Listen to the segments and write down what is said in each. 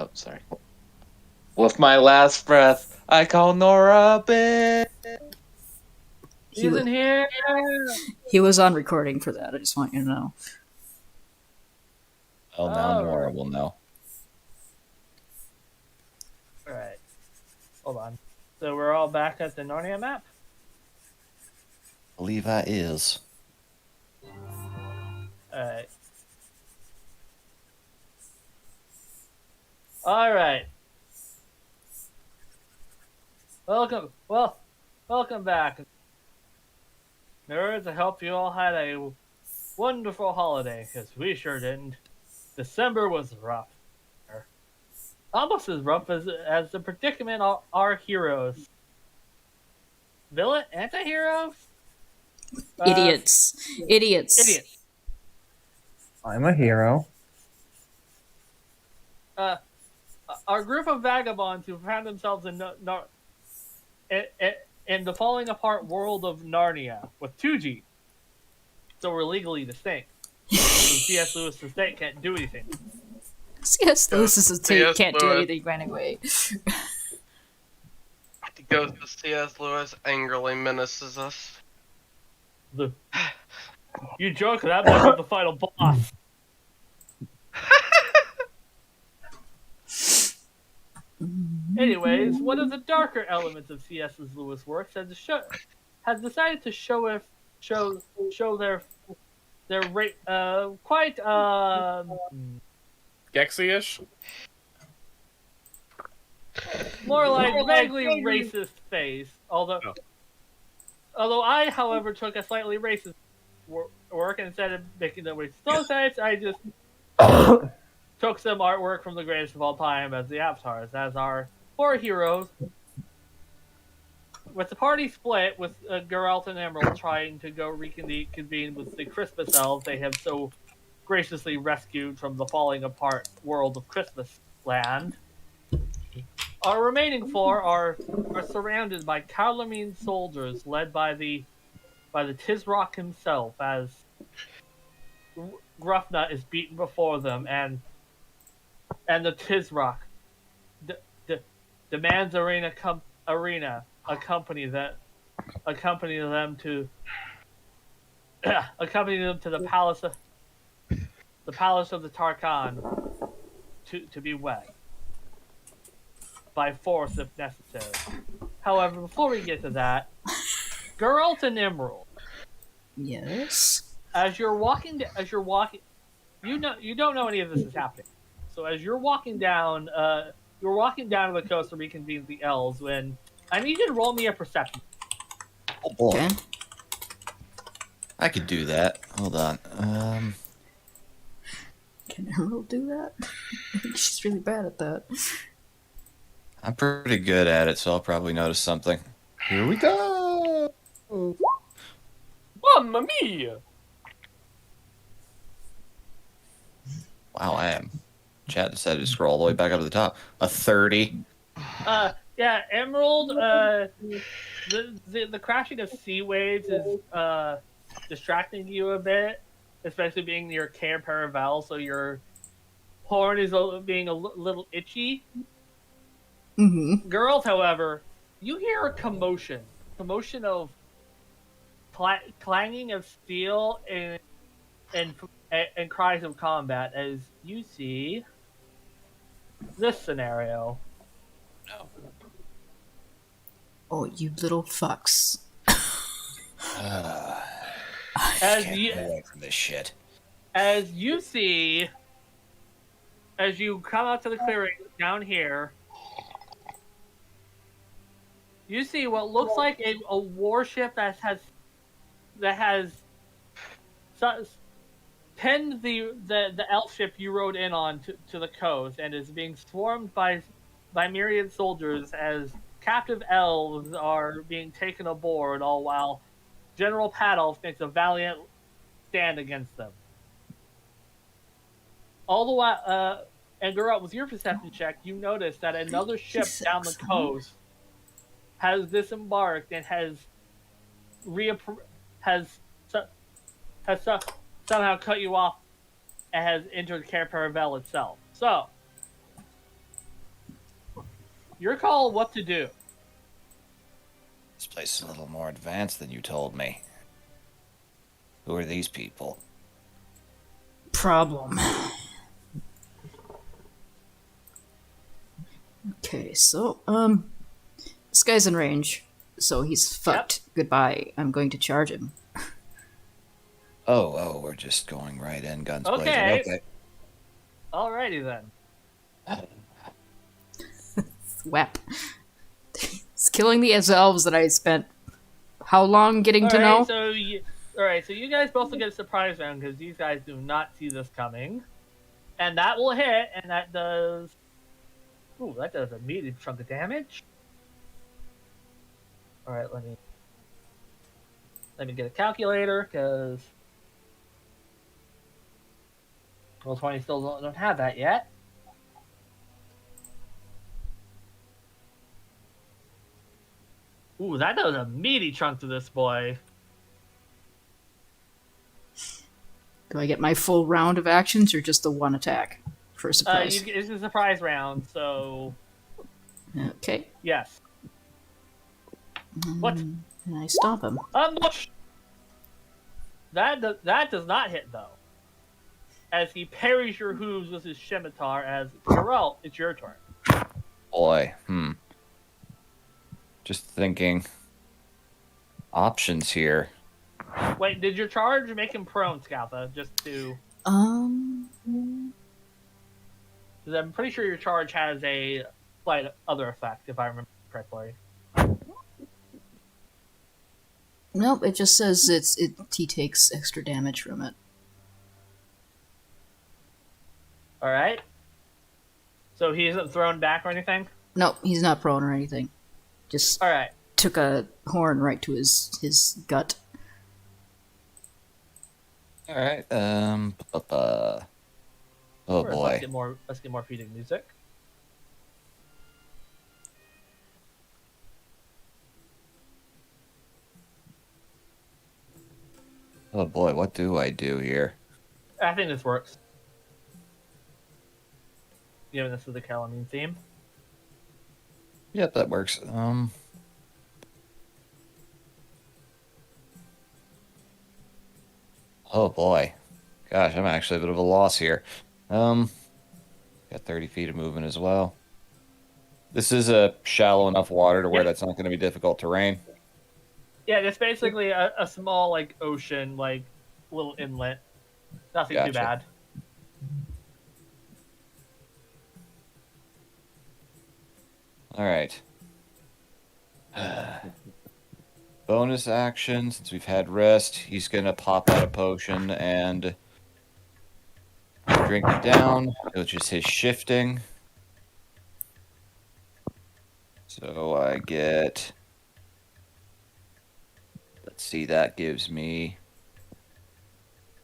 Oh, sorry. With my last breath, I call Nora bitch. He's in here. He was on recording for that. I just want you to know. Oh, now Nora will know. All right. Hold on. So we're all back at the Narnia map? I believe that is. Alright. Alright. Welcome back. Nerds, I hope you all had a wonderful holiday, because we sure didn't. December was rough. Almost as rough as the predicament our heroes. Villain? Anti-heroes? Idiots. Idiots. I'm a hero. Our group of vagabonds who found themselves in the falling apart world of Narnia with 2G. So we're legally distinct. So C.S. Lewis' estate can't do anything. C.S. Lewis's estate can't do anything anyway. The ghost of C.S. Lewis angrily menaces us. You joke, that might be the final boss. Anyways, one of the darker elements of C.S. Lewis' works has decided to show their quite Gexy-ish? more like vaguely racist face. Although I, however, took a slightly racist work, and instead of making them with stereotypes, I just took some artwork from the greatest of all time as the avatars, as our four heroes. With the party split, with Geralt and Emerald trying to go reconvene with the Christmas elves they have so graciously rescued from the falling apart world of Christmas land. Our remaining four are surrounded by Carlamine soldiers led by the Tisrock himself, as Gruffnut is beaten before them, and the Tisrock demands Arena accompany them to the palace of the Tarkan to be wed by force if necessary. However, before we get to that, Geralt and Emerald. Yes. As you're walking, you don't know any of this is happening. So as you're walking down to the coast to reconvene the elves. When I need you to roll me a perception. Oh boy. Okay. I could do that. Hold on. Can Emerald do that? I think she's really bad at that. I'm pretty good at it, so I'll probably notice something. Here we go. Mamma mia! Wow, I am. Chat decided to scroll all the way back up to the top. A 30. Yeah, Emerald. The crashing of sea waves is distracting you a bit, especially being near Cair Paravel, so your horn is being a little itchy. Mm-hmm. Girls, however, you hear a commotion of clanging of steel and cries of combat as you see this scenario. No. Oh, you little fucks. I As can't you- get away from this shit. As you see, as you come out to the clearing down here, you see what looks like a warship that has pinned the elf ship you rode in on to the coast, and is being swarmed by myriad soldiers as captive elves are being taken aboard, all while General Padolf makes a valiant stand against them. All the while, and Geralt, with your perception check, you notice that another ship down the coast has disembarked and has somehow cut you off and has entered Cair Paravel itself. So, Your call what to do. This place is a little more advanced than you told me. Who are these people? Problem. Okay, so, this guy's in range, so he's fucked. Goodbye. I'm going to charge him. Oh, we're just going right in, guns blazing. Okay. Okay. Alrighty then. Thwap. It's killing the elves that I spent how long getting to know? Alright, so you guys both will get a surprise round because these guys do not see this coming. And that will hit, and that does... Ooh, that does a meaty chunk of damage. Alright, let me get a calculator, because... Roll 20 still don't have that yet. Ooh, that does a meaty chunk to this boy. Do I get my full round of actions or just the one attack for a surprise? It's a surprise round, so... Okay. Yes. What? And I stomp him. Ambush! That does not hit, though. As he parries your hooves with his scimitar, as Geralt, it's your turn. Boy, Just thinking. Options here. Wait, did your charge make him prone, Scalpa? Just to... Because I'm pretty sure your charge has a slight other effect, if I remember correctly. Nope, it just says he takes extra damage from it. Alright. So he isn't thrown back or anything? Nope, he's not prone or anything. Just Alright. took a horn right to his gut. Alright, oh boy. Let's get more feeding music. Oh boy, what do I do here? I think this works. Given this is the Calamine theme. Yep, that works. Oh boy. Gosh, I'm actually a bit of a loss here. Got 30 feet of movement as well. This is a shallow enough water to where that's not going to be difficult terrain. Yeah, it's basically a small, like, ocean, like, little inlet. Nothing too bad. Alright. Bonus action, since we've had rest, he's going to pop out a potion and drink it down, which is his shifting. So I get... Let's see, that gives me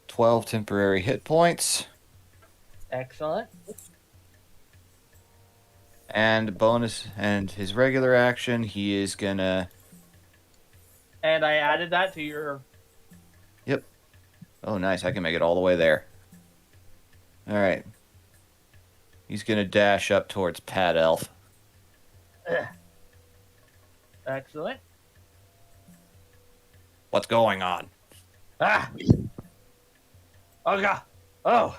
12 temporary hit points. Excellent. And bonus, and his regular action, he is gonna... And I added that to your... Yep. Oh, nice. I can make it all the way there. Alright. He's gonna dash up towards Pad Elf. Excellent. What's going on? Ah! Oh, God. Oh.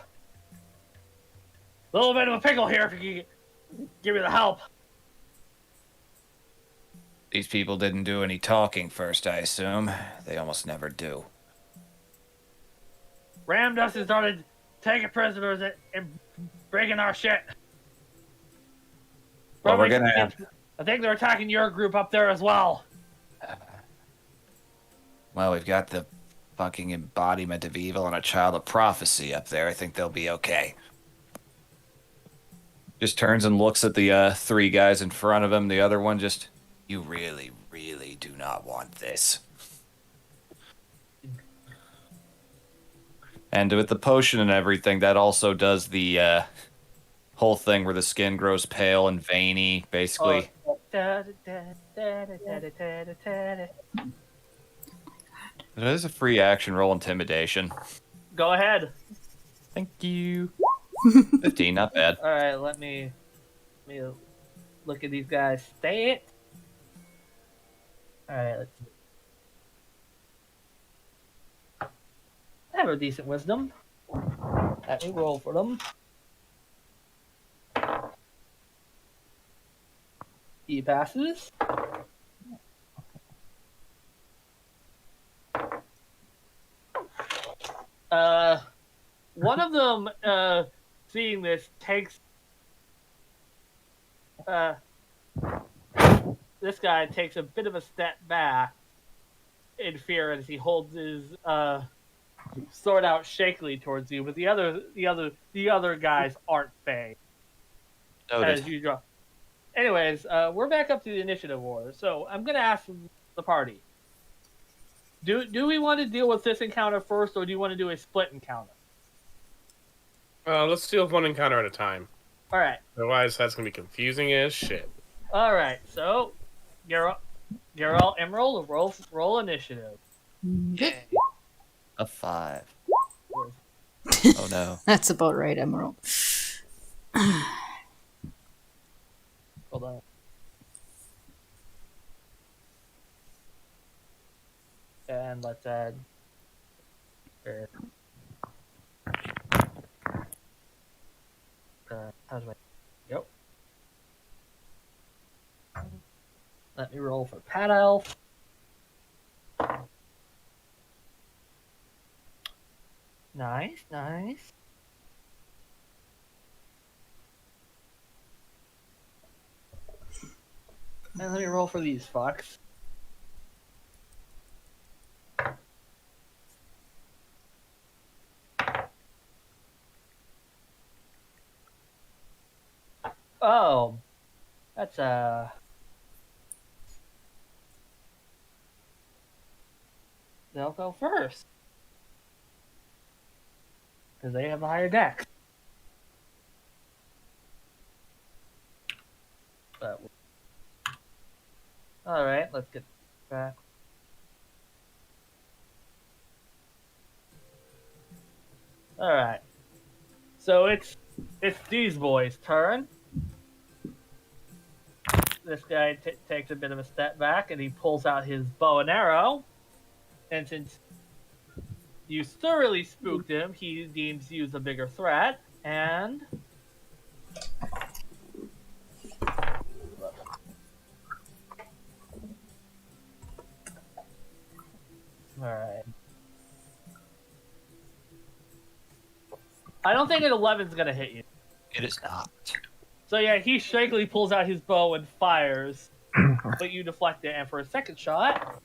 A little bit of a pickle here if you can give me the help. These people didn't do any talking first, I assume. They almost never do. Ramdust has started taking prisoners and breaking our shit. Well, we're Probably- gonna have... I think they're attacking your group up there as well. Well, we've got the fucking embodiment of evil and a child of prophecy up there. I think they'll be okay. Just turns and looks at the three guys in front of him. The other one just... You really, really do not want this. And with the potion and everything, that also does the whole thing where the skin grows pale and veiny, basically. It is a free action. Roll intimidation. Go ahead. Thank you. 15, not bad. All right, let me look at these guys state. Alright, let's see. I have a decent wisdom. Let me roll for them. He passes. One of them, seeing this, takes. This guy takes a bit of a step back in fear as he holds his sword out shakily towards you, but the other guys aren't fey, as Noted. usual. Anyways, we're back up to the initiative order, so I'm gonna ask the party: Do we want to deal with this encounter first, or do you want to do a split encounter? Let's deal with one encounter at a time. All right, Otherwise, that's gonna be confusing as shit. all right. So, Geralt, Emerald, roll initiative. Okay. A 5. Oh no. That's about right, Emerald. Hold on. And let's add. How's my. Yep. Let me roll for Pat Elf. Nice, nice. And let me roll for these fucks. Oh, that's they'll go first because they have a higher dex. All right, let's get back. All right, so it's these boys' turn. This guy takes a bit of a step back and he pulls out his bow and arrow. And since you thoroughly spooked him, he deems you the bigger threat. And alright. I don't think an 11's gonna hit you. It is not. So yeah, he shakily pulls out his bow and fires, but you deflect it. And for a second shot,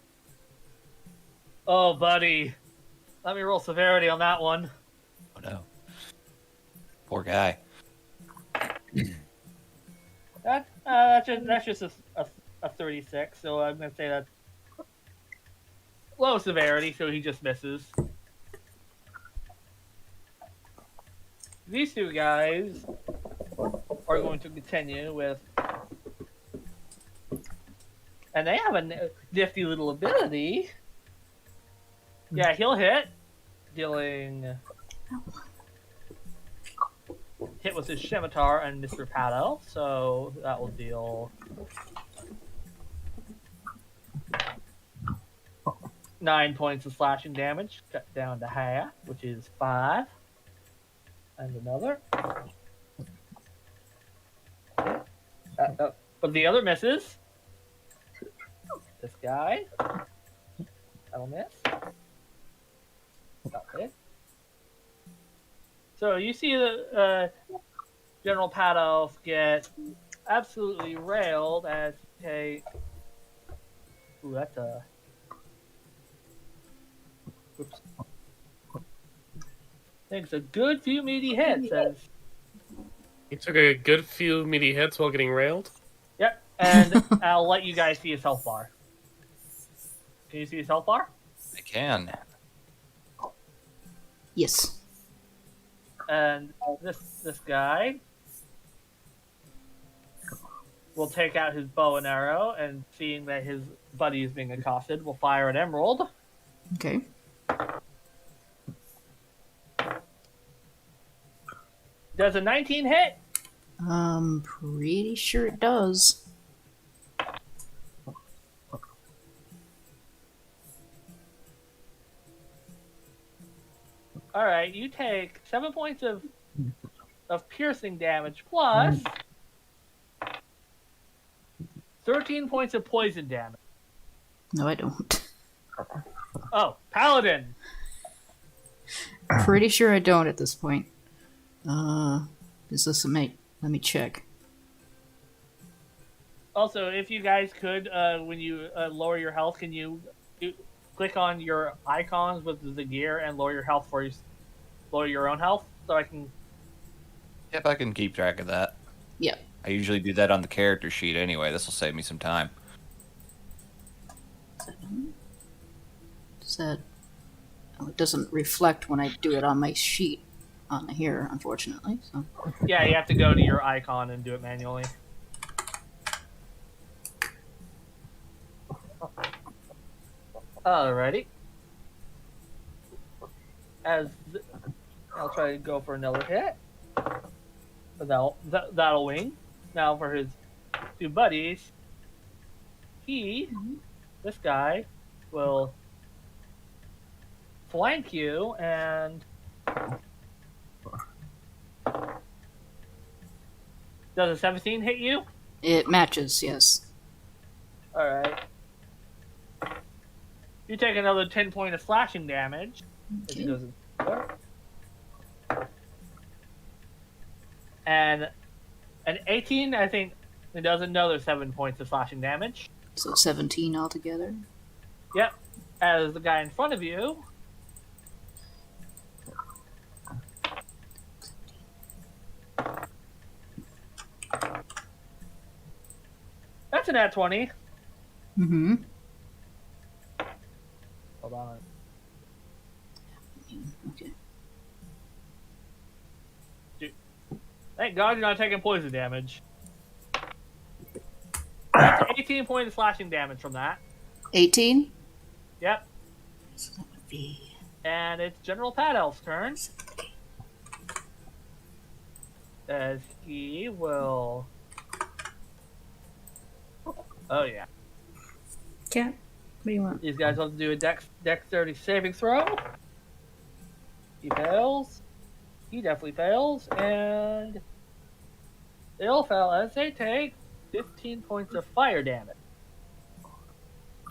oh buddy, let me roll severity on that one. Oh no. Poor guy. That's just a 36. So I'm gonna say that's low severity. So he just misses. These two guys are going to continue with, and they have a nifty little ability. Yeah, he'll hit, dealing hit with his scimitar and Mr. Paddle, so that will deal 9 points of slashing damage, cut down to half, which is 5, and another. But the other misses. This guy. That'll miss. Okay. So you see the General Paddle get absolutely railed as he takes. Ooh, that's a. Oops. Takes a good few meaty hits as. He took a good few meaty hits while getting railed. Yep, and I'll let you guys see his health bar. Can you see his health bar? I can. Yes. And this guy will take out his bow and arrow, and seeing that his buddy is being accosted, will fire an emerald. Okay. Does a 19 hit? Pretty sure it does. All right, you take 7 points of piercing damage plus 13 points of poison damage. No, I don't. Oh, paladin. Pretty sure I don't at this point. Is this a mate? Let me check. Also, if you guys could, when you lower your health, can you click on your icons with the gear and lower your health for you, lower your own health, so I can. Yep, I can keep track of that. Yep. I usually do that on the character sheet anyway. This will save me some time. 7. Does that? Oh, it doesn't reflect when I do it on my sheet on here, unfortunately. So. Yeah, you have to go to your icon and do it manually. Alrighty. I'll try to go for another hit. But that'll wing. Now for his two buddies, this guy, will flank you and does a 17 hit you? It matches, yes. Alright. You take another 10 point of slashing damage. If he Okay. doesn't. And an 18, I think, it does another 7 points of slashing damage. So 17 altogether. Yep. As the guy in front of you. That's an at 20. Mm-hmm. Hold on. Okay. Thank God you're not taking poison damage. That's 18 points of slashing damage from that. 18? Yep. So that would be... And it's General Pat Elf's turn. As he will. Oh, yeah. Cat, what do you want? These guys have to do a dexterity saving throw. He fails. He definitely fails. And they all fail as they take 15 points of fire damage.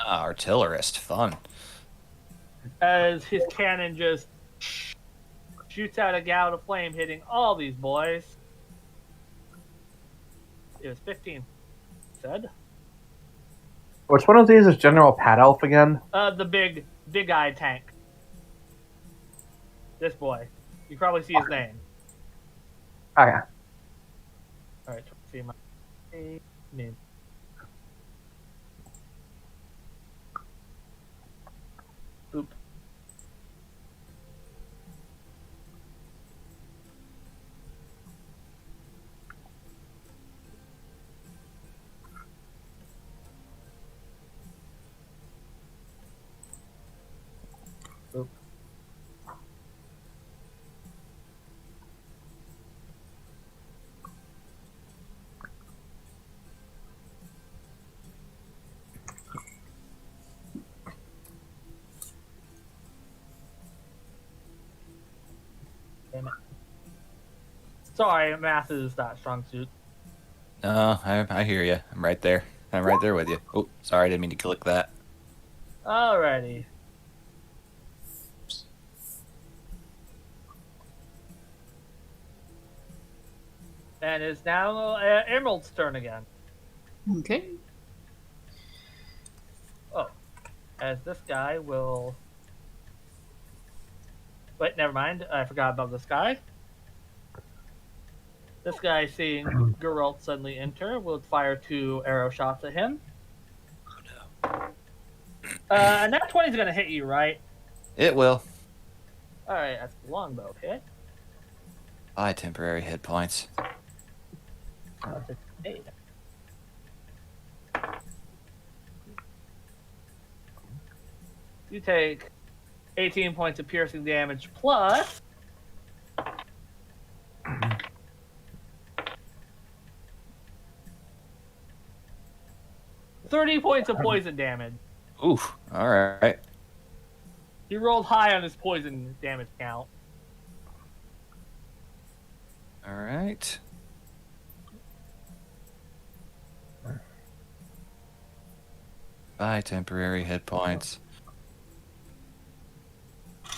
Ah, artillerist. Fun. As his cannon just shoots out a gout of flame, hitting all these boys. It was 15, said. Which one of these is General Pat Elf again? The big eye tank. This boy. You probably see his name. Oh, yeah. Alright, see my name. Boop. Boop. Damn it. Sorry, math is not strong suit. No, I hear you. I'm right there. I'm right there with you. Oh, sorry, I didn't mean to click that. Alrighty. And it's now Emerald's turn again. Okay. Oh. As this guy will... Wait, never mind. I forgot about this guy. This guy, seeing Geralt suddenly enter, will fire 2 arrow shots at him. Oh, no. And that 20 is going to hit you, right? It will. Alright, that's the longbow hit. Bye, temporary hit points. That's a 8. You take 18 points of piercing damage plus 30 points of poison damage. Oof. All right. He rolled high on his poison damage count. All right. Bye, temporary hit points.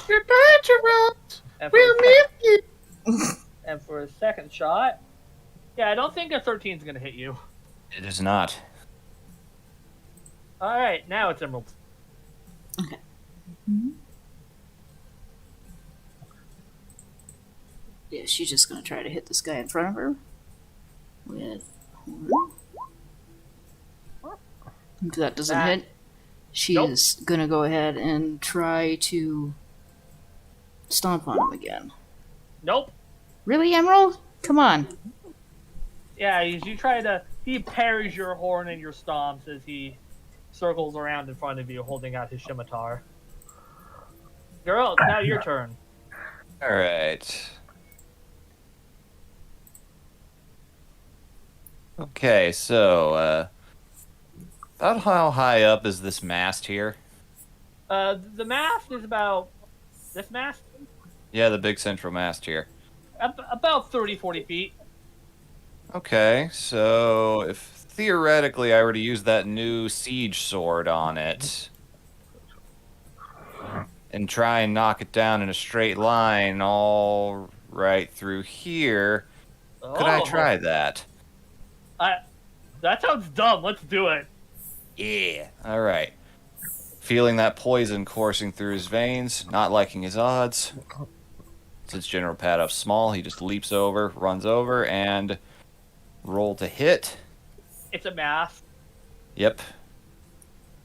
Goodbye, Gerald. And for, We'll a miss sec- you. and for a second shot, yeah, I don't think a 13 is going to hit you. It is not. All right, now it's Emerald. Yeah, she's just gonna try to hit this guy in front of her with horn. If that doesn't hit, she Nope. is gonna go ahead and try to stomp on him again. Nope. Really, Emerald? Come on. Yeah, he parries your horn and your stomps as he circles around in front of you, holding out his scimitar. Girl, it's now your turn. All right. Okay, so about how high up is this mast here? The mast is about this mast Yeah, the big central mast here. about 30, 40 feet. Okay, so if theoretically I were to use that new siege sword on it and try and knock it down in a straight line all right through here, could I try that? That sounds dumb. Let's do it. Yeah. All right. Feeling that poison coursing through his veins, not liking his odds. Since General Paddoff's small, he just leaps over, runs over, and roll to hit. It's a mask. Yep.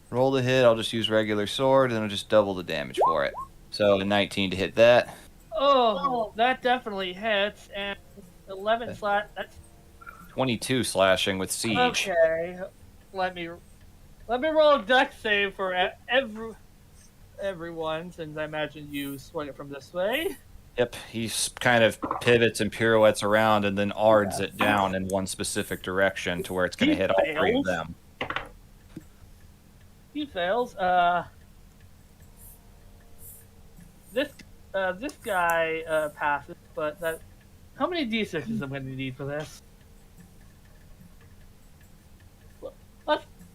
Roll to hit. I'll just use regular sword, and I'll just double the damage for it. So a 19 to hit that. Oh, that definitely hits. And 11 slash. That's 22 slashing with siege. okay. Let me roll a dex save for everyone, since I imagine you swing it from this way. Yep, he kind of pivots and pirouettes around and then ards it down in one specific direction to where it's going to hit all three of them. He fails. This guy passes, but that. How many d6s I'm going to need for this?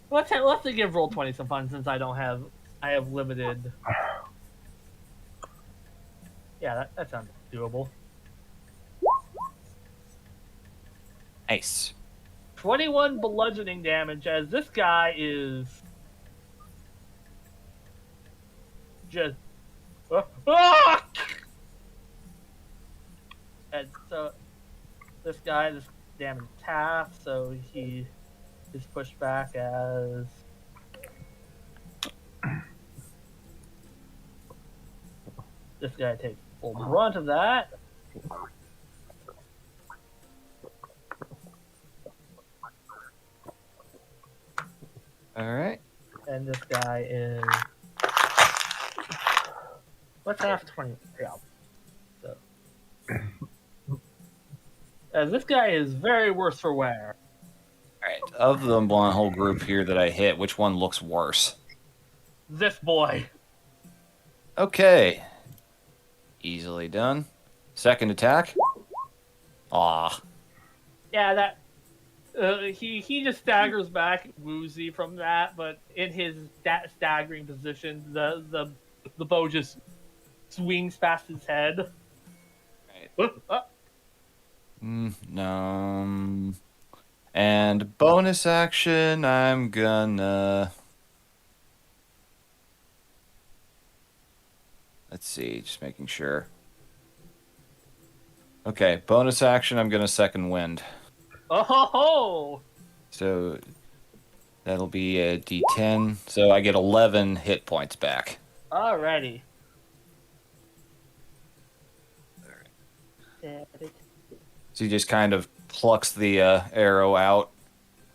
Let's give roll 20 some fun, since I have limited. Yeah, that sounds doable. Nice. 21 bludgeoning damage, as this guy is just. And so this damage is half, so he is pushed back as. This guy takes full brunt of that. All right. And this guy is. What's half 20? Yeah. So. This guy is very worse for wear. All right. Of the one whole group here that I hit, which one looks worse? This boy. Okay. Easily done. Second attack. Aw. Yeah, that. He just staggers back woozy from that, but in his staggering position, the bow just swings past his head. Right. No. And bonus action, I'm gonna. Let's see, just making sure. Okay, bonus action, I'm gonna second wind. Oh ho ho! So that'll be a D10. So I get 11 hit points back. Alrighty. So he just kind of plucks the arrow out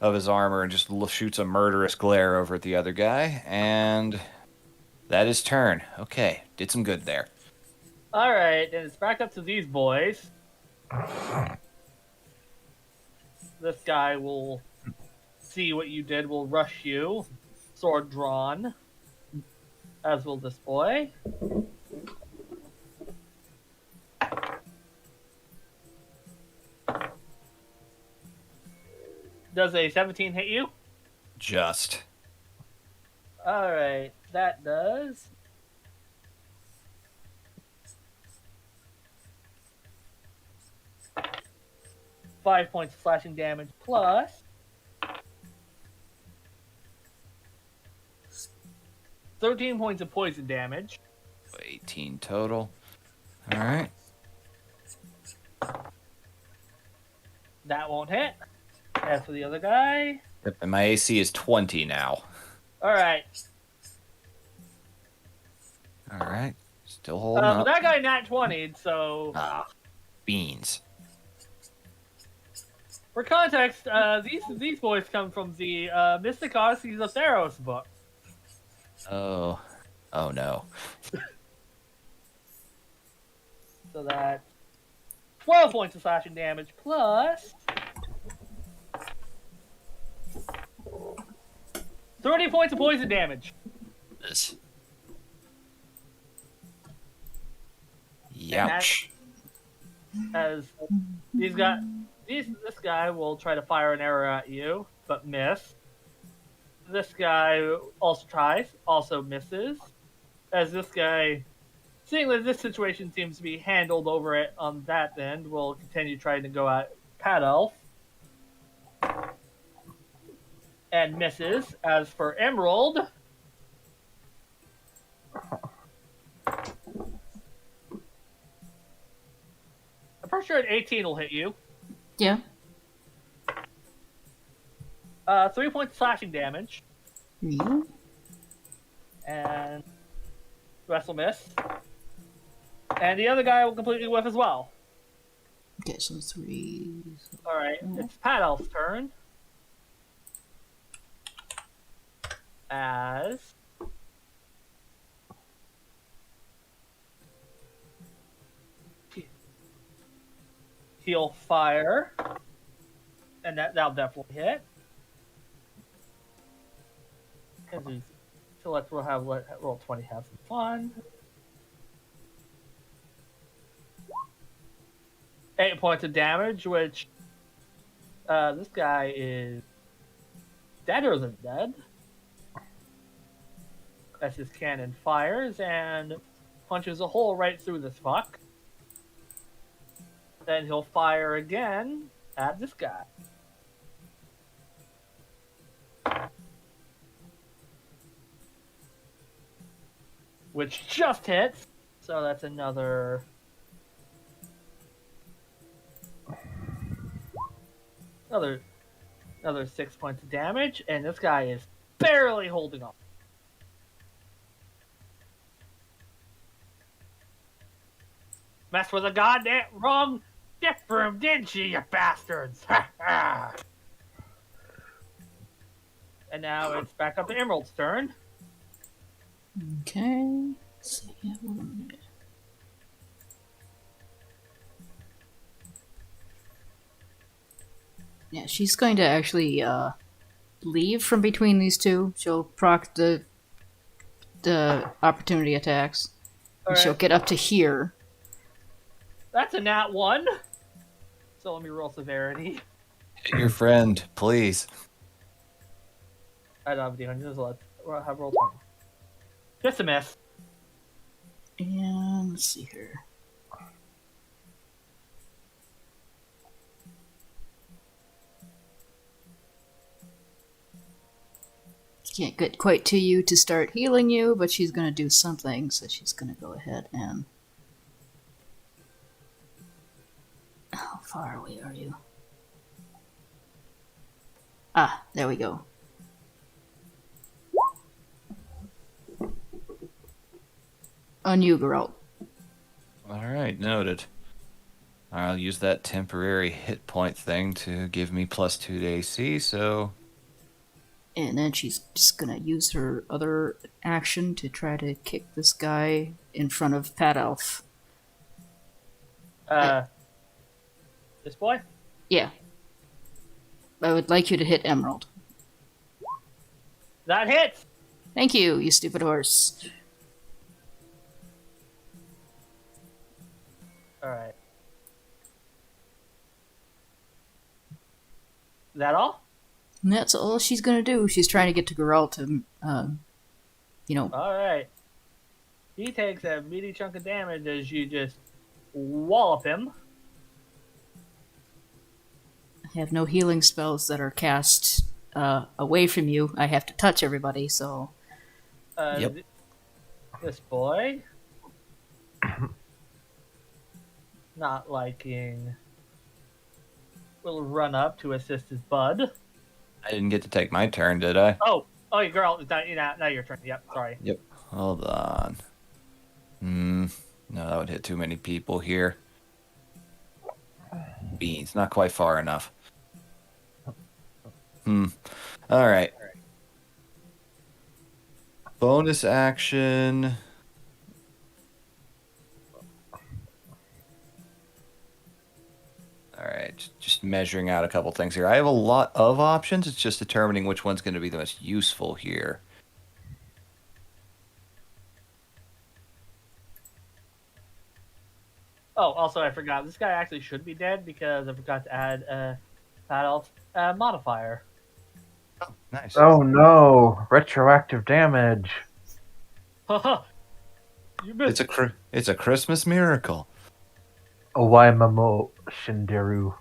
of his armor and just shoots a murderous glare over at the other guy. And that is turn. Okay, did some good there. Alright, and it's back up to these boys. This guy will see what you did will rush you, sword drawn, as will this boy. Does a 17 hit you? Just. Alright, that does. Five points of slashing damage plus 13 points of poison damage. 18 total. All right. That won't hit. As for the other guy, And my AC is 20 now. alright. All right. Still holding up. That guy nat 20'd, so Ah, beans. for context, these boys come from the Mystic Odysseys of Theros book. Oh. Oh no. So that's 12 points of slashing damage plus 30 points of poison damage. This. Youch. As this guy will try to fire an arrow at you, but miss. This guy also tries, also misses. As this guy, seeing that this situation seems to be handled over it on that end, will continue trying to go at Pat Elf. And misses. As for Emerald, I'm pretty sure an 18 will hit you. Yeah. 3 points of slashing damage. Yeah. And the rest will miss. And the other guy will completely whiff as well. Okay, so 3. Alright, it's Pat Elf's turn. As he'll fire. And that'll definitely hit. So let's roll 20, have some fun. 8 points of damage, which this guy is deader than dead. As his cannon fires and punches a hole right through this fuck. Then he'll fire again at this guy. Which just hits. So that's another 6 points of damage, and this guy is barely holding on. Messed with a goddamn wrong dip room, didn't she, you bastards? And now it's back up to Emerald's turn. Okay. Let's see. Yeah, hold on a minute. Yeah, she's going to actually leave from between these two. She'll proc the opportunity attacks. And she'll Alright. get up to here. That's a nat 1. So let me roll severity. Hit your friend, please. I don't have D100, so let's have roll 20. Just a miss. And let's see here. Can't get quite to you to start healing you, but she's going to do something, so she's going to go ahead and... How far away are you? Ah, there we go. On you, Geralt. All right, noted. I'll use that temporary hit point thing to give me +2 to AC, so... And then she's just gonna use her other action to try to kick this guy in front of Pat Elf. This boy? Yeah. I would like you to hit Emerald. That hits! Thank you, you stupid horse. Alright. Is that all? And that's all she's gonna do. She's trying to get to Geralt to, Alright. He takes a meaty chunk of damage as you just wallop him. have no healing spells that are cast away from you. I have to touch everybody, so. Yep. This boy. Not liking. Will run up to assist his bud. I didn't get to take my turn, did I? Oh, girl, now your turn. Yep, sorry. Yep. Hold on. No, that would hit too many people here. Beans, not quite far enough. Alright. Bonus action. Alright, just measuring out a couple things here. I have a lot of options. It's just determining which one's going to be the most useful here. Oh, also I forgot. This guy actually should be dead because I forgot to add a adult modifier. Oh, nice. Oh no, retroactive damage. Haha. You missed. It's a Christmas miracle. Owaimamo Shinderu.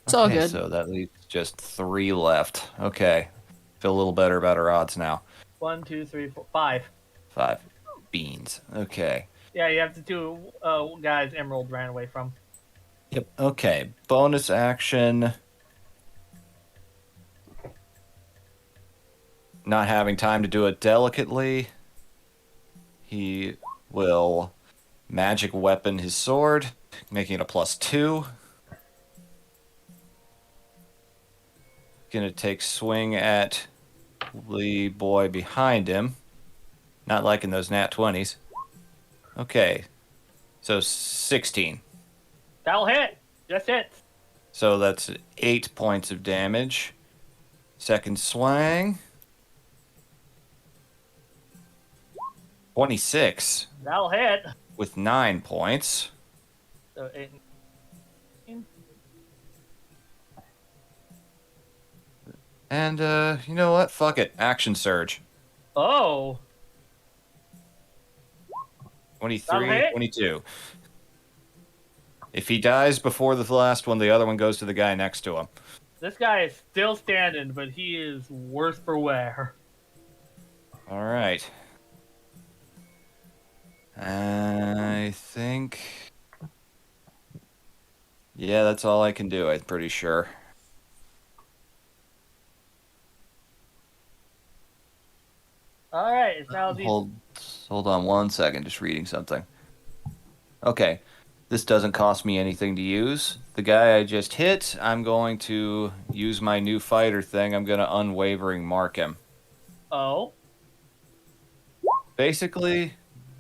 It's all Okay, good. so that leaves just 3 left. Okay. Feel a little better about our odds now. 1, 2, 3, 4, 5. 5 beans. Okay. Yeah, you have the two guys Emerald ran away from. Yep. Okay. Bonus action. Not having time to do it delicately. He will magic weapon his sword, making it a +2. Gonna take swing at the boy behind him. Not liking those nat 20s. Okay. So 16. That'll hit. Just hits. So that's 8 points of damage. Second swing. 26 That'll hit. with 9 points. So 8. And, you know what? Fuck it. Action surge. Oh. 23, hit. 22. If he dies before the last one, the other one goes to the guy next to him. This guy is still standing, but he is worse for wear. All right. I think... Yeah, that's all I can do, I'm pretty sure. Alright, it's now the... Hold on 1 second, just reading something. Okay, this doesn't cost me anything to use. The guy I just hit, I'm going to use my new fighter thing. I'm going to unwavering mark him. Oh. Basically,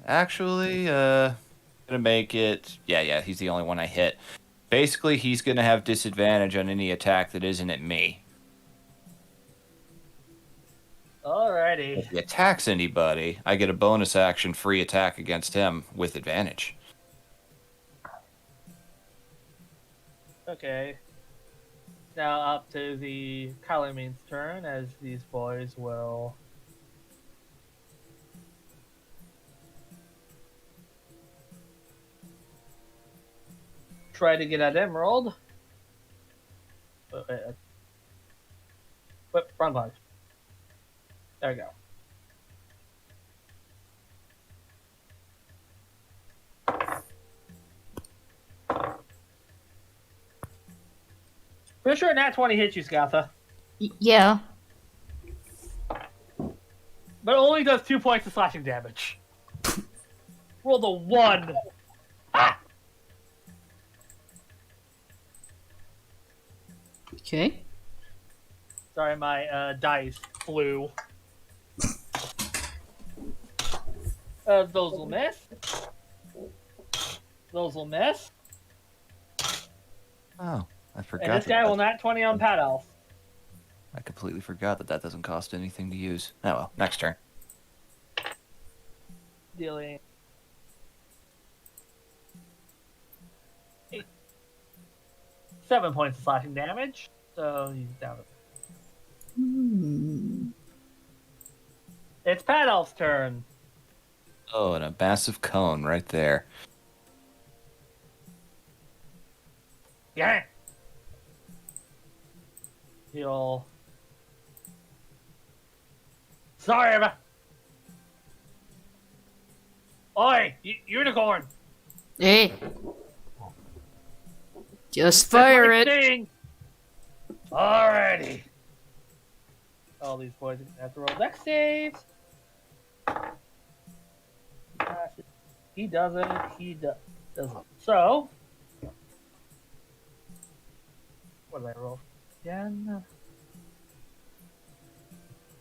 actually, gonna make it... Yeah, he's the only one I hit. Basically, he's gonna have disadvantage on any attack that isn't at me. Alrighty. If he attacks anybody, I get a bonus action free attack against him with advantage. Okay. Now up to the Calamine's turn, as these boys will... try to get at Emerald. Whip, front punch. There we go. Pretty sure nat 20 hits you, Scatha. Yeah. But it only does 2 points of slashing damage. Roll the 1. Ah! Okay. Sorry, my dice flew. Those will miss. Those will miss. Oh, I forgot. And this guy will nat 20 on Pat Elf. I completely forgot that doesn't cost anything to use. Oh well, next turn. Dealing 7 points of slashing damage. So he's down. It's Pat Elf's turn. Oh, and a massive cone right there. Yeah. He'll. Sorry, but. Oi, unicorn! Hey. Just fire it. Thing. Alrighty. All these boys have to roll dex saves. He doesn't. He doesn't. So, what did I roll? Again.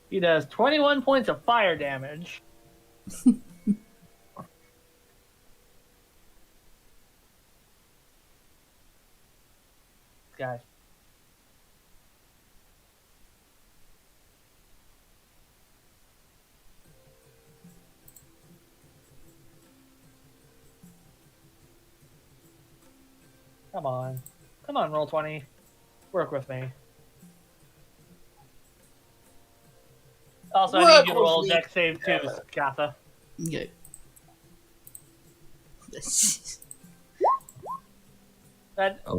He does 21 points of fire damage. Guys. Come on. Come on, roll 20. Work with me. Also, I Work need you to roll with a me. dex save too, Gatha. Okay.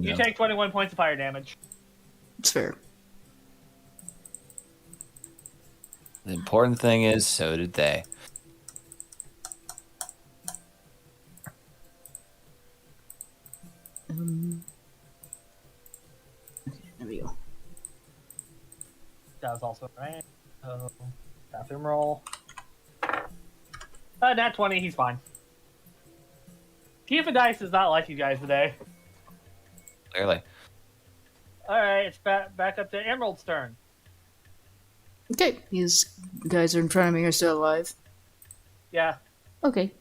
You take 21 points of fire damage. It's fair. The important thing is, so did they. Okay, there we go. That was also right. So, bathroom roll. Nat 20, he's fine. Keefe Dice is not like you guys today. Clearly. Alright, it's back up to Emerald's turn. Okay, these guys are in front of me are still alive. Yeah. Okay.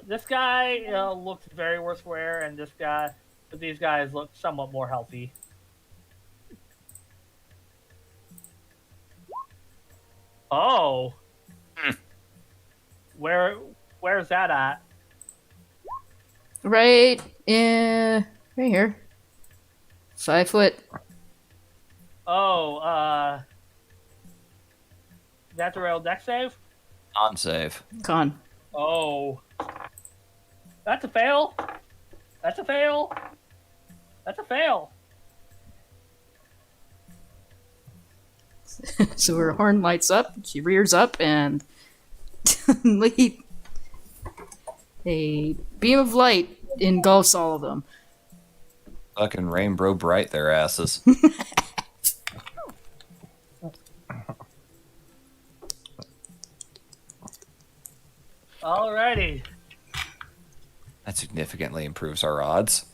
This guy looks very worse for wear, and but these guys look somewhat more healthy. Oh. Where's that at? Right here. 5 foot. Oh, that's a real deck save? Non-save. Con. Oh. That's a fail. That's a fail. That's a fail. So her horn lights up, she rears up, and a beam of light engulfs all of them. Fucking rainbow bright their asses. Alrighty. That significantly improves our odds.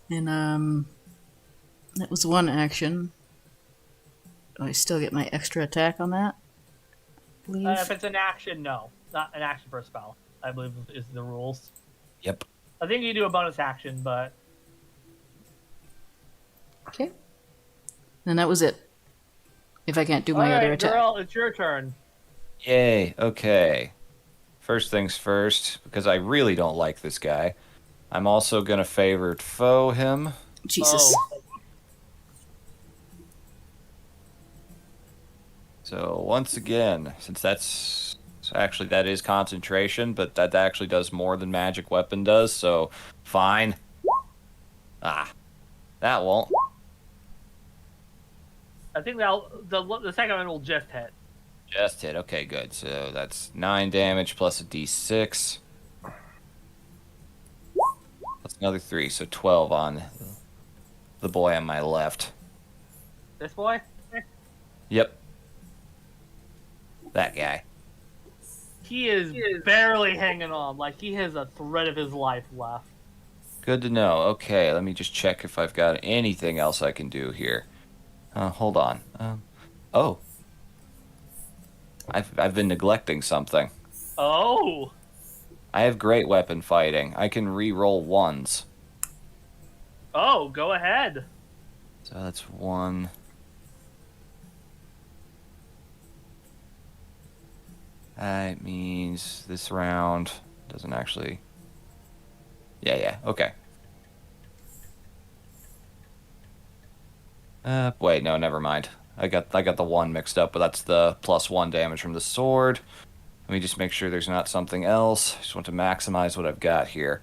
And that was one action. Do I still get my extra attack on that? I believe. If it's an action, no. Not an action for a spell, I believe is the rules. Yep. I think you do a bonus action, but... Okay. And that was it. If I can't do my other attack. Girl, it's your turn. Yay. Okay. First things first, because I really don't like this guy, I'm also going to favored foe him. Jesus. Oh. So once again, since that is concentration, but that actually does more than magic weapon does, so fine. Ah, that won't. I think the second one will just hit. Just hit. Okay, good. So that's 9 damage plus a d6. That's another 3, so 12 on the boy on my left. This boy? Yep. That guy. He is barely hanging on. Like, he has a thread of his life left. Good to know. Okay, let me just check if I've got anything else I can do here. Hold on. Oh. I've been neglecting something. Oh! I have great weapon fighting. I can re-roll ones. Oh, go ahead. So that's 1, That means this round doesn't actually... Yeah, okay. Wait, no, never mind. I got the 1 mixed up, but that's the +1 damage from the sword. Let me just make sure there's not something else. I just want to maximize what I've got here.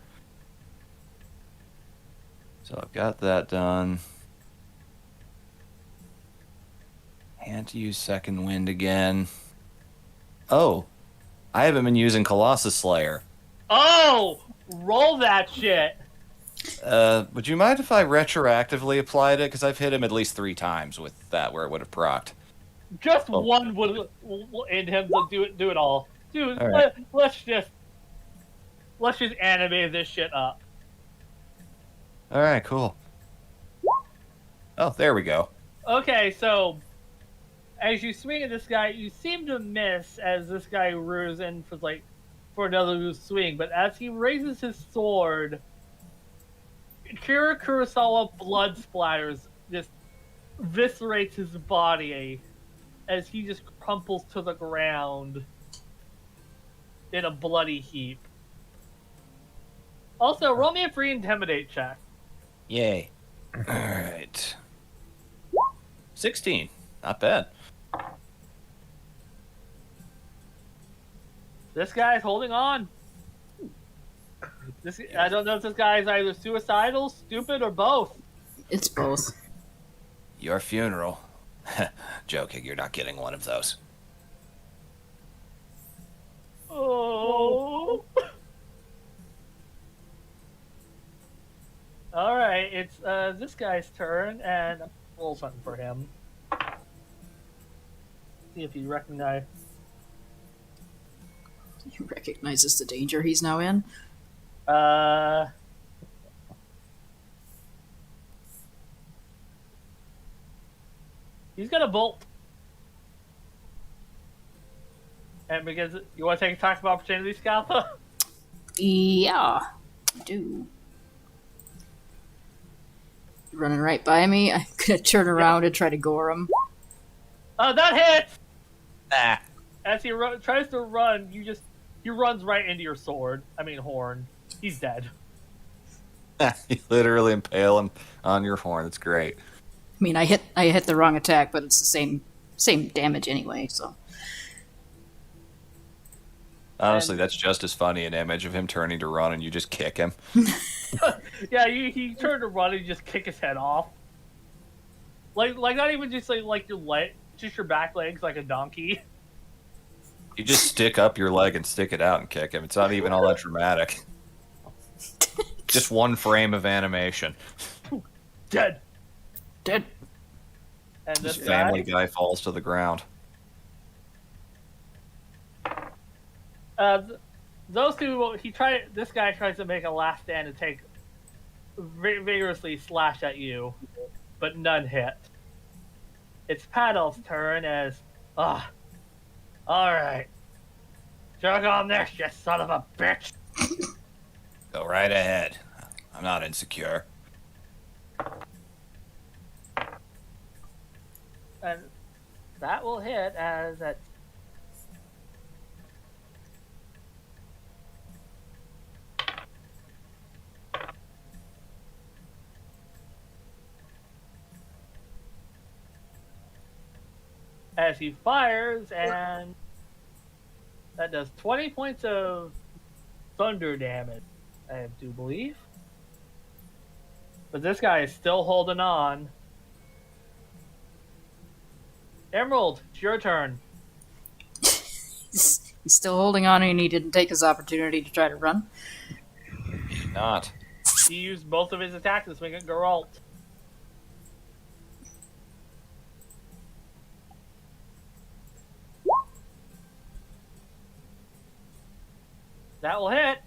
So I've got that done. Can't use Second Wind again. Oh, I haven't been using Colossus Slayer. Oh! Roll that shit! Would you mind if I retroactively applied it? Because I've hit him at least 3 times with that where it would have procced. Just Oh. one would in him to do it all. Dude, All right. let's just animate this shit up. All right, cool. Oh, there we go. Okay, so as you swing at this guy, you seem to miss as this guy rears in for another swing. But as he raises his sword, Kira Kurosawa blood splatters, just eviscerates his body as he just crumples to the ground in a bloody heap. Also, roll me a free intimidate check. Yay. All right. 16. Not bad. This guy's holding on. I don't know if this guy is either suicidal, stupid, or both. It's both. Your funeral. Joking, you're not getting one of those. Oh. Alright, it's this guy's turn, and roll something for him. See if you recognize. He recognizes the danger he's now in. He's got a bolt. And because you want to take a attack of opportunity, Scalpa? Yeah, I do. Running right by me. I'm gonna turn around and try to gore him. That hits! Ah. As he tries to run, he runs right into your horn. He's dead. You literally impale him on your horn. That's great. I mean, I hit the wrong attack, but it's the same damage anyway. So Honestly, that's just as funny an image of him turning to run and you just kick him. Yeah, he turned to run and you just kick his head off. Like not even just like your leg, just your back legs like a donkey. You just stick up your leg and stick it out and kick him. It's not even all that dramatic. Just 1 frame of animation. Dead. dead. And this This Family Guy falls to the ground. Those two, this guy tries to make a last stand and take vigorously slash at you, but none hit. It's Paddle's turn as, alright. Jog on this, you son of a bitch! Go right ahead. I'm not insecure. And that will hit as that. As he fires, and that does 20 points of thunder damage, I do believe. But this guy is still holding on. Emerald, it's your turn. He's still holding on, and he didn't take his opportunity to try to run. Not. He used both of his attacks to swing at Geralt. That will hit.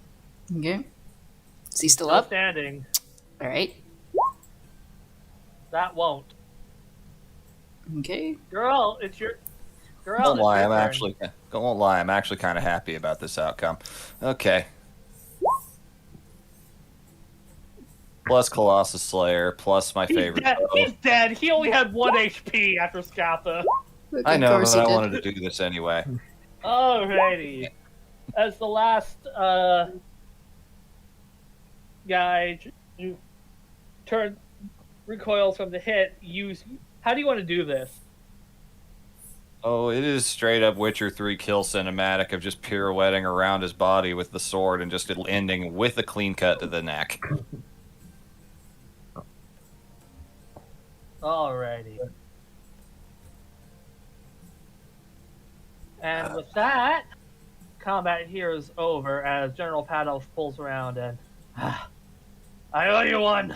Okay. Is he still Still up? standing. All right. That won't. Okay. Geralt, it's your. Geralt, Don't it's lie, your I'm actually kind of happy about this outcome. Okay. Plus Colossus Slayer, plus my He's favorite dead. bow. He's dead. He only had 1 HP after Scatha. I Of know, course but I he did. wanted to do this anyway. Alrighty. As the last guy turn recoils from the hit, how do you want to do this? Oh, it is straight up Witcher 3 kill cinematic of just pirouetting around his body with the sword and just ending with a clean cut to the neck. Alrighty. And with that, combat here is over as General Paddles pulls around and I owe you one.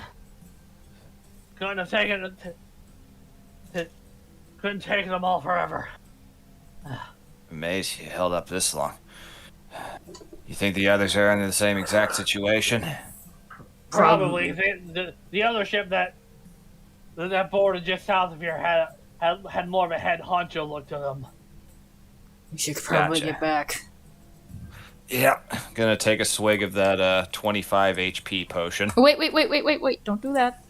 Couldn't have taken it. Couldn't take them all forever. Amazed you held up this long. You think the others are in the same exact situation? Probably the other ship that boarded just south of here had more of a head honcho look to them. We should probably Gotcha. get back. Yeah. Gonna take a swig of that 25 HP potion. Wait! Don't do that.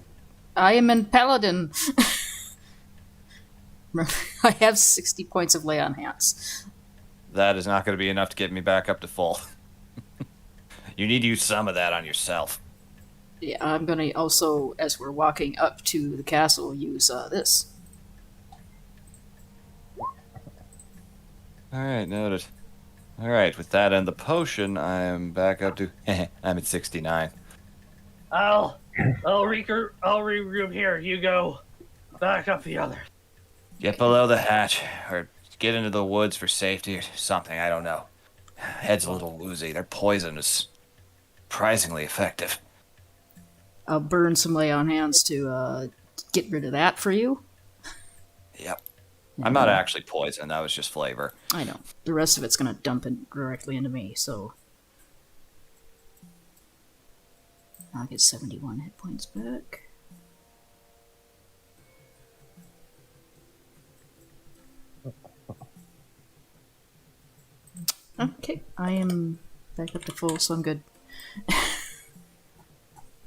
I am in Paladin. I have 60 points of lay on hands. That is not going to be enough to get me back up to full. You need to use some of that on yourself. Yeah, I'm gonna also, as we're walking up to the castle, use this. Alright, noted. Alright, with that and the potion, I am back up to... I'm at 69. I'll regroup here. You go back up the others. Get below the hatch, or get into the woods for safety or something, I don't know. Head's a little woozy. Their poison is surprisingly effective. I'll burn some lay on hands to get rid of that for you. Yep. I'm not actually poisoned, that was just flavor. I know. The rest of it's gonna dump it directly into me, so... I'll get 71 hit points back. Okay, I am back up to full, so I'm good.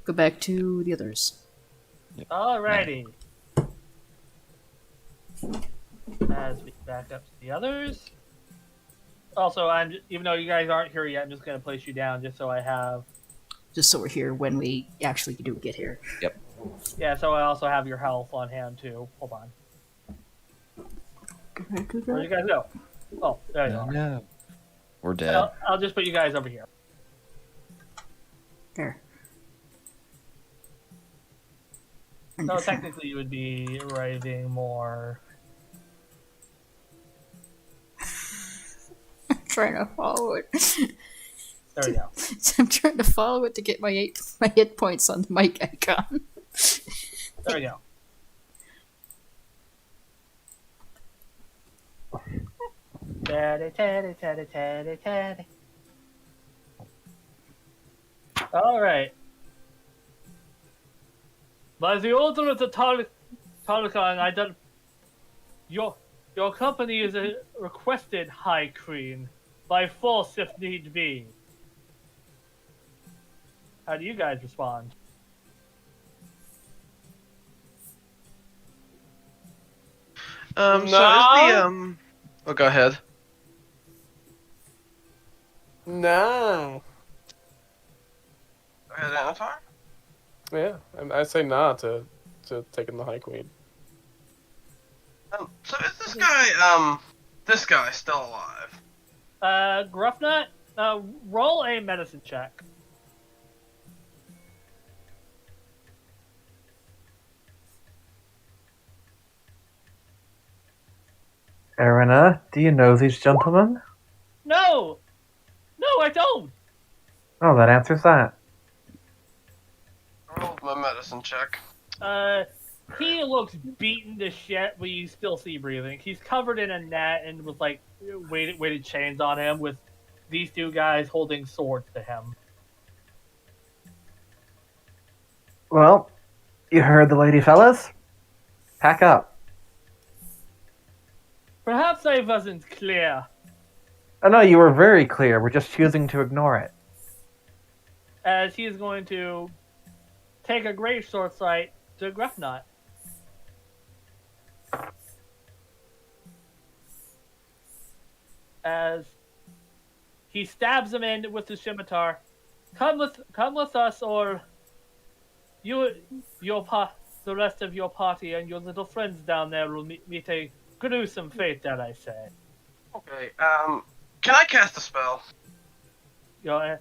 Go back to the others. Alrighty. As we back up to the others. Also, even though you guys aren't here yet, I'm just going to place you down just so I have... Just so we're here when we actually do get here. Yep. Yeah, so I also have your health on hand, too. Hold on. Go back to Where'd you that. guys go? Oh, there you are. No. We're dead. I'll just put you guys over here. There. So technically you would be arriving more... I'm trying to follow it. There we go. I'm trying to follow it to get my hit points on the mic icon. There we go. Taddy. Alright. By the order of the Tarleton, your company is requested, High Queen, by force if need be. How do you guys respond? So is the Oh, go ahead. No. Go ahead, Avatar. Yeah, I say nah to taking the High Queen. So is this guy still alive? Gruffnut, roll a medicine check. Erina, do you know these gentlemen? No, I don't. Oh, that answers that. I rolled my medicine check. He looks beaten to shit, but you still see breathing. He's covered in a net and with like weighted chains on him, with these two guys holding swords to him. Well, you heard the lady, fellas. Pack up. Perhaps I wasn't clear. Oh no, you were very clear. We're just choosing to ignore it. As he is going to take a great sword sight to Gruffnut. as he stabs him in with his scimitar. Come with us, or the rest of your party and your little friends down there will meet a gruesome fate, dare I say. Okay. Can I cast a spell? Go I'm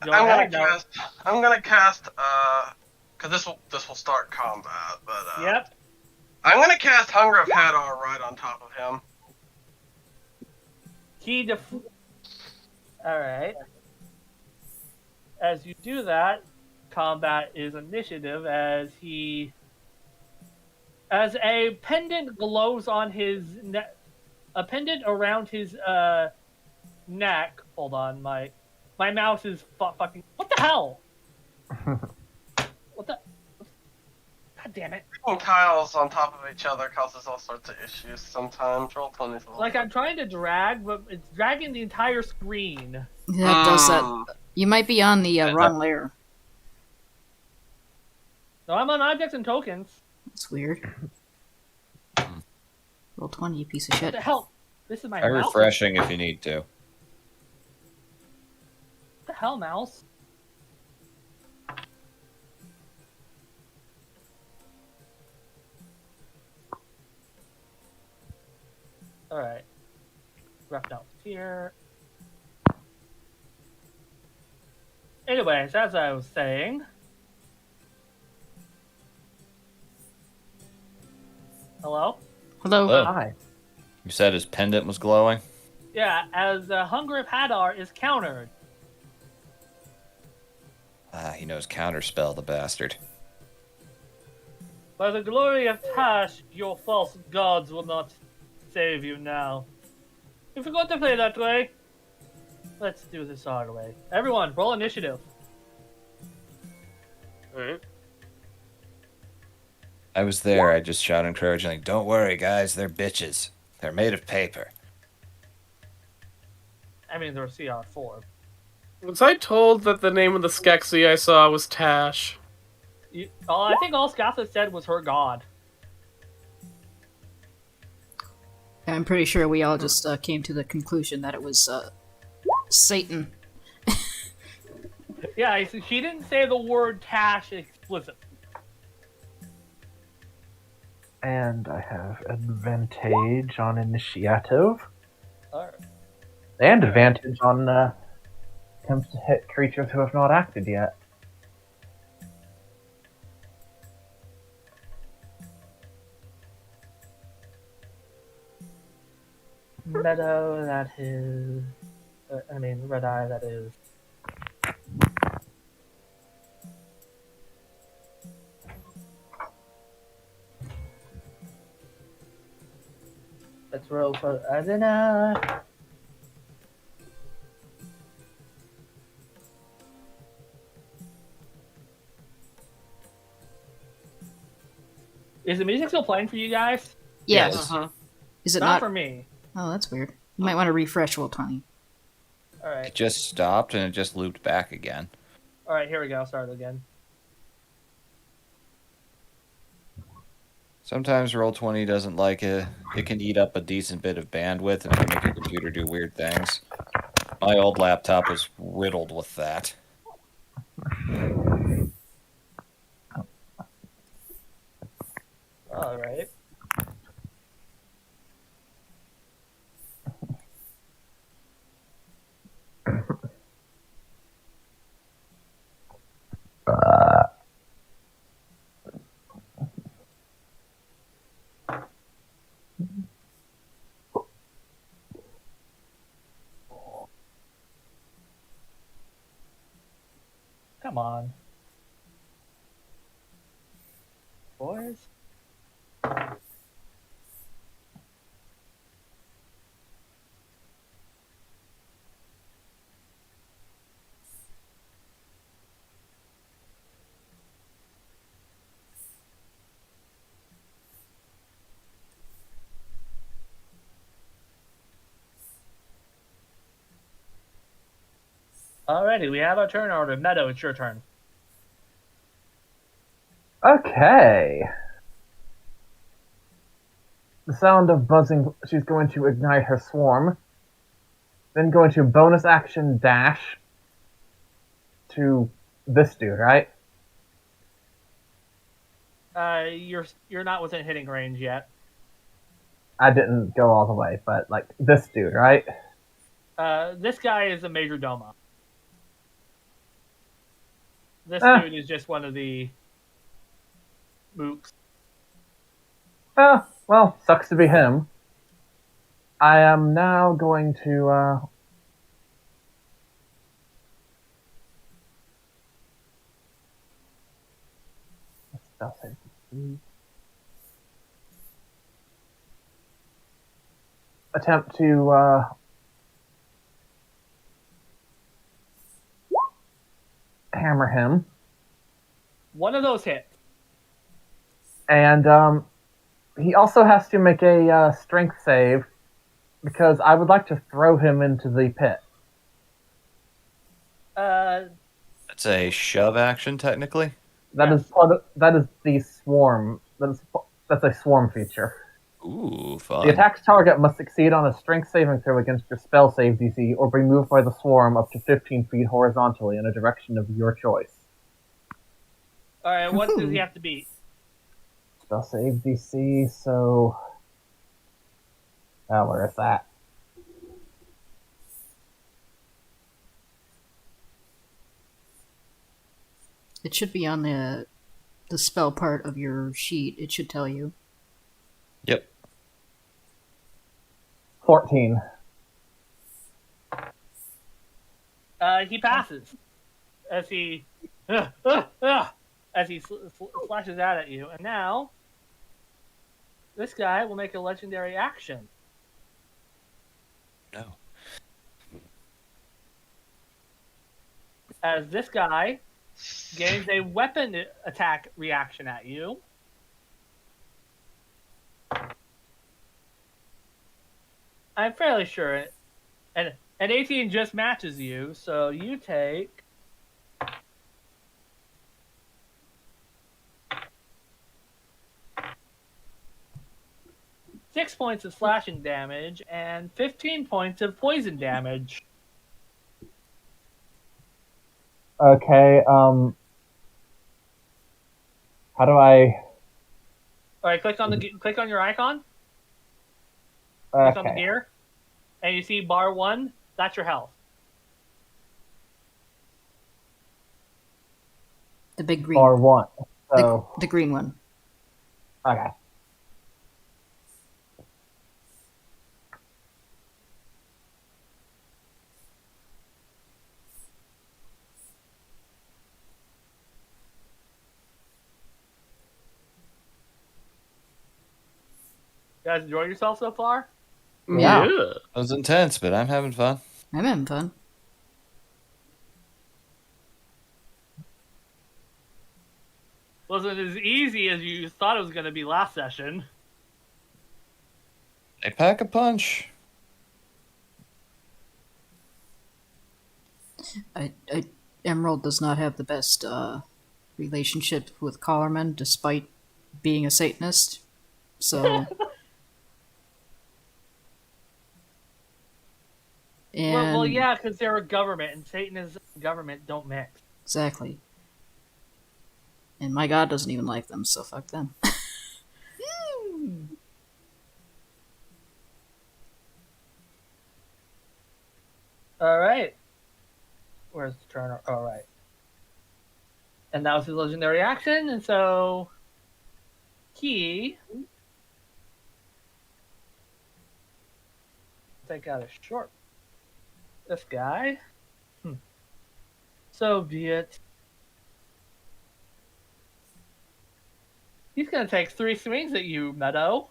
ahead. gonna cast. Because this will start combat, but Yep. I'm gonna cast Hunger of Hadar right on top of him. Alright. As you do that, combat is initiative as a pendant glows on his neck. A pendant around his neck. Hold on, my mouse is fucking. What the hell? What the? God damn it! Tiles on top of each other causes all sorts of issues sometimes. Roll 20. Like I'm trying to drag, but it's dragging the entire screen. That does that. You might be on the wrong layer. So I'm on objects and tokens. That's weird. Roll 20, you piece of What shit. the hell? This is my Try mouse. refreshing if you need to. What the hell, mouse? Alright. Rough notes here. Anyways, as I was saying. Hello? Hello? Hello. Hi. You said his pendant was glowing? Yeah, as the Hunger of Hadar is countered. Ah, he knows counterspell, the bastard. By the glory of Tash, your false gods will not save you now. You forgot to play that way. Let's do this our way. Everyone, roll initiative. Alright. I was there, I just shouted encouragingly, "Don't worry, guys, they're bitches. They're made of paper." I mean, they're CR4. Was I told that the name of the Skeksis I saw was Tash? I think all Scatha said was her god. I'm pretty sure we all just came to the conclusion that it was Satan. Yeah, she didn't say the word Tash explicitly. And I have advantage on initiative. Alright. And advantage on attempts to hit creatures who have not acted yet. Meadow, that is. Red Eye, that is. Let's roll for Adina. Is the music still playing for you guys? Yes. Yes. Uh-huh. Is it Not not? for me. Oh, that's weird. You might want to refresh Roll 20. It Alright. just stopped and it just looped back again. Alright, here we go. Start again. Sometimes Roll20 doesn't like it. It can eat up a decent bit of bandwidth and it can make your computer do weird things. My old laptop was riddled with that. Alright. Come on. Boys. Alrighty, we have our turn order. Meadow, it's your turn. Okay. The sound of buzzing, she's going to ignite her swarm then going to bonus action dash to this dude, right? You're not within hitting range yet. I didn't go all the way, but like this dude, right? This guy is a major domo. This Eh. dude is just one of the mooks. Well, sucks to be him. I am now going to spell save. Attempt to hammer him, One of those hits. and he also has to make a strength save because I would like to throw him into the pit. That's a shove action, technically. That is that is the swarm. That's a swarm feature. Ooh, The fun. attack's target must succeed on a strength saving throw against your spell save DC or be moved by the swarm up to 15 feet horizontally in a direction of your choice. All right, what does he have to beat? Spell save DC, so... where is that? It should be on the spell part of your sheet. It should tell you. Yep. 14. He passes as he slashes out at you, and now this guy will make a legendary action. No. As this guy gains a weapon attack reaction at you. I'm fairly sure, and 18 just matches you, so you take 6 points of slashing damage and 15 points of poison damage. Okay, how do I... All right, click on your icon. Click on the Okay. gear, and you see bar 1. That's your health. The big green. Bar 1. So, The green one. okay. You guys enjoy yourself so far? Yeah. That was intense, but I'm having fun. I'm having fun. Wasn't as easy as you thought it was going to be last session. They pack a punch. Emerald does not have the best relationship with Collarman, despite being a Satanist. So, and Well, yeah, because they're a government, and Satanism and government don't mix. exactly. And my God doesn't even like them, so fuck them. All right. Where's the turner? All right. And that was his legendary action, and so he take out a short. This guy. So be it. He's gonna take 3 swings at you, Meadow.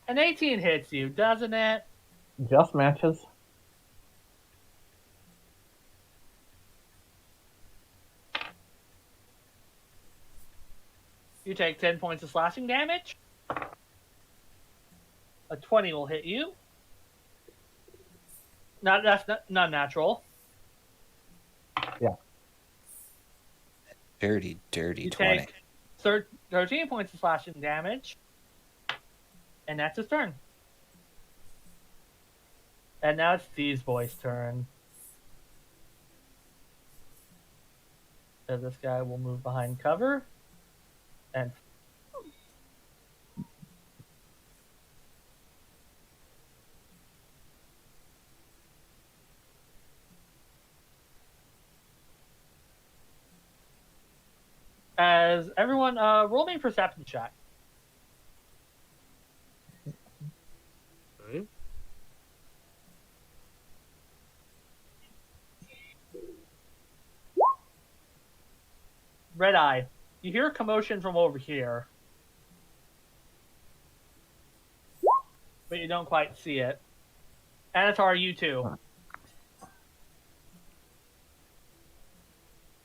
An 18 hits you, doesn't it? Just matches. You take 10 points of slashing damage. A 20 will hit you. That's not natural. Yeah. Dirty, dirty You 20. take 13 points of slashing damage. And that's his turn. And now it's Steve's boy's turn. So this guy will move behind cover. And as everyone, roll me a perception check. Alright. Red Eye, you hear a commotion from over here, but you don't quite see it. Anatar, you too.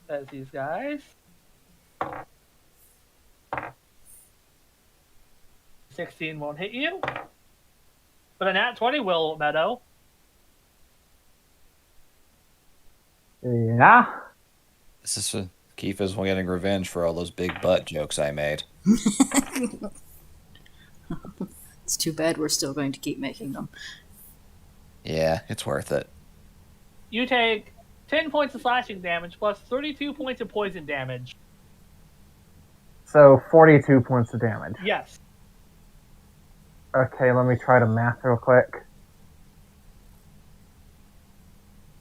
As these guys. 16 won't hit you. But a nat 20 will, Meadow. Yeah. This is Keefa's getting revenge for all those big butt jokes I made. It's too bad we're still going to keep making them. Yeah, it's worth it. You take 10 points of slashing damage plus 32 points of poison damage. So 42 points of damage. Yes. Okay, let me try to math real quick.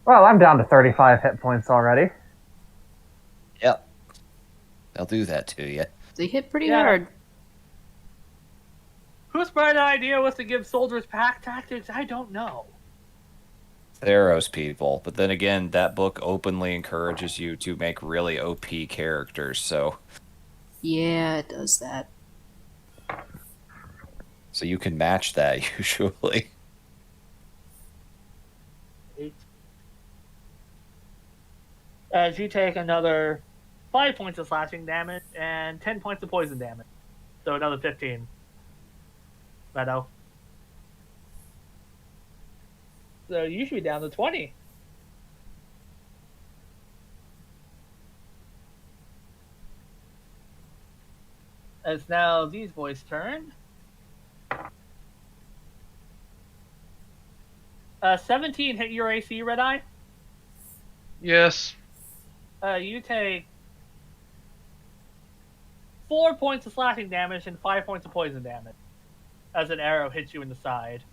Well, I'm down to 35 hit points already. Yep. They'll do that to you. They hit pretty Yeah. hard. Whose bright idea was to give soldiers pack tactics? I don't know. Theros people. But then again, that book openly encourages you to make really OP characters, so Yeah, it does that. you can match that usually. As you take another 5 points of slashing damage and 10 points of poison damage. So another 15. Meadow. So you should be down to 20. It's now these boys' turn. 17 hit your AC, Red Eye. Yes. You take 4 points of slashing damage and 5 points of poison damage as an arrow hits you in the side.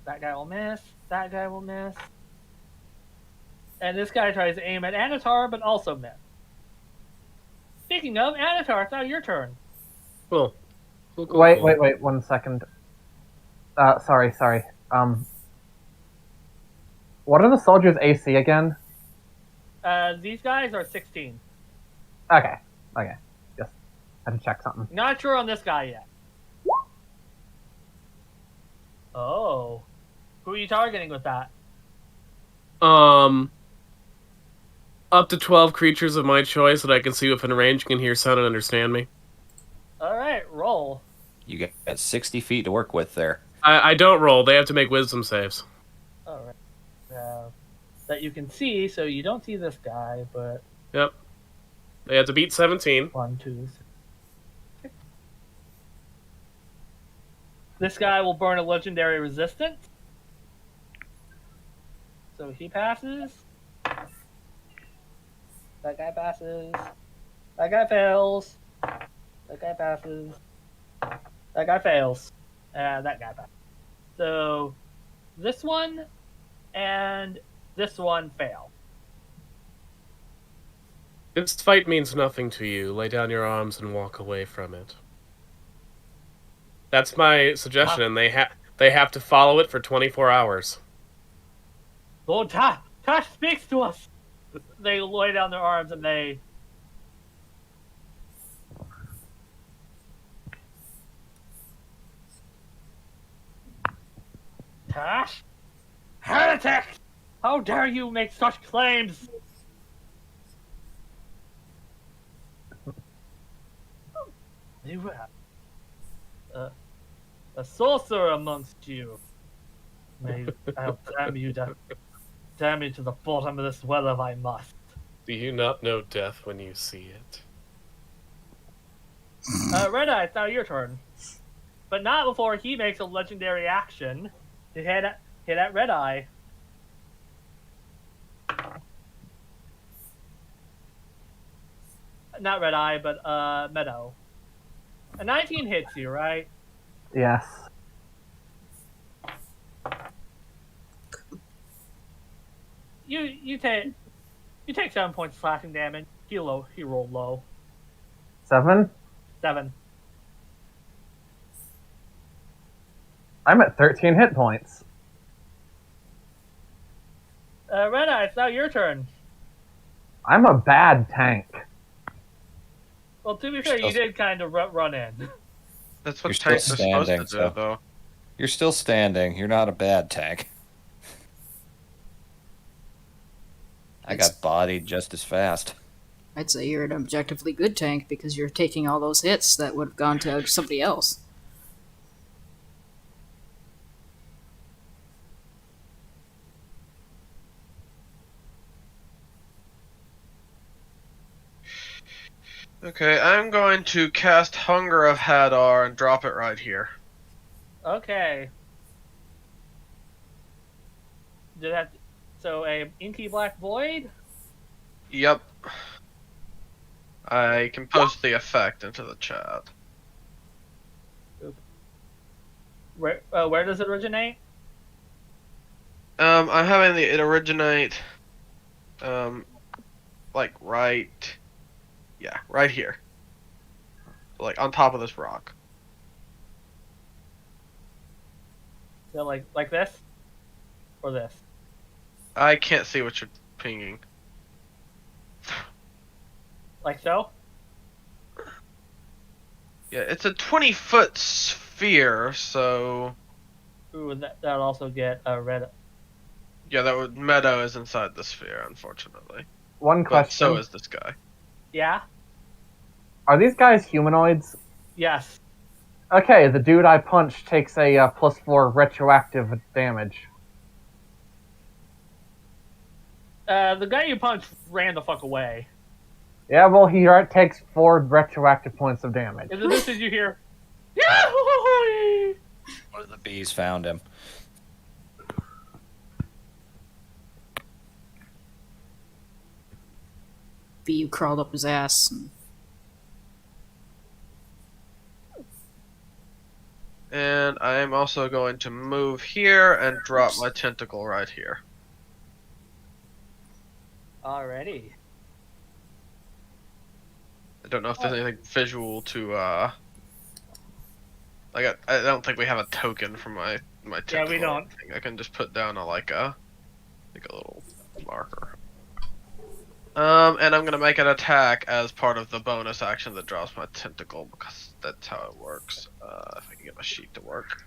That guy will miss. That guy will miss. And this guy tries to aim at Anatar, but also miss. Speaking of, Anatar, it's now your turn. Cool. Cool, cool, Wait, cool. wait, 1 second. Sorry. What are the soldiers' AC again? These guys are 16. Okay. Just had to check something. Not sure on this guy yet. Oh. Who are you targeting with that? Up to 12 creatures of my choice that I can see within range can hear, sound, and understand me. Alright, roll. You got 60 feet to work with there. I don't roll. They have to make wisdom saves. Alright. That you can see, so you don't see this guy, but Yep. They have to beat 17. 1, 2, 6. This guy will burn a legendary resistance. So he passes. That guy passes. That guy fails. That guy passes. That guy fails. And that guy passes. So this one and this one fail. This fight means nothing to you. Lay down your arms and walk away from it. That's my suggestion, and they have to follow it for 24 hours. Lord Tash speaks to us. They lay down their arms and they. Tash? Heretic! How dare you make such claims? You have a sorcerer amongst you. May I'll damn you to the bottom of this well if I must. Do you not know death when you see it? Red Eye, it's now your turn. but not before he makes a legendary action to hit at Red Eye. Not Red Eye, but Meadow. A 19 hits you, right? Yes. You take 7 points of slashing damage. He rolled low. 7? 7. I'm at 13 hit points. Red Eye, it's now your turn. I'm a bad tank. Well, to be fair, you did kind of run in. That's You're what still tanks are supposed to standing, do, so- though. You're still standing. You're not a bad tank. I It's- got bodied just as fast. I'd say you're an objectively good tank because you're taking all those hits that would have gone to somebody else. Okay, I'm going to cast Hunger of Hadar and drop it right here. Okay. So a inky black void? Yep. I can post the effect into the chat. Where does it originate? I'm having it originate, like right here. Like on top of this rock. So like this? Or this? I can't see what you're pinging. Like so? Yeah, it's a 20-foot sphere, so Ooh, that'd also get a red. yeah, Meadow is inside the sphere, unfortunately. One But question. so is this guy. Yeah? Are these guys humanoids? Yes. Okay, the dude I punched takes a +4 retroactive damage. The guy you punched ran the fuck away. Yeah, well, he takes 4 retroactive points of damage. In the distance you hear, Yahoo! One of the bees found him. Bee crawled up his ass. And I am also going to move here and drop my tentacle right here. Alrighty. I don't know if there's anything visual to like I don't think we have a token for my tentacle. Yeah, we don't. I can just put down a little marker. And I'm gonna make an attack as part of the bonus action that drops my tentacle because that's how it works. If I can get my sheet to work.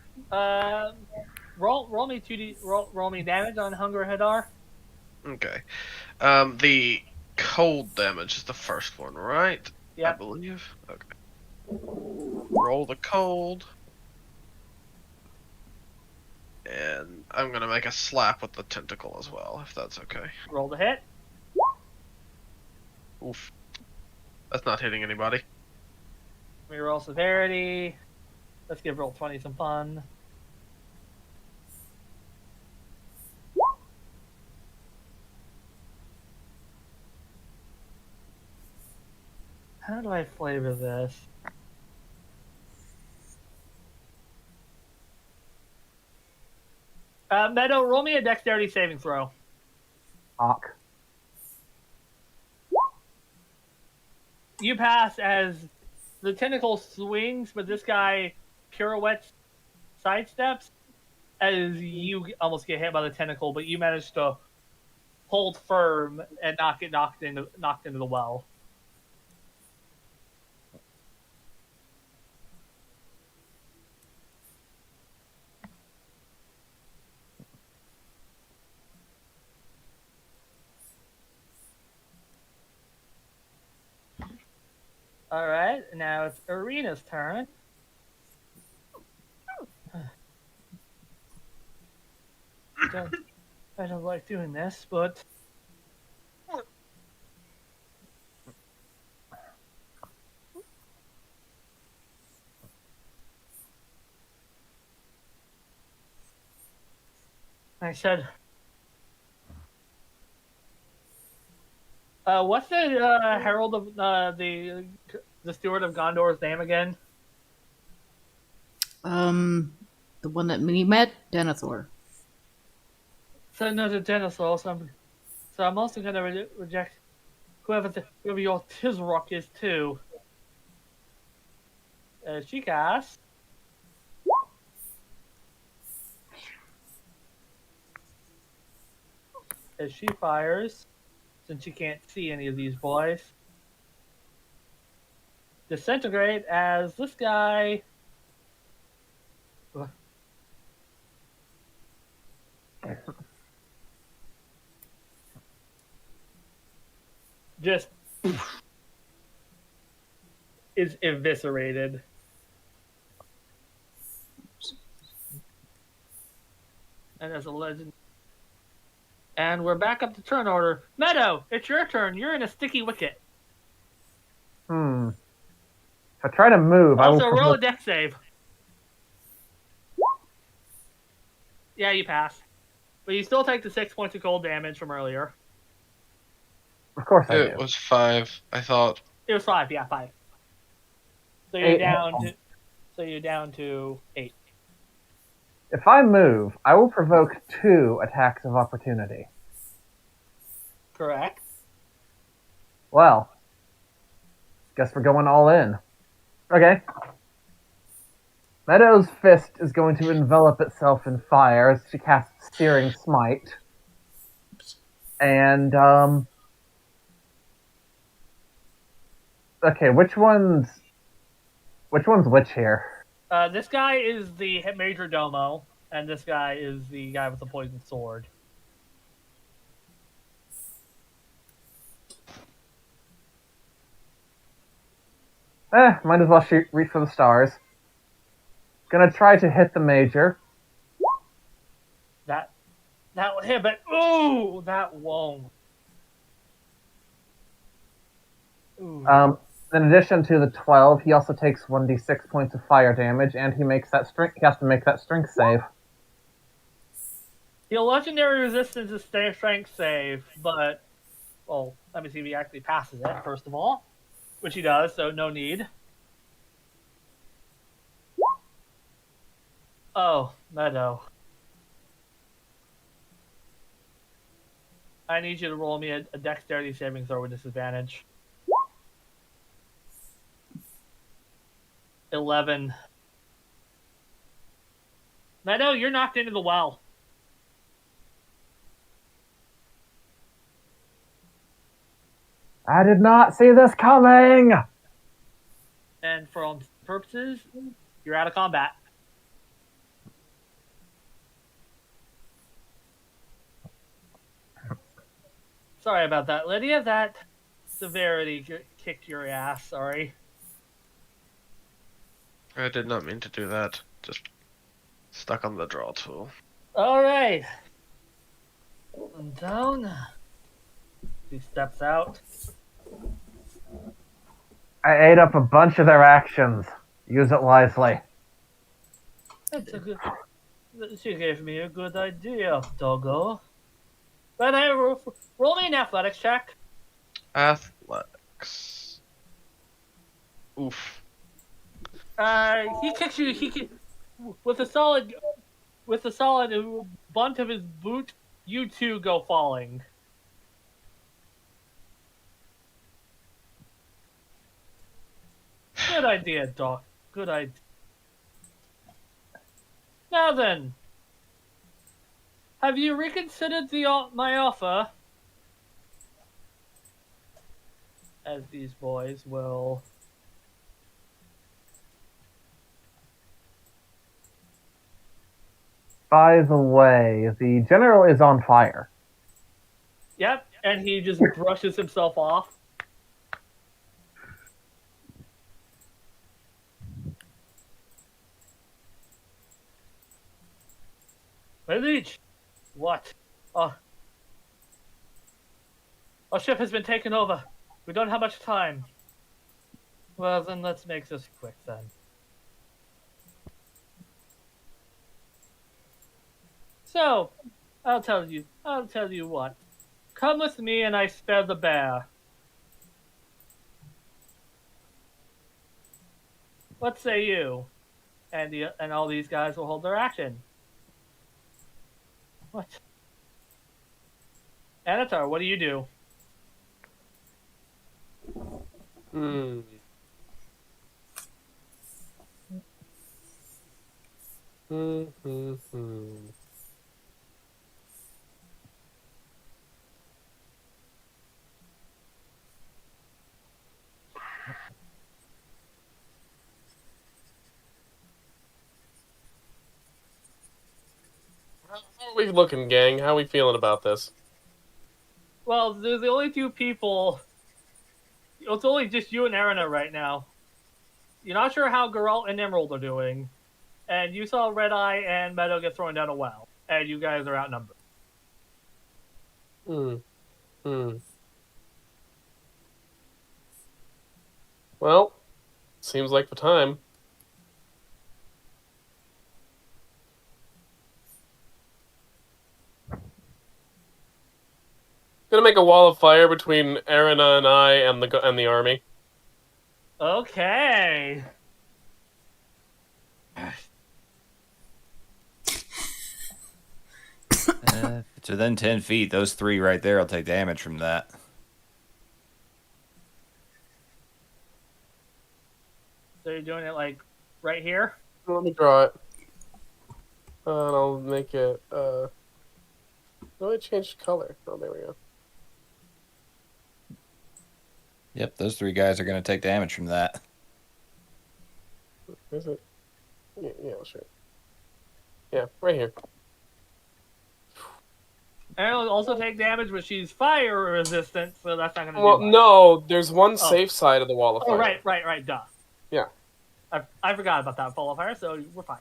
Roll me 2d. Roll me damage on Hunger Hadar. Okay. The cold damage is the first one, right? I Yep. believe. Okay. Roll the cold. And I'm gonna make a slap with the tentacle as well, if that's okay. Roll the hit. Oof. That's not hitting anybody. Let me roll severity. Let's give roll 20 some fun. How do I flavor this? Meadow, roll me a dexterity saving throw. Hawk. You pass as the tentacle swings, but this guy pirouettes, sidesteps, as you almost get hit by the tentacle, but you manage to hold firm and not get knocked into the well. Alright, now it's Arena's turn. I don't like doing this, but I said, what's the Herald of the Steward of Gondor's name again? The one that we met, Denethor. So no, the Denethor. So I'm also gonna reject whoever your Tizrock is too. She casts. As she fires, since she can't see any of these boys. Disintegrate as this guy. Just is eviscerated. And as a legend. And we're back up to turn order. Meadow, it's your turn. You're in a sticky wicket. If I try to move, I will. Also, roll a dex save. Yeah, you pass. But you still take the 6 points of cold damage from earlier. Of course I do. It was 5, I thought. It was 5, yeah, 5. So you're down to 8. If I move, I will provoke 2 attacks of opportunity. Correct. Well, guess we're going all in. Okay. Meadow's fist is going to envelop itself in fire as she casts Searing Smite. And, okay, which one's which here? This guy is the Major Domo, and this guy is the guy with the poisoned sword. Might as well reach for the stars. Gonna try to hit the Major. That will hit, but ooh, that won't. Ooh. In addition to the 12, he also takes 1d6 points of fire damage, and he has to make that strength save. The legendary resistance is strength save, but well, let me see if he actually passes it first of all, which he does, so no need. Oh, Meadow. I need you to roll me a dexterity saving throw with disadvantage. 11. Meadow, you're knocked into the well. I did not see this coming! And for all purposes, you're out of combat. Sorry about that, Lydia. That severity kicked your ass. Sorry. I did not mean to do that. Just stuck on the draw tool. All right. And down. He steps out. I ate up a bunch of their actions. Use it wisely. That's a good. She gave me a good idea, doggo. But hey, roll me an athletics check. Athletics. Oof. He kicks you. With a solid bunt of his boot. You two go falling. Good idea, Doc. Good idea. Now then, have you reconsidered my offer? As these boys will. By the way, the general is on fire. Yep, and he just brushes himself off. Leech, what? Our ship has been taken over. We don't have much time. Well, then let's make this quick then. So, I'll tell you. I'll tell you what. Come with me, and I spare the bear. What say you? And all these guys will hold their action. What? Anatar, what do you do? Hmm. Hmm. How are we looking, gang? How are we feeling about this? Well, there's the only two people. It's only just you and Arena right now. You're not sure how Geralt and Emerald are doing, and you saw Red Eye and Meadow get thrown down a well, and you guys are outnumbered. Hmm. Hmm. Well, seems like the time. Gonna make a wall of fire between Arena and I and the army. Okay. If it's within 10 feet, those three right there will take damage from that. So you're doing it like right here? Let me draw it. And I'll make it. Oh, it changed color. Oh, there we go. Yep, those three guys are going to take damage from that. Is it? Yeah, sure. Yeah, right here. Arena will also take damage, but she's fire resistant, so that's not going to Well, do much. no, there's one safe side of the wall of fire. Oh, right, duh. Yeah. I forgot about that fall of fire, so we're fine.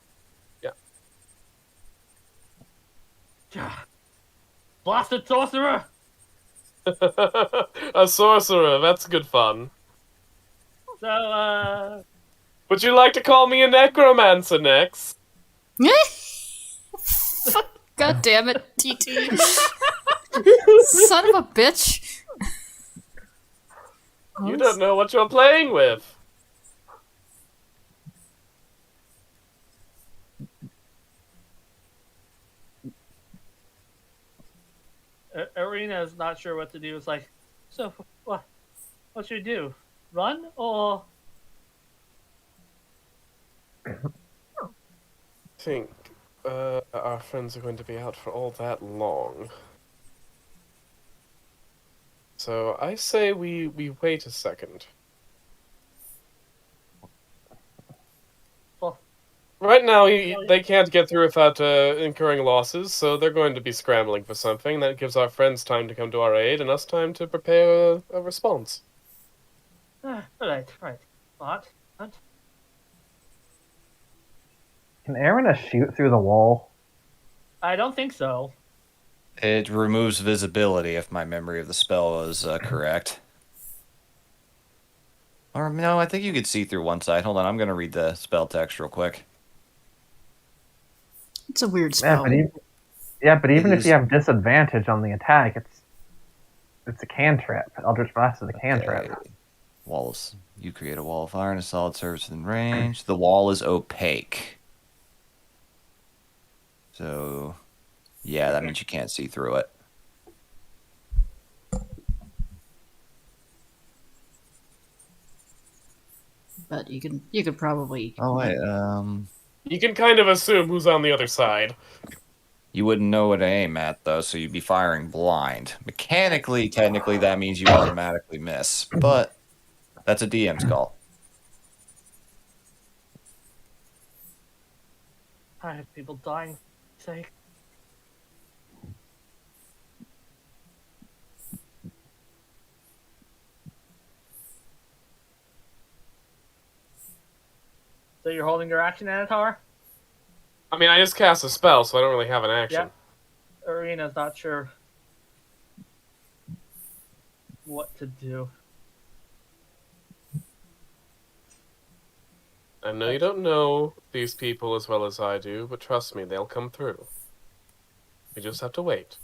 Yeah. Blasted sorcerer! A sorcerer, that's good fun. So, Would you like to call me a necromancer next? God damn it, TT. Son of a bitch. You don't know what you're playing with. Arena is not sure what to do. It's like, so, what should we do? Run, or... I think our friends are going to be out for all that long. So I say we wait a second. Well, Right now, they can't get through without incurring losses, so they're going to be scrambling for something. That gives our friends time to come to our aid, and us time to prepare a response. right. What? Can Arena shoot through the wall? I don't think so. It removes visibility, if my memory of the spell is correct. Or, no, I think you could see through one side. Hold on, I'm going to read the spell text real quick. It's a weird Yeah, spell. but even It if is- you have disadvantage on the attack, it's a cantrip. Eldritch Blast is a cantrip. Okay. Walls. You create a wall of fire in a solid surface within range. The wall is opaque. So, yeah, that means you can't see through it. But you could probably. Oh, wait, You can kind of assume who's on the other side. you wouldn't know what to aim at, though, so you'd be firing blind. Mechanically, technically, that means you automatically miss, but that's a DM's call. I have people dying. Sake. So you're holding your action, Anatar? I mean, I just cast a spell, so I don't really have an action. Yep. Arena's not sure what to do. I know you don't know these people as well as I do, but trust me, they'll come through. We just have to wait.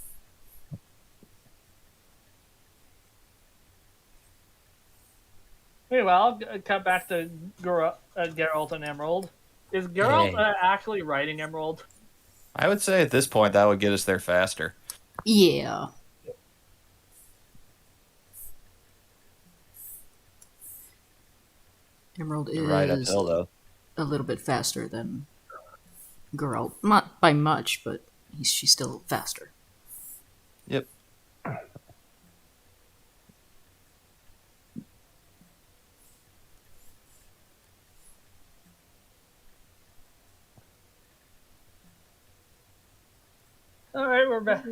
Meanwhile, cut back to Geralt and Emerald. Is Geralt Yay. actually riding Emerald? I would say at this point that would get us there faster. Yeah. Emerald Right is uphill though. a little bit faster than Geralt. Not by much, but she's still faster. Yep. All right, we're back.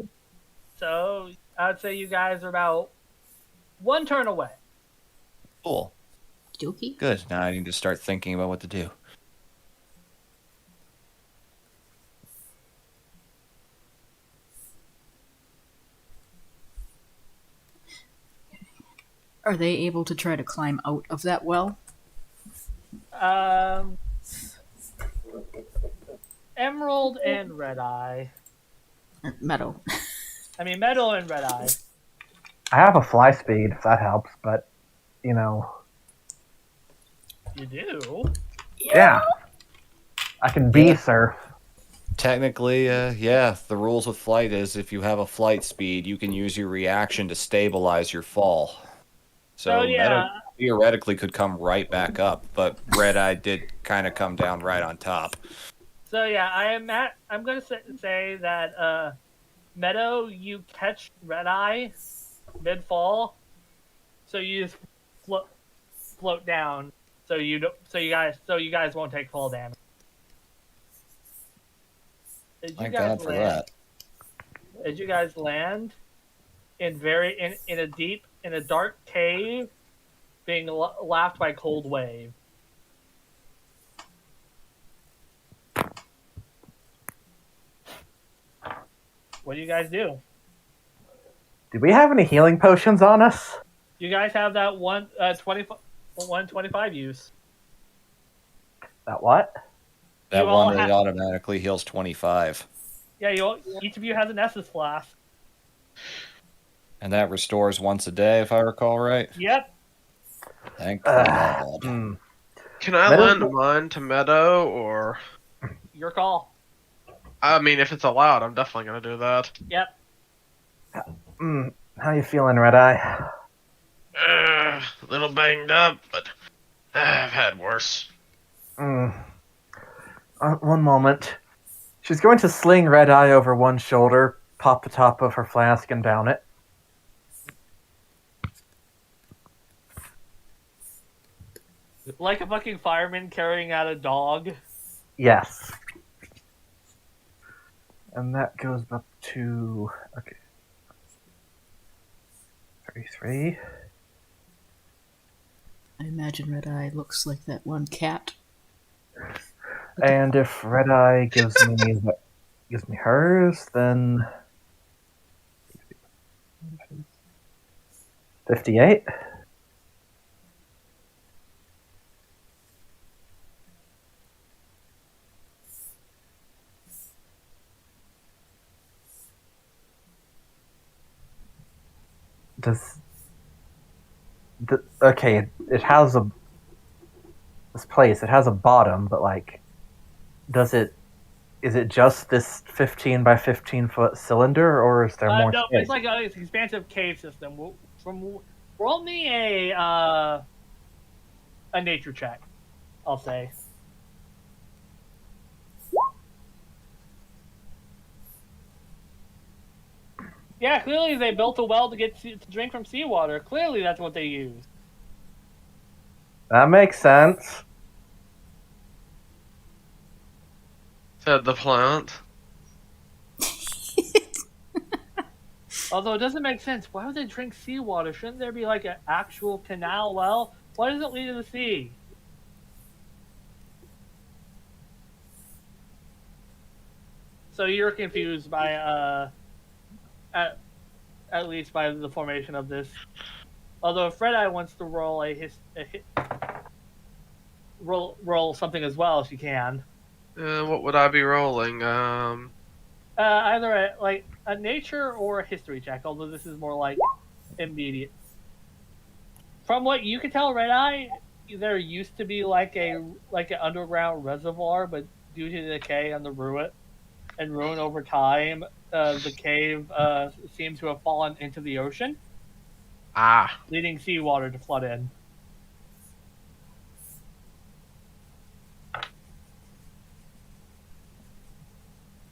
So I'd say you guys are about one turn away. Cool. Dokie. Good. Now I need to start thinking about what to do. Are they able to try to climb out of that well? Emerald and Red Eye. Meadow. I mean, Meadow and Red Eye. I have a fly speed, if that helps, but, you know, You do? yeah. I can bee surf. Technically, yeah, the rules with flight is if you have a flight speed, you can use your reaction to stabilize your fall. So Oh, yeah. Meadow theoretically could come right back up, but Red Eye did kind of come down right on top. So yeah, I'm gonna say that Meadow, you catch Red Eye mid fall, so you just float down, so you guys won't take fall damage. Thank God for that. As you guys land in a dark cave, being laughed by cold wave. What do you guys do? Do we have any healing potions on us? You guys have that 125 use. That what? That You all one that have- automatically heals 25. Yeah, each of you has an Estus flask. And that restores once a day, if I recall right. Yep. Thank God. Can I Meadow- lend mine to Meadow, or... Your call. I mean, if it's allowed, I'm definitely gonna do that. Yep. How you feeling, Red Eye? A little banged up, but I've had worse. One moment. She's going to sling Red Eye over one shoulder, pop the top of her flask, and down it. Like a fucking fireman carrying out a dog. Yes. And that goes up to... Okay. 33. I imagine Red Eye looks like that one cat. And if Red Eye gives me hers, then 58. Okay, it has this place. It has a bottom, but like, is it just this 15 by 15 foot cylinder, or is there more No, space? it's like it's an expansive cave system. Roll me a nature check, I'll say. Yeah, clearly they built a well to drink from seawater. Clearly that's what they use. That makes sense. Said the plant. Although it doesn't make sense. Why would they drink seawater? Shouldn't there be like an actual canal well? Why does it lead to the sea? So you're confused by at least by the formation of this. Although if Red Eye wants to roll roll something as well, she can. What would I be rolling? Either a nature or a history check, although this is more like immediate. From what you can tell, Red Eye, there used to be like an underground reservoir, but due to decay and the ruin over time, the cave seems to have fallen into the ocean, Ah. leading seawater to flood in.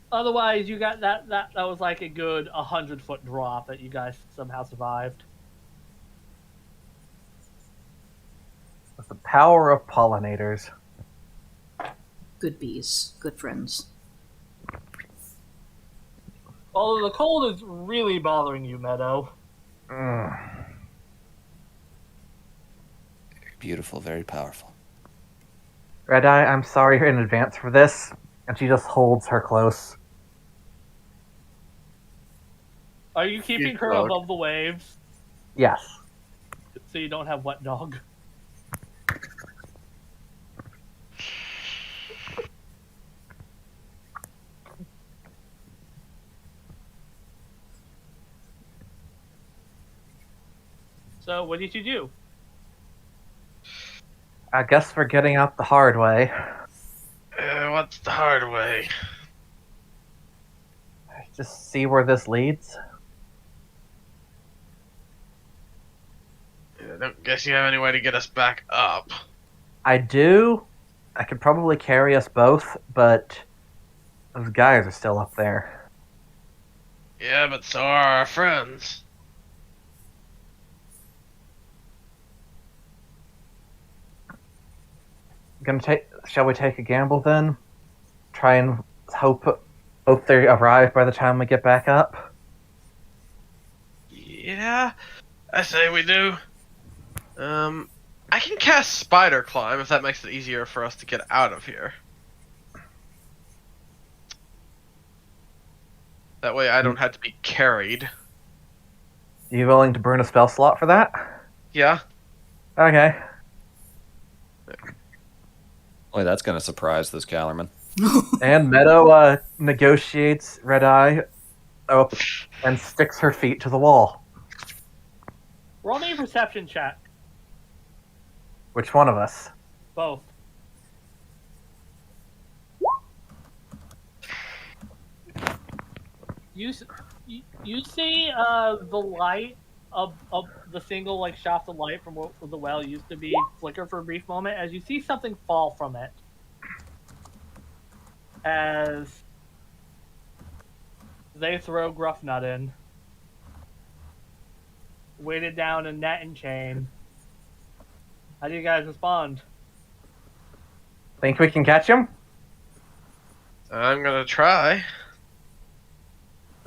Otherwise, you got that was like a good 100-foot drop that you guys somehow survived. With the power of pollinators. Good bees, good friends. Although the cold is really bothering you, Meadow. Beautiful, very powerful. Red Eye, I'm sorry in advance for this. And she just holds her close. Are you keeping her dog. above the waves Yes. so you don't have wet dog? So what did you do? I guess we're getting out the hard way. What's the hard way? Just see where this leads. I don't guess you have any way to get us back up. I do. I could probably carry us both, but those guys are still up there. Yeah, but so are our friends. Shall we take a gamble then? Try and hope they arrive by the time we get back up? Yeah, I say we do. I can cast Spider Climb if that makes it easier for us to get out of here. That way I don't have to be carried. You willing to burn a spell slot for that? Yeah? Okay. Boy, that's going to surprise this Callerman. And Meadow negotiates Red Eye up and sticks her feet to the wall. Roll me a perception check. Which one of us? Both. You see the light of the single like shaft of light from what the well used to be flicker for a brief moment as you see something fall from it. As they throw Gruffnut in. Weighted down in net and chain. How do you guys respond? Think we can catch him? I'm gonna try.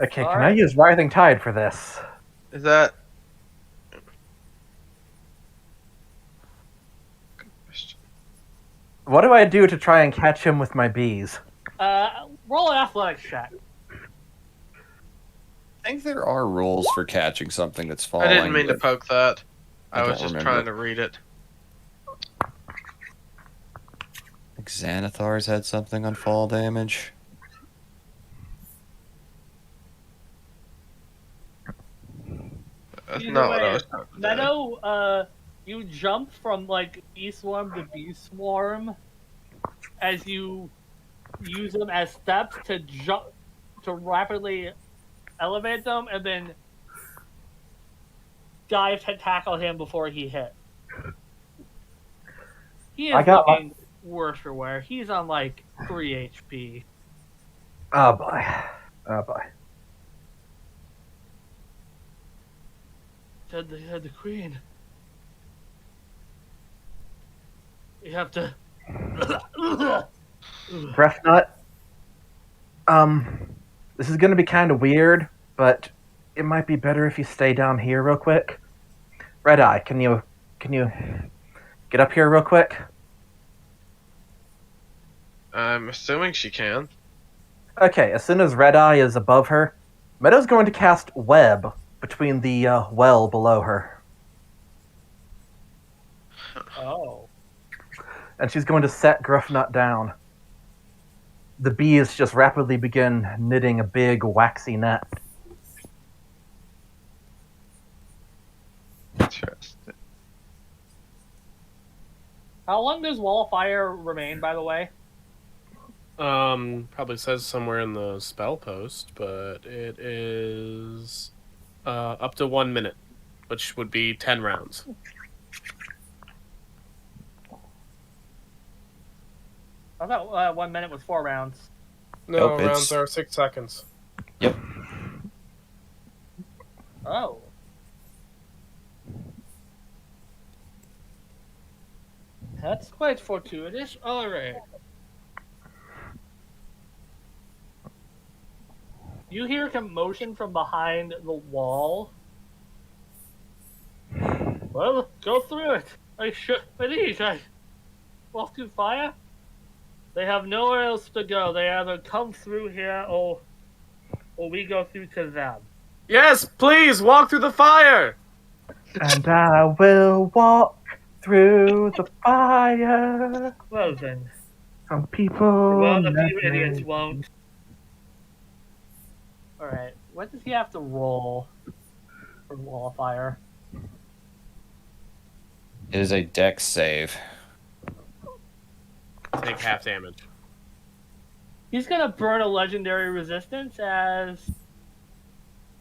Okay, All can right. I use Writhing Tide for this? Is that... Good question. What do I do to try and catch him with my bees? Roll an athletics check. I think there are rules for catching something that's I falling. didn't mean to but poke that. I I was don't just remember. trying to read it. I think Xanathar's had something on fall damage. That's Either not what way, I was trying to do. Meadow, you jumped from like bee swarm to bee swarm as you use them as steps to jump to rapidly elevate them, and then dive to tackle him before he hit. He I is got looking worse for wear. He's on like 3 HP. Oh boy. Oh boy. Said the queen. You have to. Breathnut. This is gonna be kind of weird, but it might be better if you stay down here real quick. Red Eye, can you get up here real quick? I'm assuming she can. Okay, as soon as Red Eye is above her, Meadow's going to cast Web between the well below her. Oh. And she's going to set Gruffnut down. the bees just rapidly begin knitting a big waxy net. Interesting. How long does wall of fire remain, by the way? Probably says somewhere in the spell post, but it is up to 1 minute, which would be 10 rounds. I thought 1 minute was 4 rounds. No, Nope, rounds it's- are 6 seconds. Yep. Oh. That's quite fortuitous. Alright. You hear commotion from behind the wall. Well, go through it. I should believe I walk through fire. They have nowhere else to go. They either come through here or we go through to them. Yes, please walk through the fire. And I will walk through the fire. Well then, Some people. well, a few never- idiots won't. Alright, what does he have to roll for wall of fire? It is a dex save. Take half damage. He's gonna burn a legendary resistance as.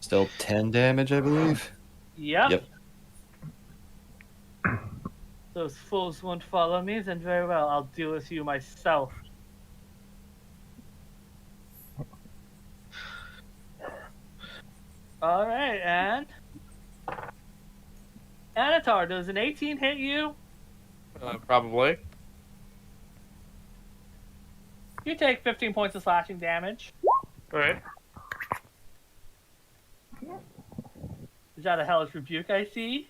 Still 10 damage, I believe. Yep. Yep. Those fools won't follow me, then very well, I'll deal with you myself. Alright, and. Anatar, does an 18 hit you? Probably. You take 15 points of slashing damage. All right. Is that a hellish rebuke I see?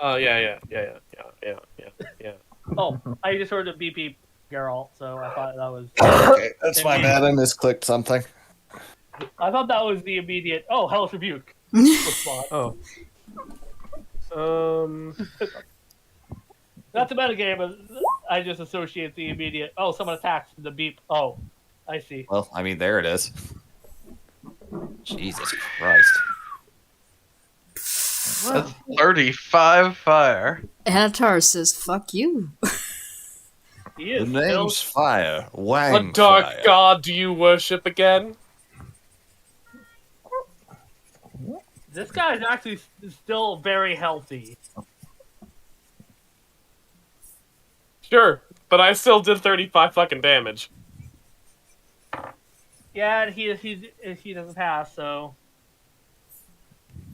Yeah. Oh, I just heard a beep beep, Geralt, so I thought that was. Okay, that's my bad. I misclicked something. I thought that was the immediate. Oh, hellish rebuke. Response. Oh. That's a metagame, but I just associate the immediate. Oh, someone attacks the beep. Oh, I see. Well, I mean, there it is. Jesus Christ. That's 35 fire. Anatar says, "Fuck you." He The is still. name's Fire. Wang What dark Fire. god do you worship again? This guy's actually still very healthy. Sure, but I still did 35 fucking damage. Yeah, and he doesn't pass. So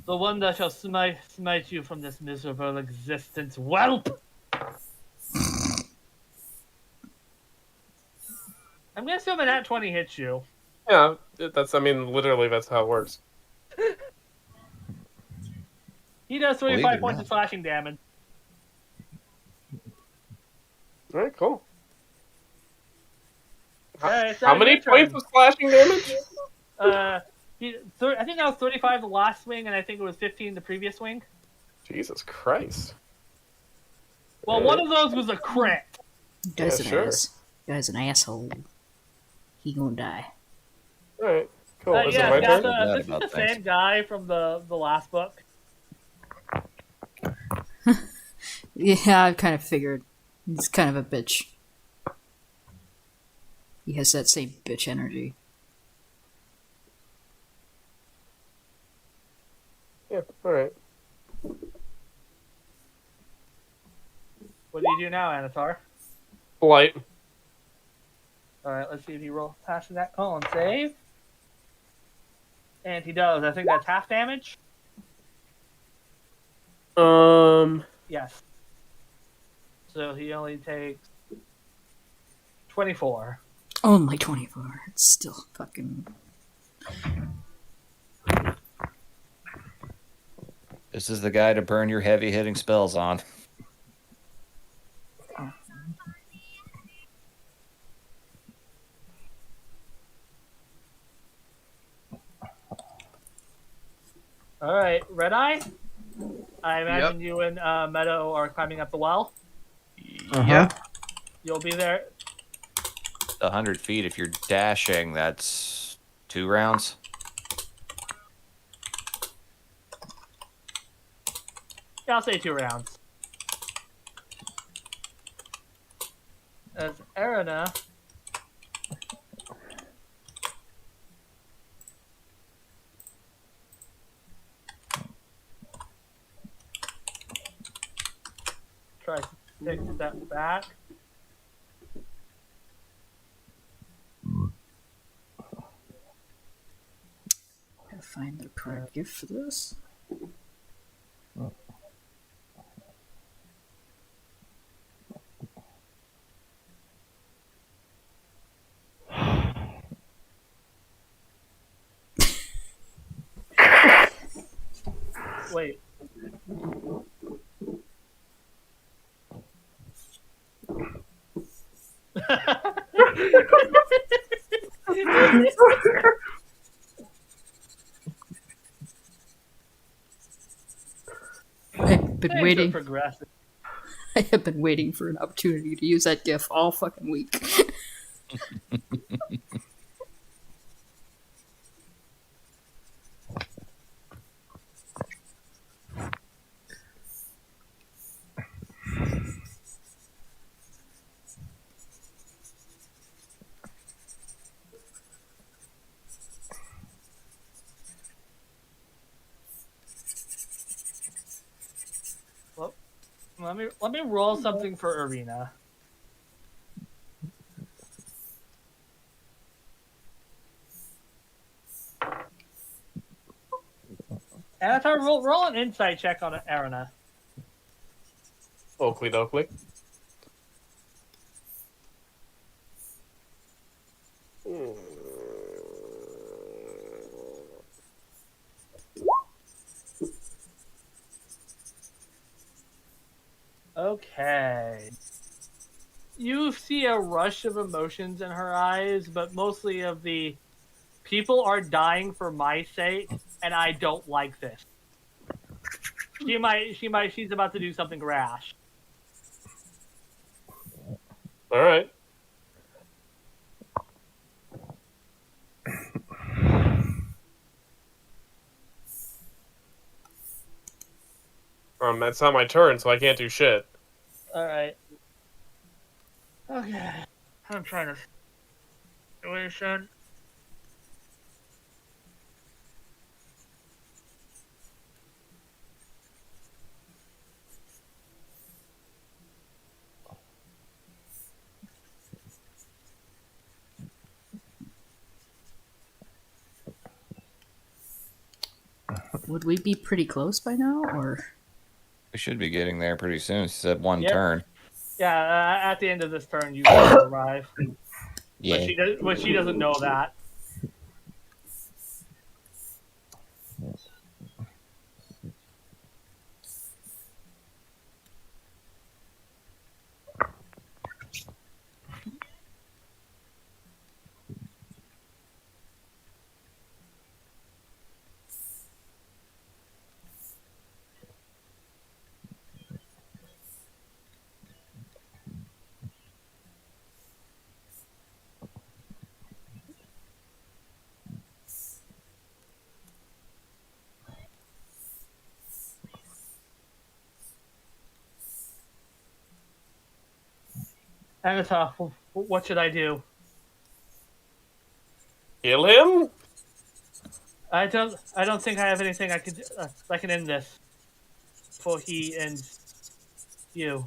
the one that shall smite you from this miserable existence, whelp. I'm gonna assume that 20 hits you. Yeah, literally that's how it works. He does Believe it 35 or points not. of slashing damage. Alright, cool. Alright, so How many your turn. points of slashing damage? I think that was 35 the last swing, and I think it was 15 the previous swing. Jesus Christ. Well, one of those was a crit. Guy's Yeah, an sure. ass. Guy's an asshole. He gonna die. Alright, cool. Is Yeah, it my turn? Bad this is about the things. same guy from the last book. Yeah, I kind of figured. He's kind of a bitch. He has that same bitch energy. Yeah, alright. What do you do now, Anatar? Blight. Alright, let's see if he rolls past that column save. And he does. I think that's half damage. Yes. So he only takes 24. Only 24. It's still fucking. This is the guy to burn your heavy hitting spells on. Alright, Red Eye? I imagine you and Meadow are climbing up the well. Yeah. You'll be there. 100 feet. If you're dashing, that's 2 rounds. Yeah, I'll say 2 rounds. As Arena tries to take a step back. Gotta find the correct gift for this. Wait. I've been Things are waiting. progressive. I have been waiting for an opportunity to use that gif all fucking week. Well, let me roll something for Arena. Avatar, roll an insight check on Arena. Oakley dokley. Okay. You see a rush of emotions in her eyes, but mostly of the people are dying for my sake, and I don't like this. She's about to do something rash. All right. That's not my turn, so I can't do shit. Alright. Okay. I'm trying to situation. Would we be pretty close by now, or? We should be getting there pretty soon. She said 1 Yep. turn. Yeah, at the end of this turn, you will arrive. Yeah. But she doesn't know that. Anata, what should I do? Kill him? I don't think I have anything I can end this before he ends you.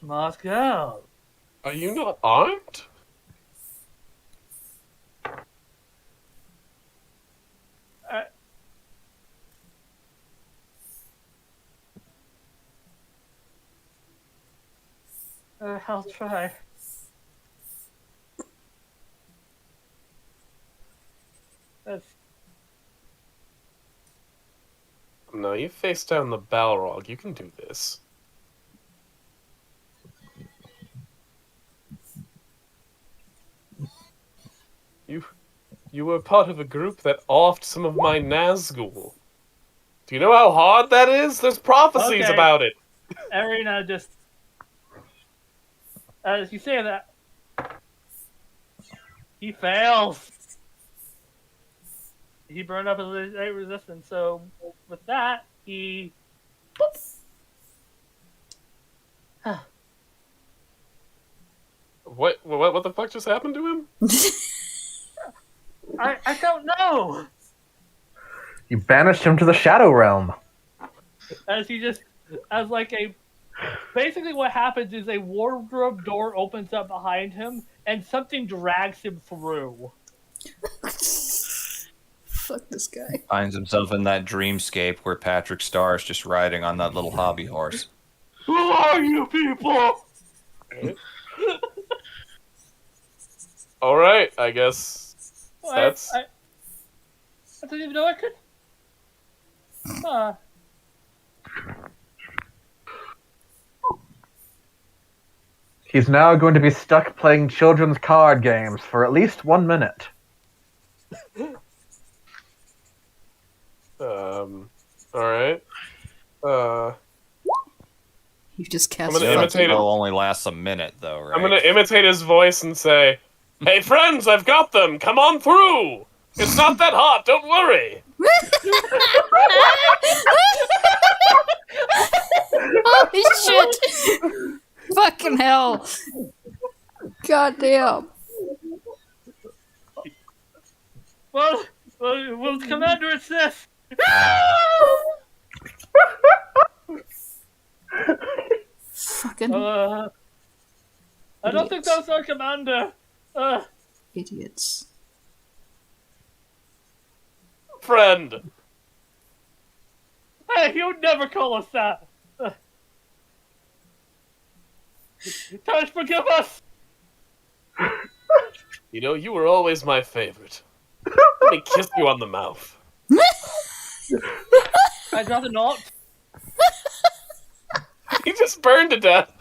Must go. Are you not armed? I'll try. That's No, you face down the Balrog. You can do this. You were part of a group that offed some of my Nazgul. Do you know how hard that is? There's prophecies Okay. about it. Arena just As you say that, he fails. He burned up his resistance, so with that, he. What the fuck just happened to him? I don't know. You banished him to the Shadow Realm. As he just, as like a. Basically, what happens is a wardrobe door opens up behind him, and something drags him through. Fuck this guy. Finds himself in that dreamscape where Patrick Starr's just riding on that little hobby horse. Who are you people? All right, I guess that's. I didn't even know I could. He's now going to be stuck playing children's card games for at least 1 minute. All right. You just cast I'm gonna fucking- imitate it. It'll only last a minute, though, right? I'm gonna imitate his voice and say, "Hey friends, I've got them. Come on through. It's not that hot. Don't worry." Holy shit! Fucking hell! Goddamn! Well, Commander insist. Fucking I don't think that was our commander. idiots. Friend. Hey, you'd never call us that. Gosh, forgive us. You know, you were always my favorite. Let me kiss you on the mouth. I'd rather not. He just burned to death.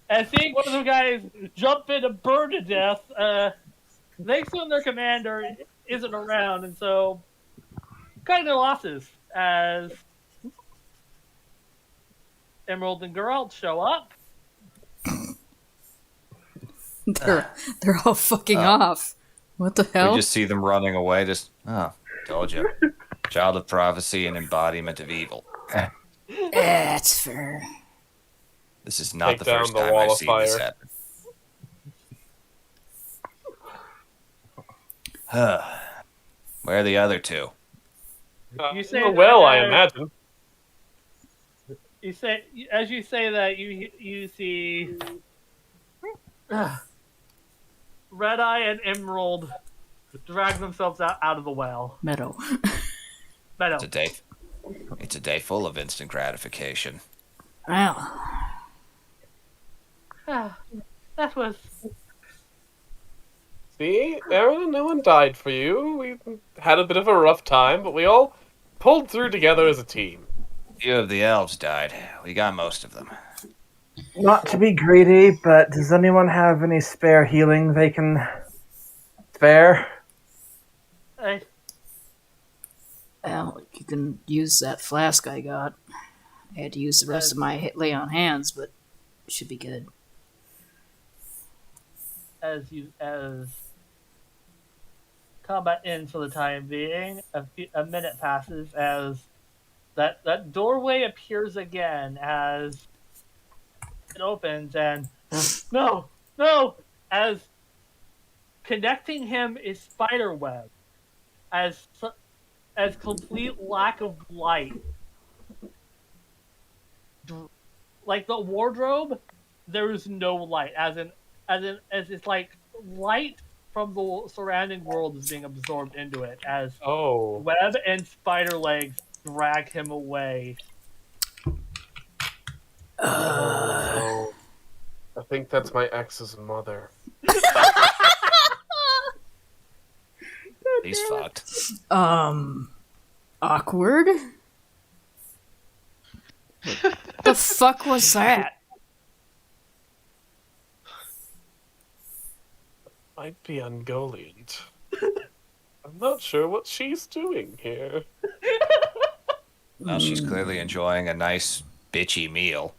And seeing one of the guys jump in and burn to death, they assume their commander isn't around, and so cutting their losses as Emerald and Geralt show up. They're all fucking off. What the hell? We just see them running away. Just, told you. Child of prophecy and embodiment of evil. That's fair. This is not Take the down first the time wall I've of seen fire. this happen. Where are the other two? You say well, that, I imagine. You say as you say that you see Red Eye and Emerald drag themselves out of the well. Meadow. Meadow. It's a day full of instant gratification. Well, That was See, Aaron, no one died for you. We had a bit of a rough time, but we all pulled through together as a team. Few of the elves died. We got most of them. Not to be greedy, but does anyone have any spare healing they can spare? well, you can use that flask I got. I had to use the rest of my lay on hands, but it should be good. as combat ends for the time being. A minute passes as that doorway appears again as it opens, and no, as connecting him is spiderweb, as complete lack of light. Like the wardrobe, there is no light. As it's like light from the surrounding world is being absorbed into it as Oh. web and spider legs drag him away. Oh. I think that's my ex's mother. He's fucked. Awkward? The fuck was that? Might be Ungoliant. I'm not sure what she's doing here. Well, she's clearly enjoying a nice bitchy meal.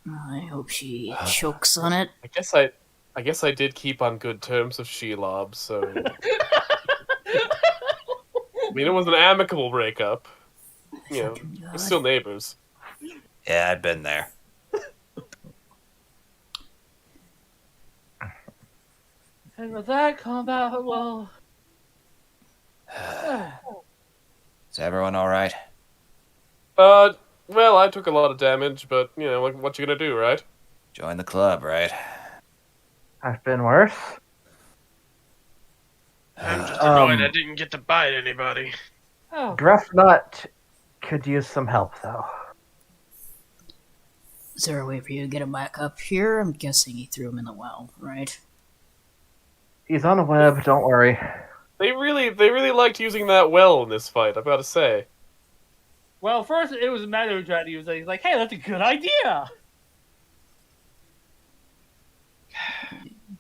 I hope she chokes on it. I guess I did keep on good terms with Shelob, so I mean it was an amicable breakup. You know, Fucking we're God. still neighbors. Yeah, I've been there. And with that combat, well, Is everyone all right? Well, I took a lot of damage, but you know, what you gonna do, right? Join the club, right? I've been worse. I'm just Um, annoyed I didn't get to bite anybody. oh, Gruffnut could use some help, though. Is there a way for you to get him back up here? I'm guessing he threw him in the well, right? He's on a web, don't worry. They really liked using that well in this fight. I've got to say. well, first it was Matt who tried to use it. He's like, hey, that's a good idea.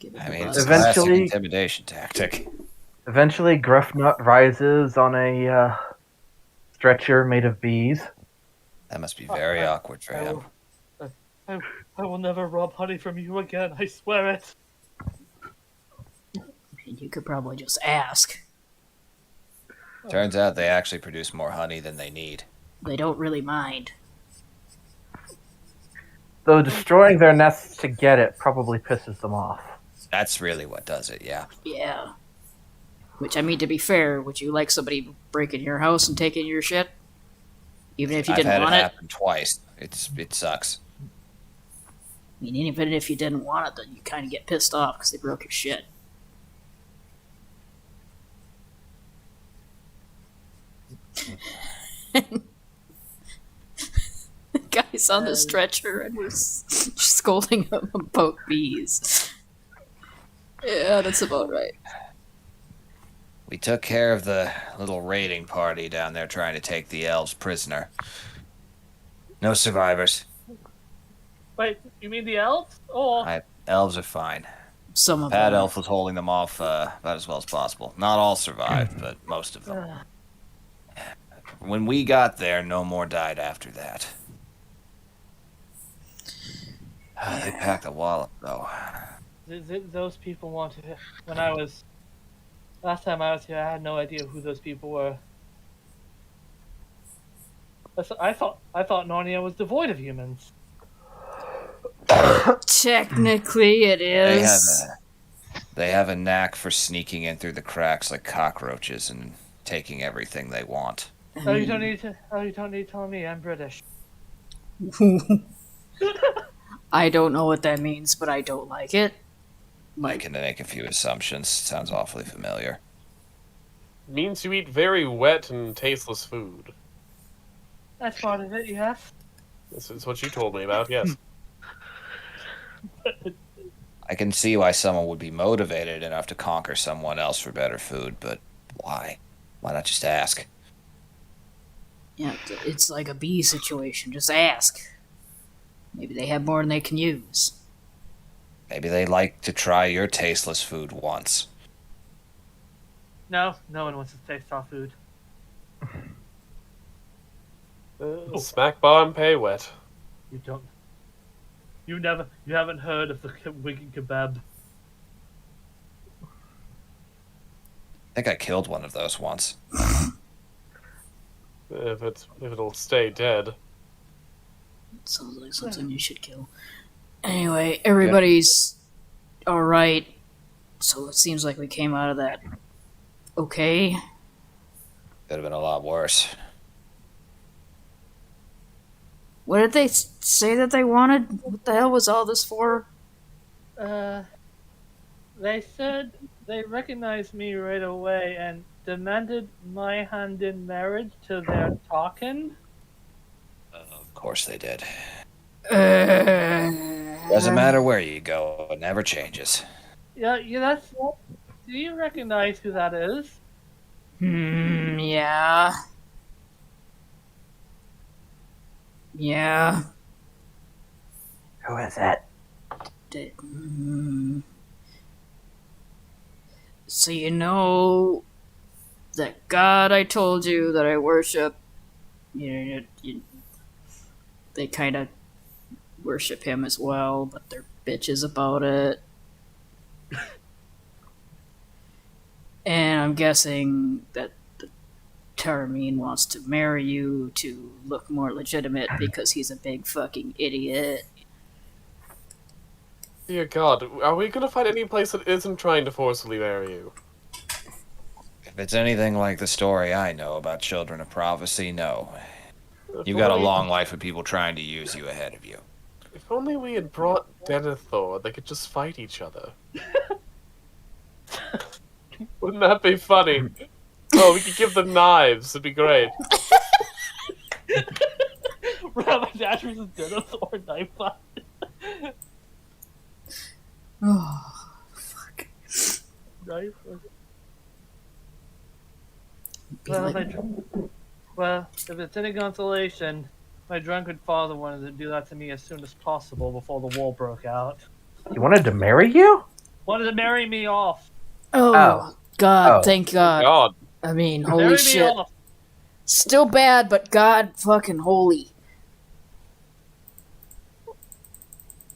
Give it I a mean, buzz. it's a classic Eventually- intimidation tactic. Eventually, Gruffnut rises on a stretcher made of bees. That must be very awkward for him. I will never rob honey from you again. I swear it. You could probably just ask. Turns out they actually produce more honey than they need. They don't really mind. Though destroying their nests to get it probably pisses them off. That's really what does it, yeah. Yeah. Which, I mean, to be fair, would you like somebody breaking your house and taking your shit? Even if you I've didn't had want it it? happen twice. It sucks. I mean, even if you didn't want it, then you kind of get pissed off because they broke your shit. The guy's on the stretcher and we're scolding him about bees. Yeah, that's about right. We took care of the little raiding party down there trying to take the elves prisoner. No survivors. Wait, you mean the elves? Oh, Elves are fine. Some of Pad them. Elf was holding them off about as well as possible. Not all survived, but most of them. When we got there, no more died after that. They packed a wallop, though. those people wanted. When I was last time I was here, I had no idea who those people were. I thought Narnia was devoid of humans. Technically, it is. They have a knack for sneaking in through the cracks like cockroaches and taking everything they want. Oh, you don't need to. Oh, you don't need to tell me. I'm British. I don't know what that means, but I don't like it. I can make a few assumptions. Sounds awfully familiar. It means you eat very wet and tasteless food. That's part of it. Yes. This is what you told me about. Yes. I can see why someone would be motivated enough to conquer someone else for better food, but why? Why not just ask? Yeah, it's like a bee situation. Just ask. Maybe they have more than they can use. Maybe they like to try your tasteless food once. No, no one wants to taste our food. Smack bomb pay wet. You don't. You haven't heard of the wicked kebab. I think I killed one of those once. If it'll stay dead. Sounds like something you should kill. Anyway, everybody's alright. So it seems like we came out of that okay. Could have been a lot worse. What did they say that they wanted? What the hell was all this for? They said they recognized me right away and demanded my hand in marriage to their talking. Of course they did. Uh, Doesn't matter where you go, it never changes. Yeah, that's. Do you recognize who that is? Yeah. Yeah. Who is it? So you know that god I told you that I worship, they kind of worship him as well, but they're bitches about it. And I'm guessing that the Tarameen wants to marry you to look more legitimate because he's a big fucking idiot. Dear God, are we gonna find any place that isn't trying to forcibly marry you? If it's anything like the story I know about children of prophecy, no. If You got a only- long life of people trying to use you ahead of you. If only we had brought Denethor, they could just fight each other. Wouldn't that be funny? Oh, we could give them knives. It'd be great. Rabbi Dasher's a dinosaur knife fight. Oh, fuck. Knife. Be Well, like- if it's any consolation, my drunken father wanted to do that to me as soon as possible before the war broke out. He wanted to marry you? Wanted to marry me off. Oh, God, Oh. thank God. God. I mean, Marry holy me shit. off. Still bad, but God fucking holy.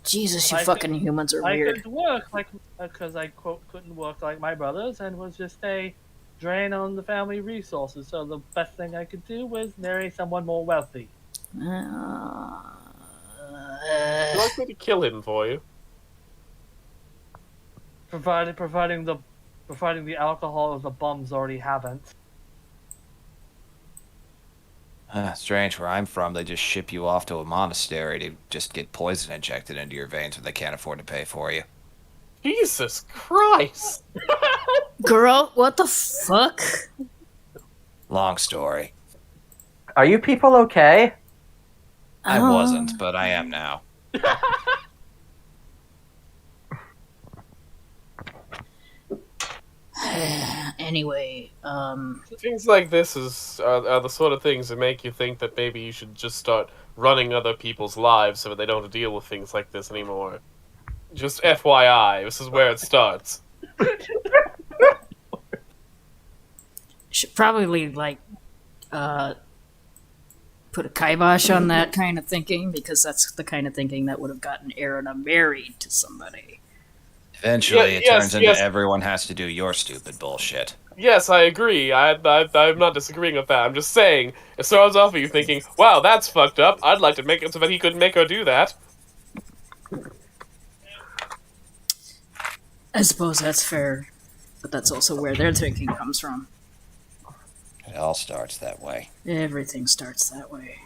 Jesus, you I fucking humans are I weird. couldn't work because I quote couldn't work like my brothers and was just a drain on the family resources. So the best thing I could do was marry someone more wealthy. Would you like me to kill him for you? Providing the alcohol or the bums already haven't. Strange, where I'm from, they just ship you off to a monastery to just get poison injected into your veins when they can't afford to pay for you. Jesus Christ! Girl, what the fuck? Long story. Are you people okay? I wasn't, but I am now. Anyway, Things like this are the sort of things that make you think that maybe you should just start running other people's lives so that they don't have to deal with things like this anymore. Just FYI, this is where it starts. should probably, like, put a kibosh on that kind of thinking, because that's the kind of thinking that would have gotten Erina married to somebody. Eventually, Yeah, it yes, turns into yes. everyone has to do your stupid bullshit. Yes, I agree. I'm not disagreeing with that. I'm just saying, it starts off with you thinking, wow, that's fucked up. I'd like to make it so that he couldn't make her do that. I suppose that's fair, but that's also where their thinking comes from. It all starts that way. Everything starts that way.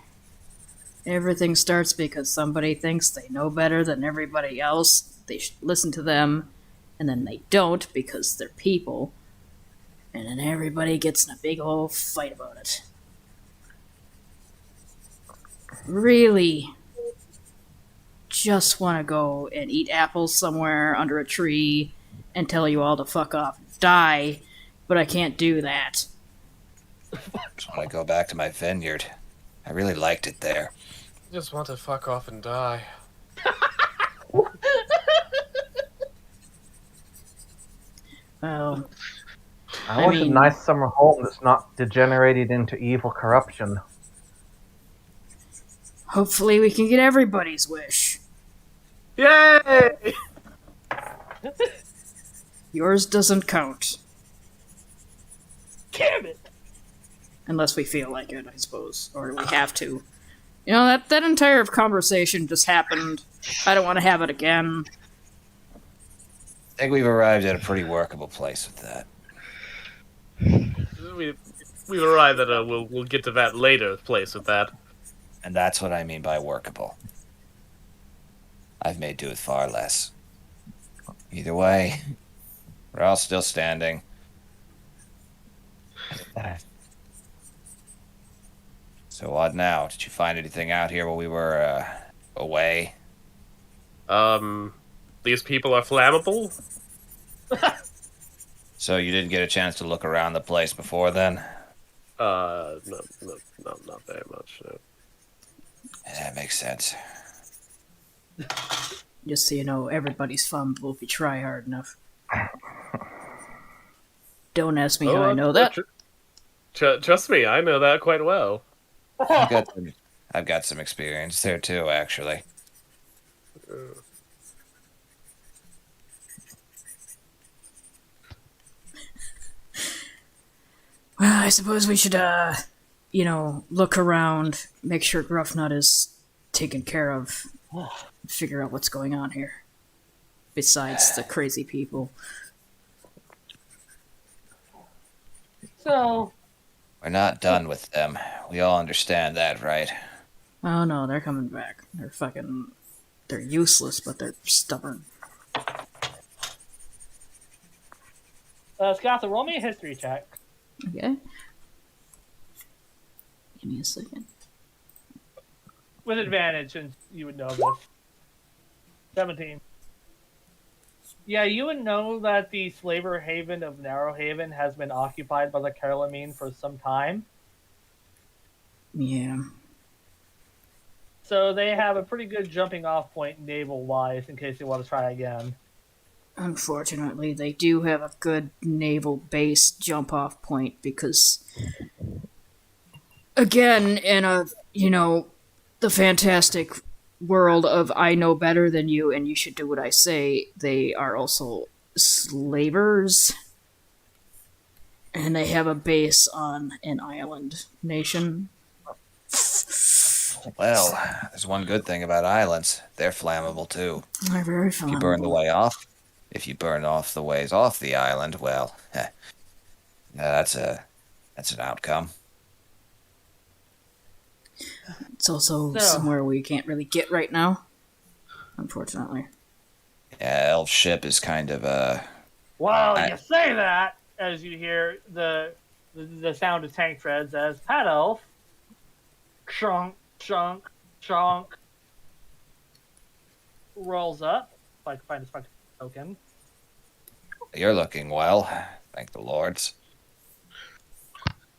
Everything starts because somebody thinks they know better than everybody else. They should listen to them, and then they don't because they're people. And then everybody gets in a big old fight about it. Really just want to go and eat apples somewhere under a tree and tell you all to fuck off and die, but I can't do that. Just want to go back to my vineyard. I really liked it there. Just want to fuck off and die. Well, I want mean- a nice summer home that's not degenerated into evil corruption. hopefully we can get everybody's wish. Yay! Yours doesn't count. Damn it! Unless we feel like it, I suppose. Or we have to. You know, that entire conversation just happened. I don't want to have it again. I think we've arrived at a pretty workable place with that. We've arrived at a we'll get to that later place with that. And that's what I mean by workable. I've made do with far less. Either way, we're all still standing. So what now? Did you find anything out here while we were away? These people are flammable? So you didn't get a chance to look around the place before then? No, not very much. No. That makes sense. Just so you know, everybody's fumble if you try hard enough. Don't ask me how I know that. Trust me, I know that quite well. I've got some experience there too, actually. Well, I suppose we should, look around, make sure Gruffnut is taken care of, figure out what's going on here. Besides the crazy people. So, We're not done with them. We all understand that, right? Oh no, they're coming back. They're useless, but they're stubborn. Scott, roll me a history check. Okay? Give me a second. With advantage, since you would know this. 17. Yeah, you would know that the slaver haven of Narrowhaven has been occupied by the Carlamine for some time. Yeah. So they have a pretty good jumping off point naval-wise in case they want to try again. Unfortunately, they do have a good naval base jump off point because, again, in the fantastic world of I know better than you and you should do what I say, they are also slavers. And they have a base on an island nation. Well, there's one good thing about islands. They're flammable too. They're very If you burn the flammable. way off, if you burn off the ways off the island, well, that's an outcome. It's also So- somewhere we can't really get right now, unfortunately. Yeah, Elf ship is kind of Well, I- you say that as you hear the sound of tank treads as Pat Elf, chunk, chunk, chunk, rolls up. If I can find his fucking token. You're looking well, thank the lords.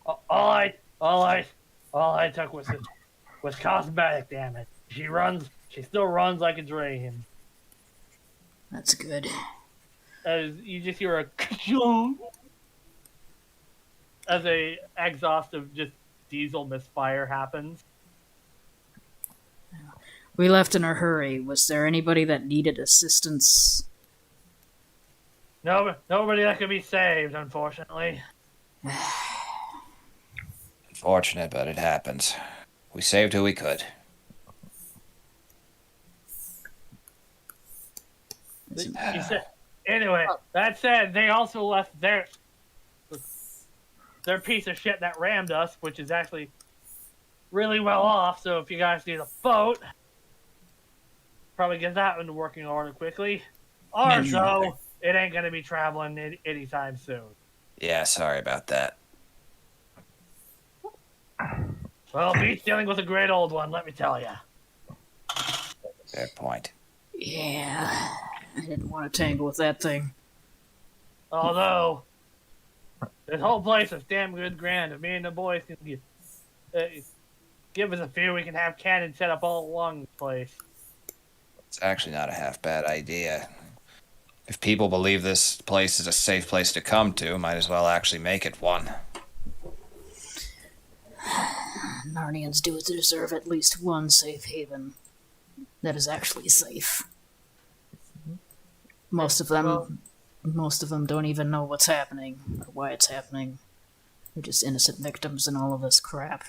All I took was cosmetic damage. She still runs like a dragon. That's good. As you just hear a ka-chunk as a exhaust of just diesel misfire happens. We left in a hurry. Was there anybody that needed assistance? No, nobody that could be saved, unfortunately. Unfortunate, but it happens. We saved who we could. You said, anyway, that said, they also left their piece of shit that rammed us, which is actually really well off. So if you guys need a boat, probably get that into working order quickly. Ours, though, it ain't gonna be traveling anytime soon. Yeah, sorry about that. Well, beats dealing with a great old one, let me tell you. Fair point. Yeah. I didn't want to tangle with that thing. Although, this whole place is damn good grand. If me and the boys can give us a few, we can have cannons set up all along the place. It's actually not a half bad idea. If people believe this place is a safe place to come to, might as well actually make it one. Narnians do deserve at least one safe haven that is actually safe. Most of them don't even know what's happening or why it's happening. They're just innocent victims in all of this crap.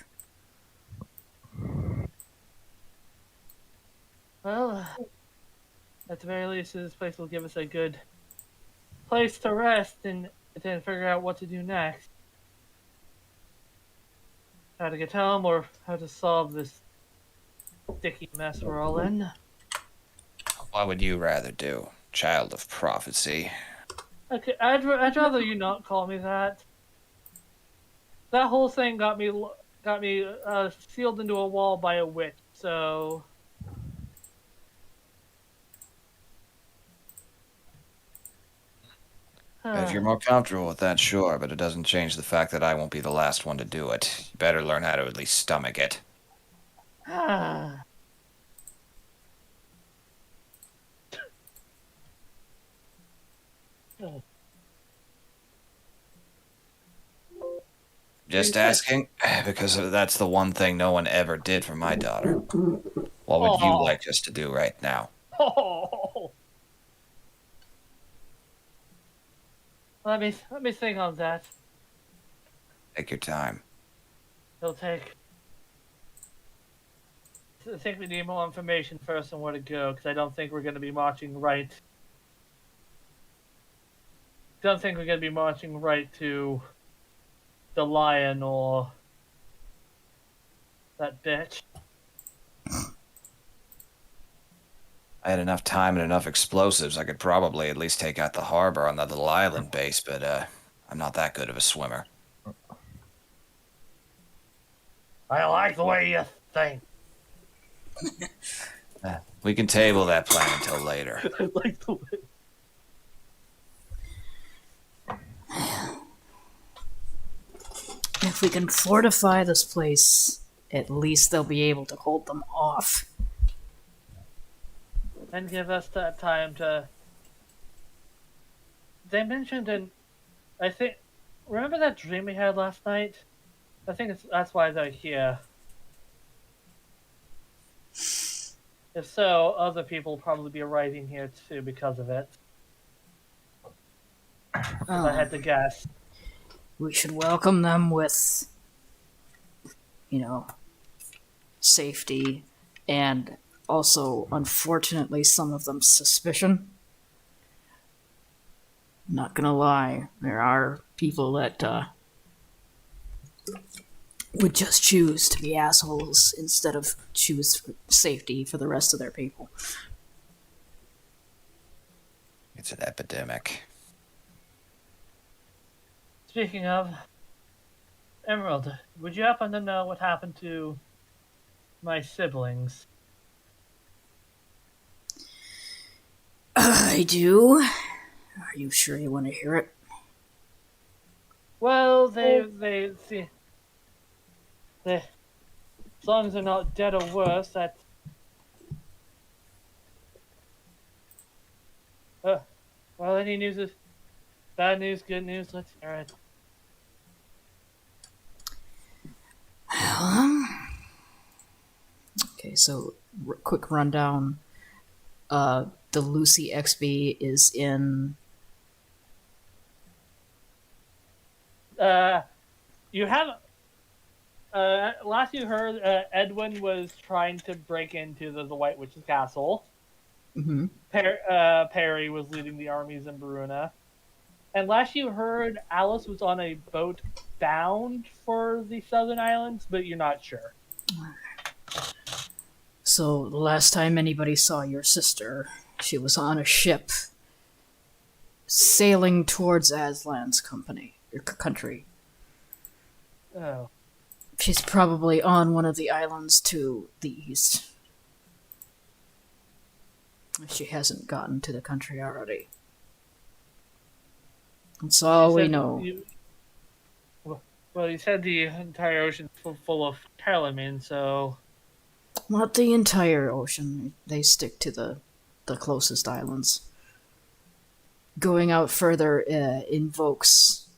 Well, at the very least, this place will give us a good place to rest and then figure out what to do next. How to get home or how to solve this sticky mess we're all in. What would you rather do, child of prophecy? Okay, I'd rather you not call me that. That whole thing got me sealed into a wall by a witch. So If you're more comfortable with that, sure, but it doesn't change the fact that I won't be the last one to do it. You better learn how to at least stomach it. Just asking, because that's the one thing no one ever did for my daughter. What would you Aw. like us to do right now? Oh. Let me think on that. Take your time. It'll take. I think we need more information first on where to go, because I don't think we're going to be marching right. Don't think we're going to be marching right to the lion or that bitch. I had enough time and enough explosives. I could probably at least take out the harbor on that little island base, but I'm not that good of a swimmer. I like the way you think. We can table that plan until later. I like the way. If we can fortify this place, at least they'll be able to hold them off. And give us that time to. They mentioned I think. Remember that dream we had last night? I think that's why they're here. If so, other people will probably be arriving here too because of it. If I had to guess. We should welcome them with, safety and also, unfortunately, some of them suspicion. Not gonna lie, there are people that would just choose to be assholes instead of choose safety for the rest of their people. It's an epidemic. Speaking of, Emerald, would you happen to know what happened to my siblings? I do. Are you sure you want to hear it? Well, they see. As long as they're not dead or worse, that. Well, any news is bad news, good news. Let's hear it. Okay, so quick rundown. The Lucy XB is in. You have. Last you heard, Edwin was trying to break into the White Witch's castle. Mm-hmm. Perry was leading the armies in Bruna. And last you heard, Alice was on a boat bound for the Southern Islands, but you're not sure. So the last time anybody saw your sister, she was on a ship sailing towards Aslan's country. Oh. She's probably on one of the islands to the east. If she hasn't gotten to the country already. That's all we know. Well, you said the entire ocean's full of Telemine, so... Not the entire ocean. They stick to the closest islands. Going out further invokes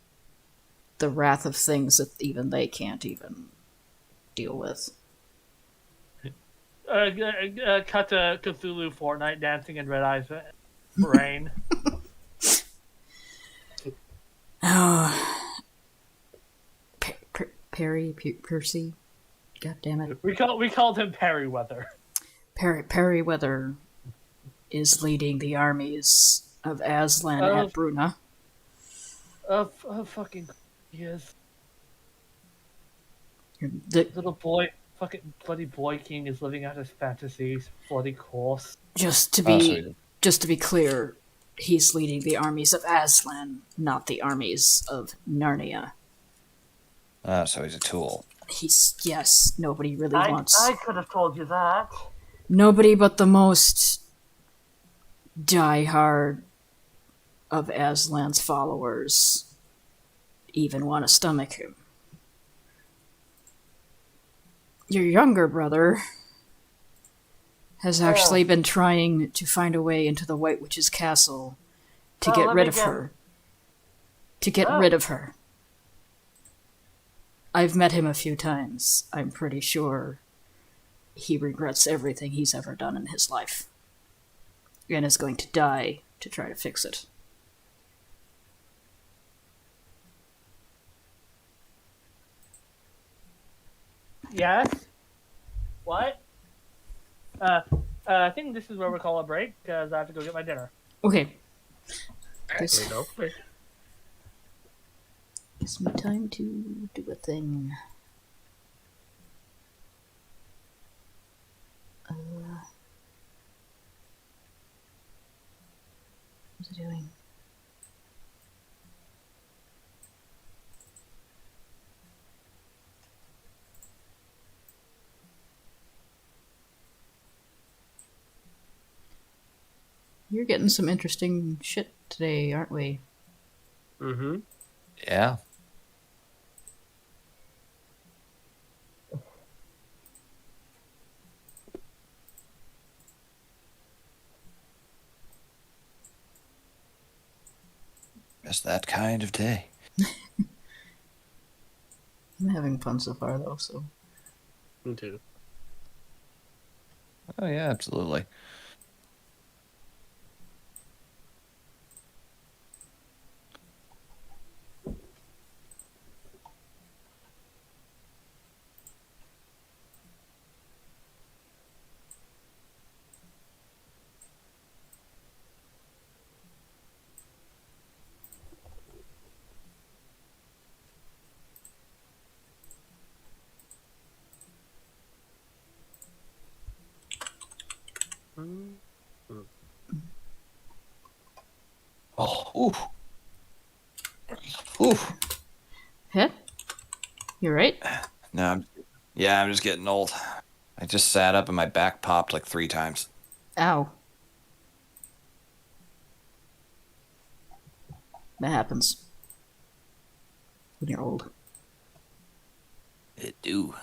the wrath of things that even they can't even deal with. Cut to Cthulhu Fortnite dancing in Red Eye's brain. Percy? God damn it. We called him Perryweather. Perryweather is leading the armies of Aslan at Bruna. Fucking he is. The, Little boy, fucking bloody boy king is living out his fantasies. Bloody course. just to be clear, he's leading the armies of Aslan, not the armies of Narnia. So he's a tool. Nobody really wants. I could have told you that. Nobody but the most diehard of Aslan's followers even want to stomach him. Your younger brother has actually been trying to find a way into the White Witch's castle to get rid of her. To get rid of her. I've met him a few times. I'm pretty sure he regrets everything he's ever done in his life. And is going to die to try to fix it. Yes? What? I think this is where we call a break, because I have to go get my dinner. Okay. There we go. Gives me time to do a thing. What's it doing? You're getting some interesting shit today, aren't we? Mm-hmm. Yeah. Just that kind of day. I'm having fun so far, though, so. Me too. Oh yeah, absolutely. Oh, oof. Oof. Heh? You're right? No, I'm just getting old. I just sat up and my back popped like 3 times. Ow. That happens. When you're old. It do.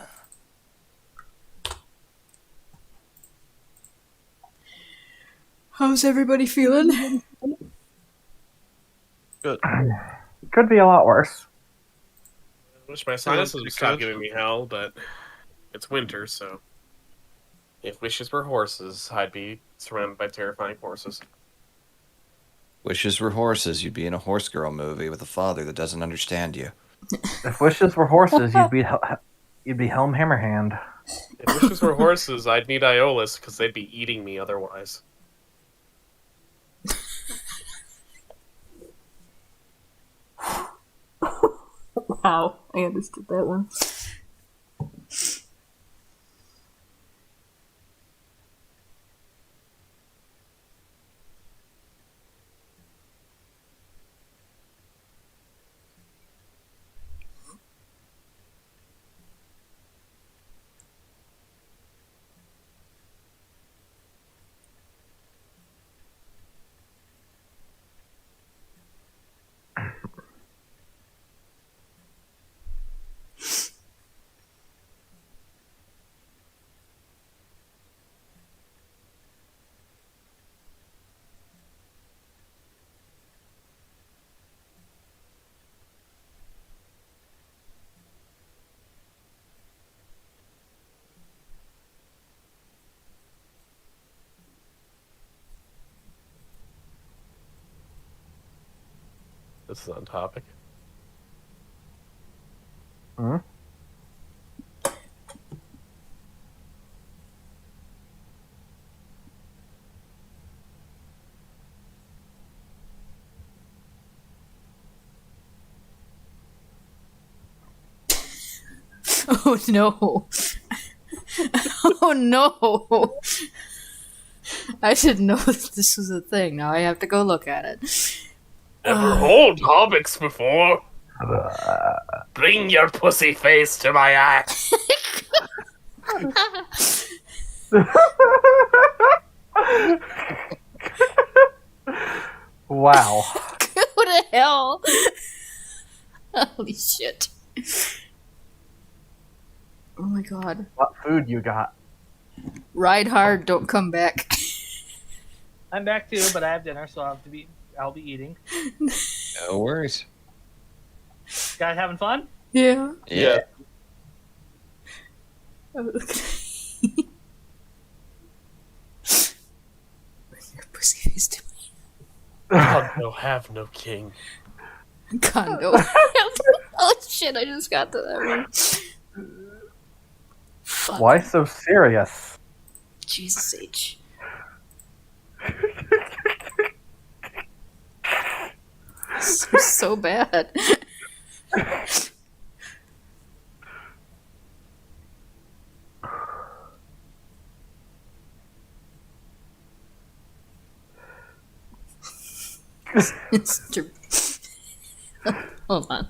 How's everybody feeling? Good. Could be a lot worse. I wish my sinuses pretty would stop good. giving me hell, but it's winter, so if wishes were horses, I'd be surrounded by terrifying horses. Wishes were horses, you'd be in a horse girl movie with a father that doesn't understand you. If wishes were horses, you'd be Helm Hammerhand. If wishes were horses, I'd need Iolus because they'd be eating me otherwise. Wow, I understood that one. This is on topic. Hmm? Oh no. Oh no. I didn't know that this was a thing. Now I have to go look at it. Never hold hobbits before. Bring your pussy face to my axe. Wow. Go to hell. Holy shit. Oh my god. What food you got? Ride hard, don't come back. I'm back too, but I have dinner, so I'll be eating. No worries. Guys having fun? Yeah. Yeah. Your pussy face to God no have no king. condo. Oh shit! I just got to that one. Fuck. Why so serious? Jesus H. So bad. Hold on.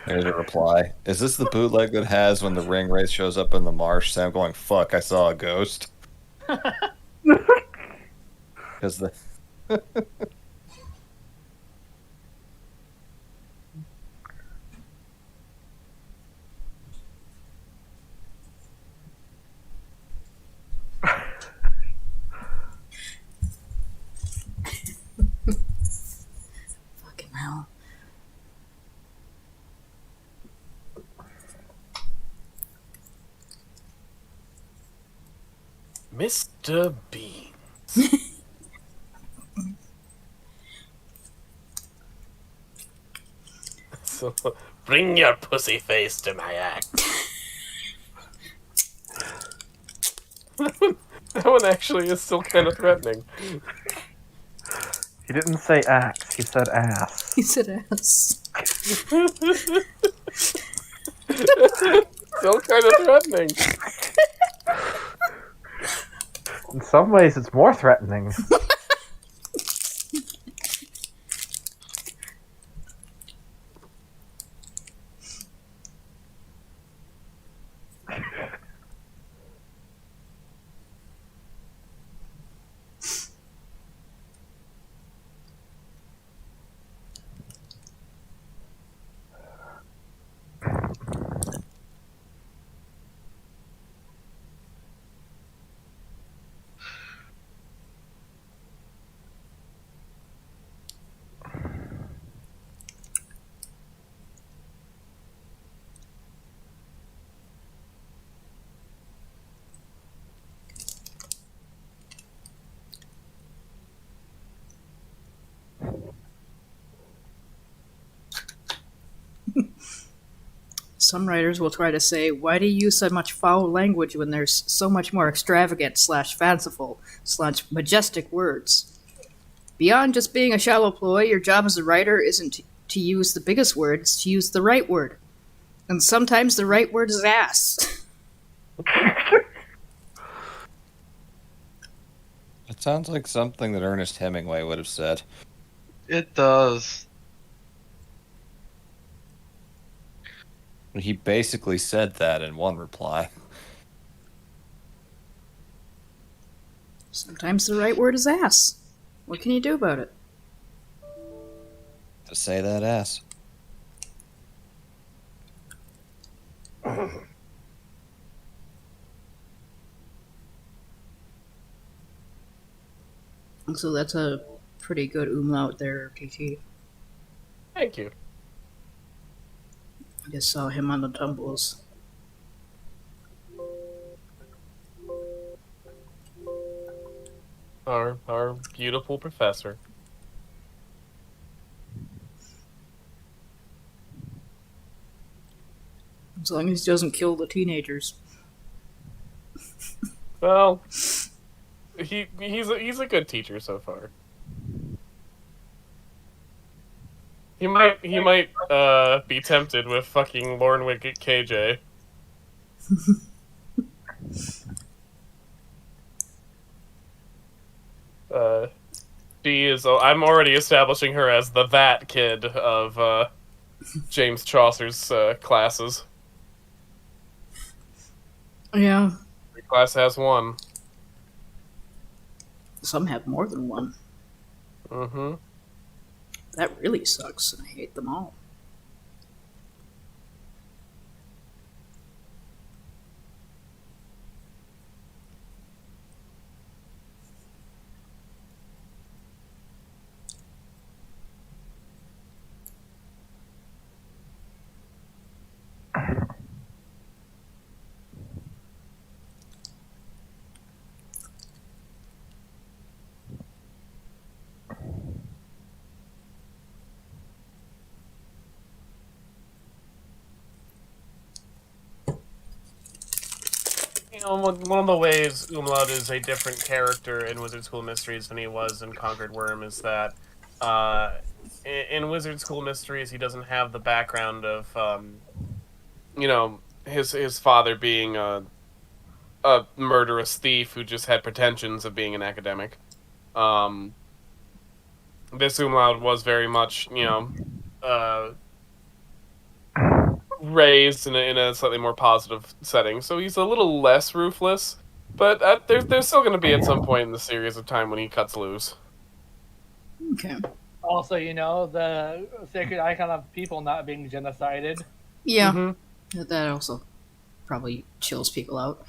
There's a reply. Is this the bootleg that has when the ring wraith shows up in the marsh? Sam going, fuck, I saw a ghost. Because the Fucking hell. Mr. Bean. So, bring your pussy face to my act. That one actually is still kind of threatening. He didn't say axe, he said ass. He said ass. Still kind of threatening. In some ways, it's more threatening. Some writers will try to say, why do you use so much foul language when there's so much more extravagant / fanciful / majestic words? Beyond just being a shallow ploy, your job as a writer isn't to use the biggest words, to use the right word. And sometimes the right word is ass. It sounds like something that Ernest Hemingway would have said. It does. He basically said that in one reply. Sometimes the right word is ass. What can you do about it? To say that ass. So that's a pretty good umlaut there, TT. Thank you. I just saw him on the tumbles. Our beautiful professor. As long as he doesn't kill the teenagers. Well, he's a good teacher so far. He might be tempted with fucking Lornwick at KJ. She is. I'm already establishing her as the that kid of James Chaucer's classes. Yeah, Every class has one. some have more than one. Mm-hmm. That really sucks, and I hate them all. one of the ways Umlaut is a different character in Wizard School Mysteries than he was in Conquered Worm is that in Wizard School Mysteries he doesn't have the background of his father being a murderous thief who just had pretensions of being an academic. Um, this Umlaut was very much raised in a slightly more positive setting, so he's a little less ruthless. But there's still going to be at some point in the series of time when he cuts loose. Okay. Also, the sacred icon of people not being genocided. Yeah, Mm-hmm. that also probably chills people out.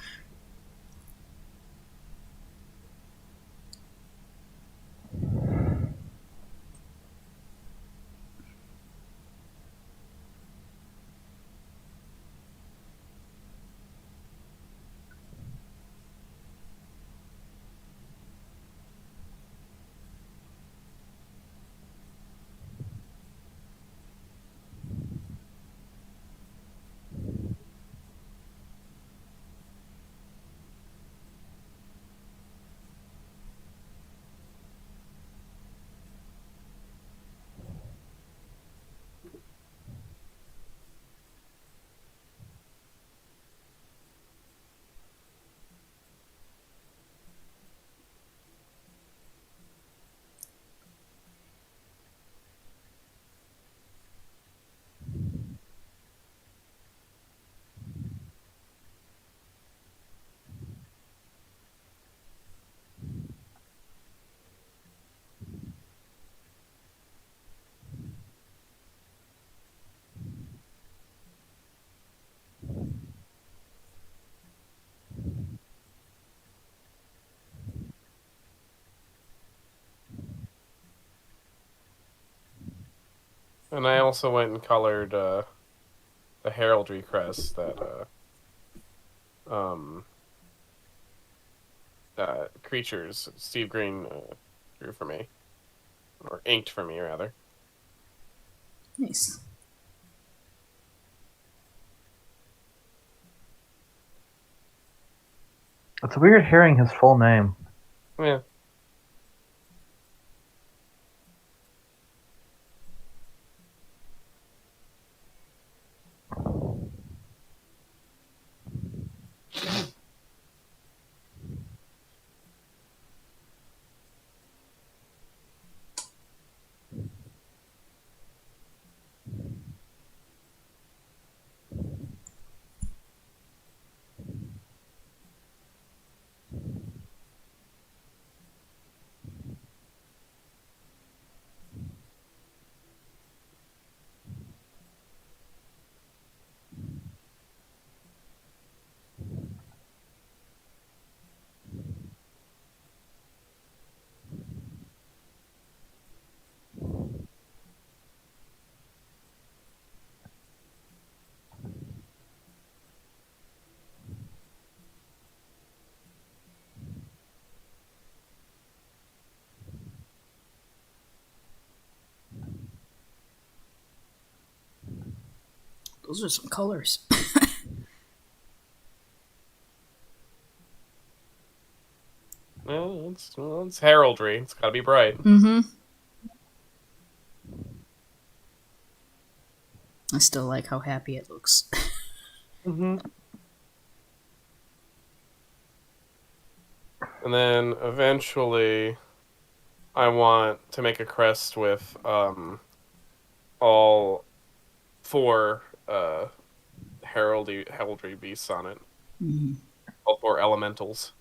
And I also went and colored the heraldry crest that creatures Steve Green drew for me, or inked for me rather. Nice. It's weird hearing his full name. Yeah. Those are some colors. Well, it's heraldry. It's got to be bright. Mm-hmm. I still like how happy it looks. Mm-hmm. And then eventually, I want to make a crest with all 4 heraldry beasts on it. Mm-hmm. All 4 elementals.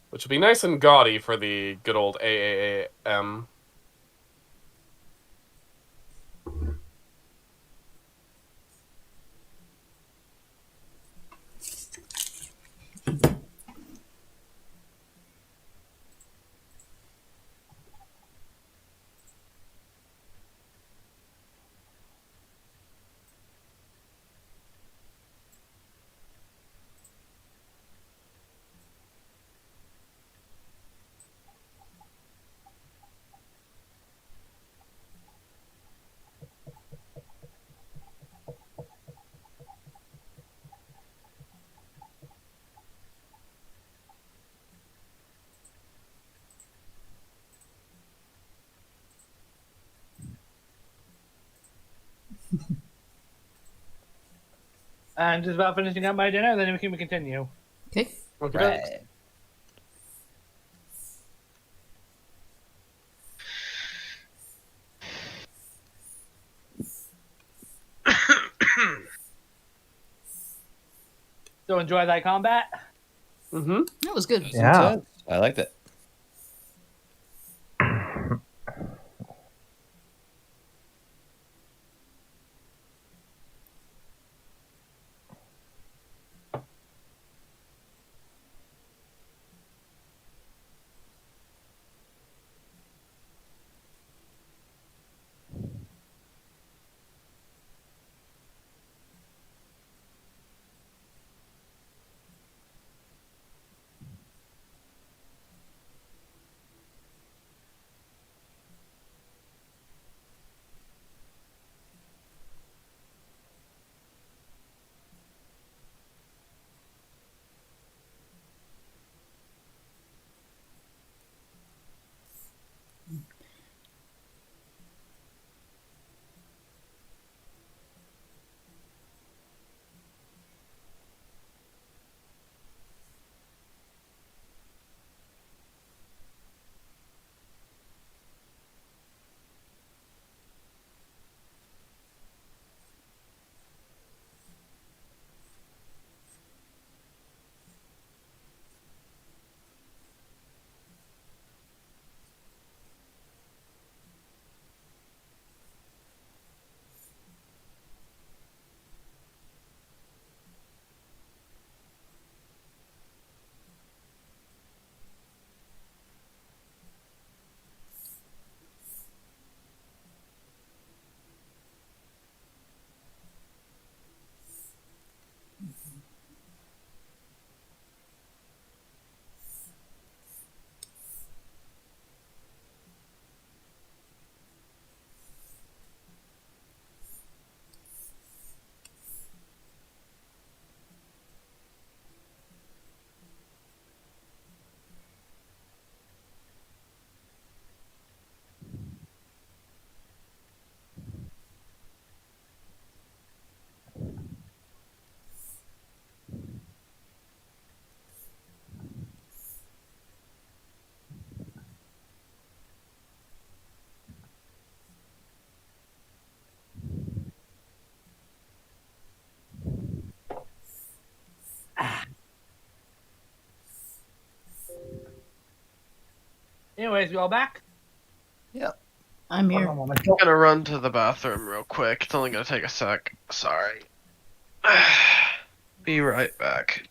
Which would be nice and gaudy for the good old AAAM. And just about finishing up my dinner, then we can continue. Okay. Okay. Right. So enjoy that combat. Mm-hmm. That was good. That was Yeah. intense. I liked it. Anyways, you all back? Yep. I'm Hold here. on a moment. I'm gonna run to the bathroom real quick. It's only gonna take a sec. Sorry. Be right back.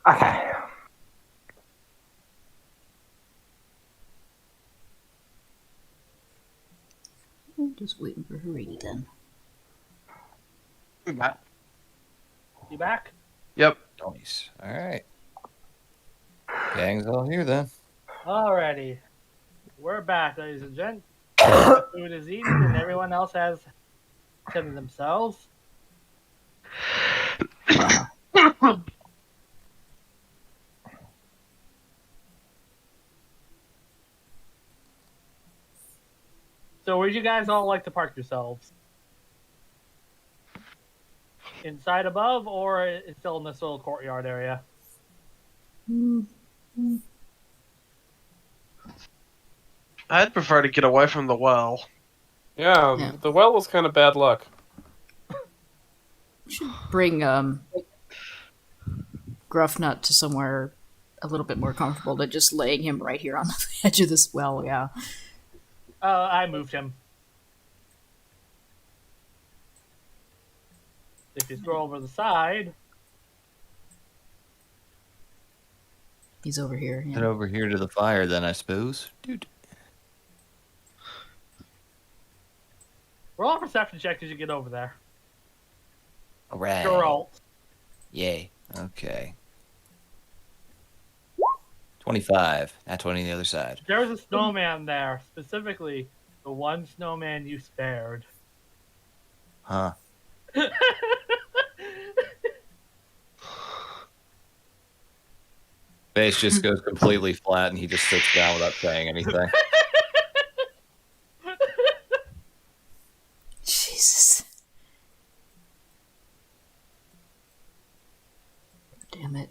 Okay. I'm just waiting for her ready then. You back? Yep. Nice. All right. Gang's all here then. Alrighty. We're back, ladies and gents. The food is eaten and everyone else has tended themselves. So where'd you guys all like to park yourselves? Inside above, or it's still in this little courtyard area? I'd prefer to get away from the well. Yeah, Yeah. the well was kind of bad luck. Bring Gruffnut to somewhere a little bit more comfortable than just laying him right here on the edge of this well. Yeah. I moved him. If you scroll over the side, He's over here. Head Yeah. over here to the fire, then I suppose. Dude. roll a perception check as you get over there. All right. Geralt. Yay. Okay. 25. At 20 on the other side. There's a snowman there, specifically the one snowman you spared. Huh. Face just goes completely flat and he just sits down without saying anything. Jesus. Damn it.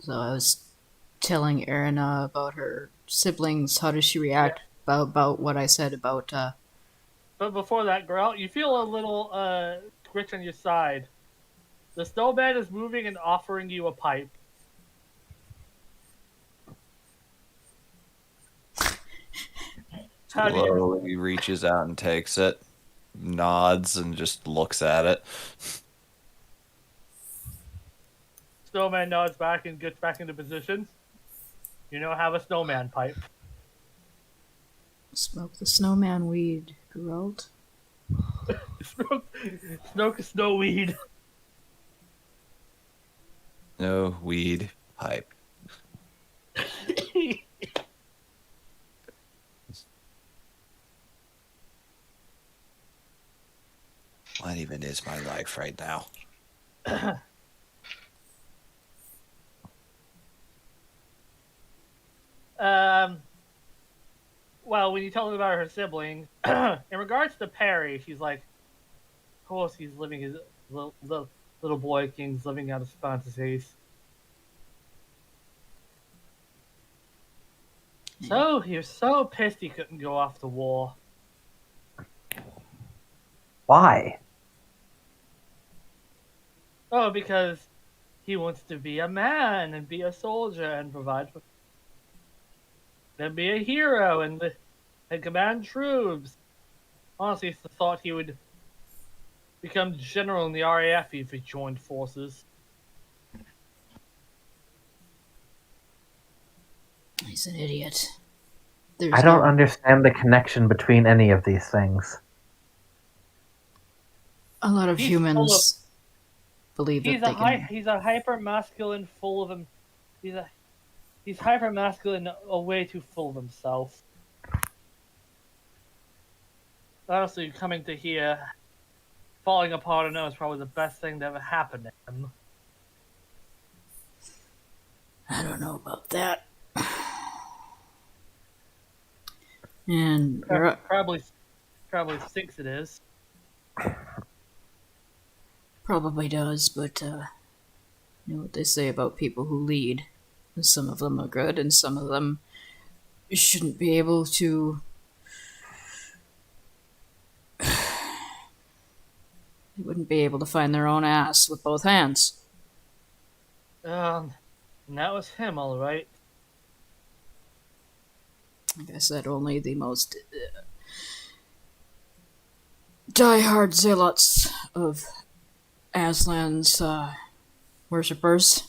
So I was telling Erin about her siblings. How does she react about what I said about But before that, Geralt, you feel a little twitch on your side. The snowman is moving and offering you a pipe. How do you? Slowly reaches out and takes it, nods, and just looks at it. Snowman nods back and gets back into position. You now have a snowman pipe. smoke the snowman weed, Geralt? Smoke a snow weed. No weed pipe. What even is my life right now? Well, when you tell them about her sibling, in regards to Perry, she's like, of course he's living his little boy king's living out his fantasies. So he was so pissed he couldn't go off to war. Why? Oh, because he wants to be a man and be a soldier and provide for, and be a hero and command troops. Honestly, it's the thought he would become general in the RAF if he joined forces. He's an idiot. There's I don't no- understand the connection between any of these things. A lot of He's humans believe that He's they can. he's a hyper masculine, full of him. He's hyper masculine, a way too full of himself. Honestly, coming to here, falling apart, I know is probably the best thing to ever happen to him. I don't know about that. And Probably thinks it is. probably does, but you know what they say about people who lead. Some of them are good, and some of them shouldn't be able to. They wouldn't be able to find their own ass with both hands. And that was him, all right. Like I said, only the most die-hard zealots of Aslan's worshippers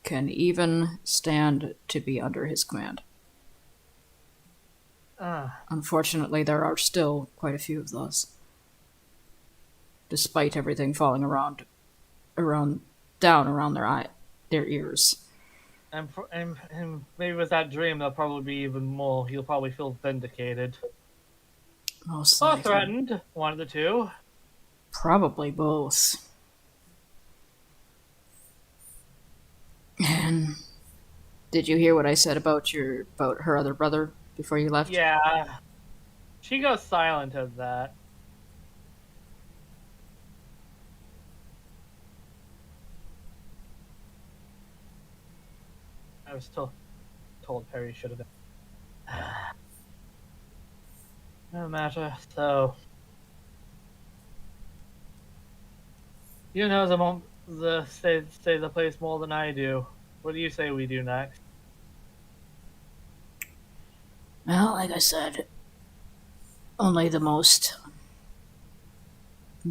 can even stand to be under his command. Unfortunately, there are still quite a few of those. Despite everything falling down around their ears. And maybe with that dream, there'll probably be even more. He'll probably feel vindicated. Most Or likely. threatened. One of the two. Probably both. And did you hear what I said about her other brother before you left? Yeah. She goes silent at that. I was told Perry should have been. No matter. So, you know the place more than I do. What do you say we do next? Well, like I said, only the most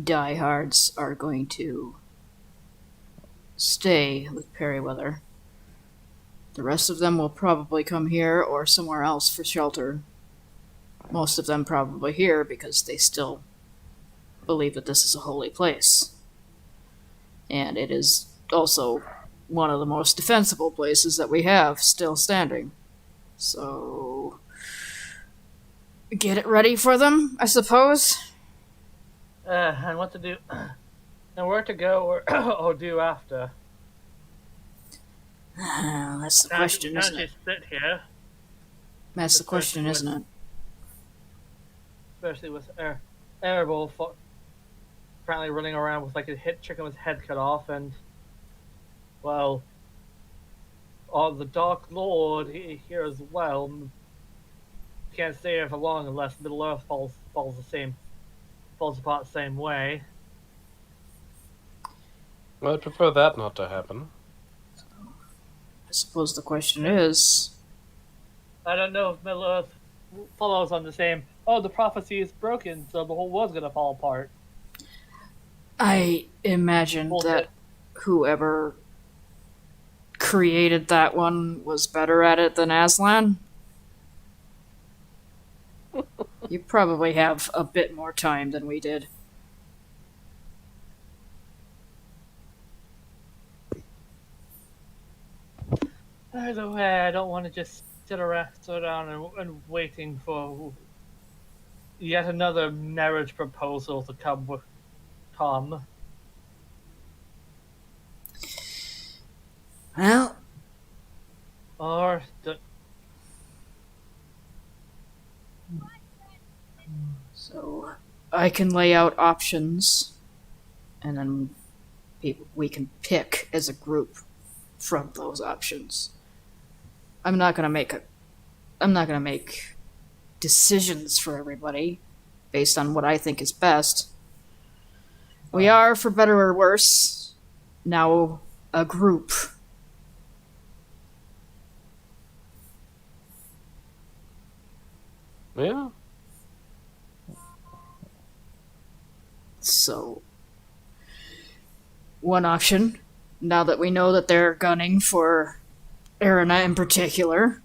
diehards are going to stay with Perryweather. The rest of them will probably come here or somewhere else for shelter. Most of them probably here because they still believe that this is a holy place. And it is also one of the most defensible places that we have still standing. So, get it ready for them, I suppose. And what to do, and where to go or do after. That's the question, isn't it? Just sit here, That's the question, isn't it? especially with Erebol apparently running around with like a hit chicken with his head cut off, and well, the Dark Lord here as well. Can't stay here for long unless Middle Earth falls apart the same way. I'd prefer that not to happen. I suppose the question is... I don't know if Middle Earth follows on the same. Oh, the prophecy is broken, so the whole world's gonna fall apart. I imagine that whoever created that one was better at it than Aslan. You probably have a bit more time than we did. Either way, I don't want to just sit down and waiting for yet another marriage proposal to come. Well, Or so I can lay out options, and then we can pick as a group from those options. I'm not gonna make decisions for everybody based on what I think is best. We are, for better or worse, now a group. Yeah. So, one option, now that we know that they're gunning for Erina in particular,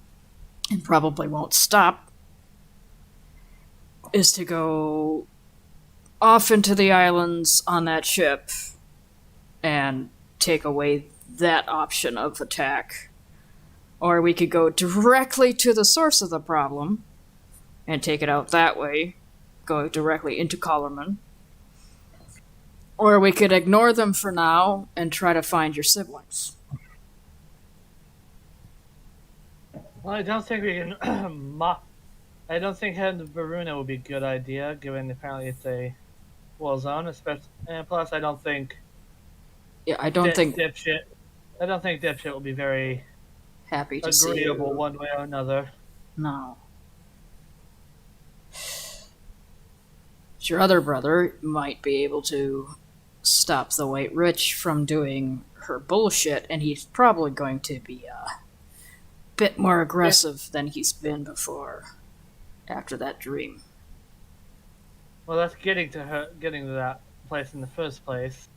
and probably won't stop, is to go off into the islands on that ship and take away that option of attack. Or we could go directly to the source of the problem and take it out that way, go directly into Colorman. Or we could ignore them for now and try to find your siblings. well, I don't think we can. I don't think heading to Varuna would be a good idea, given apparently it's a war zone. Especially, and plus, I don't think. Yeah, I don't think Dipshit. I don't think Dipshit will be very happy to see agreeable you. one way or another. No. Your other brother might be able to stop the White Rich from doing her bullshit, and he's probably going to be a bit more aggressive than he's been before after that dream. Well, that's getting to that place in the first place.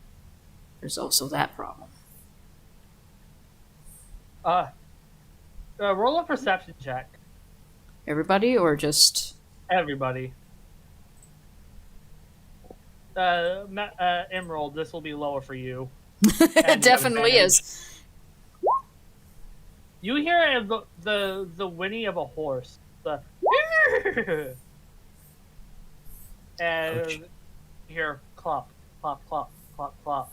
There's also that problem. Roll a perception check, Everybody, or just... everybody. Emerald, this will be lower for you. It definitely is. You hear the whinny of a horse. The and you hear clop, clop, clop, clop, clop.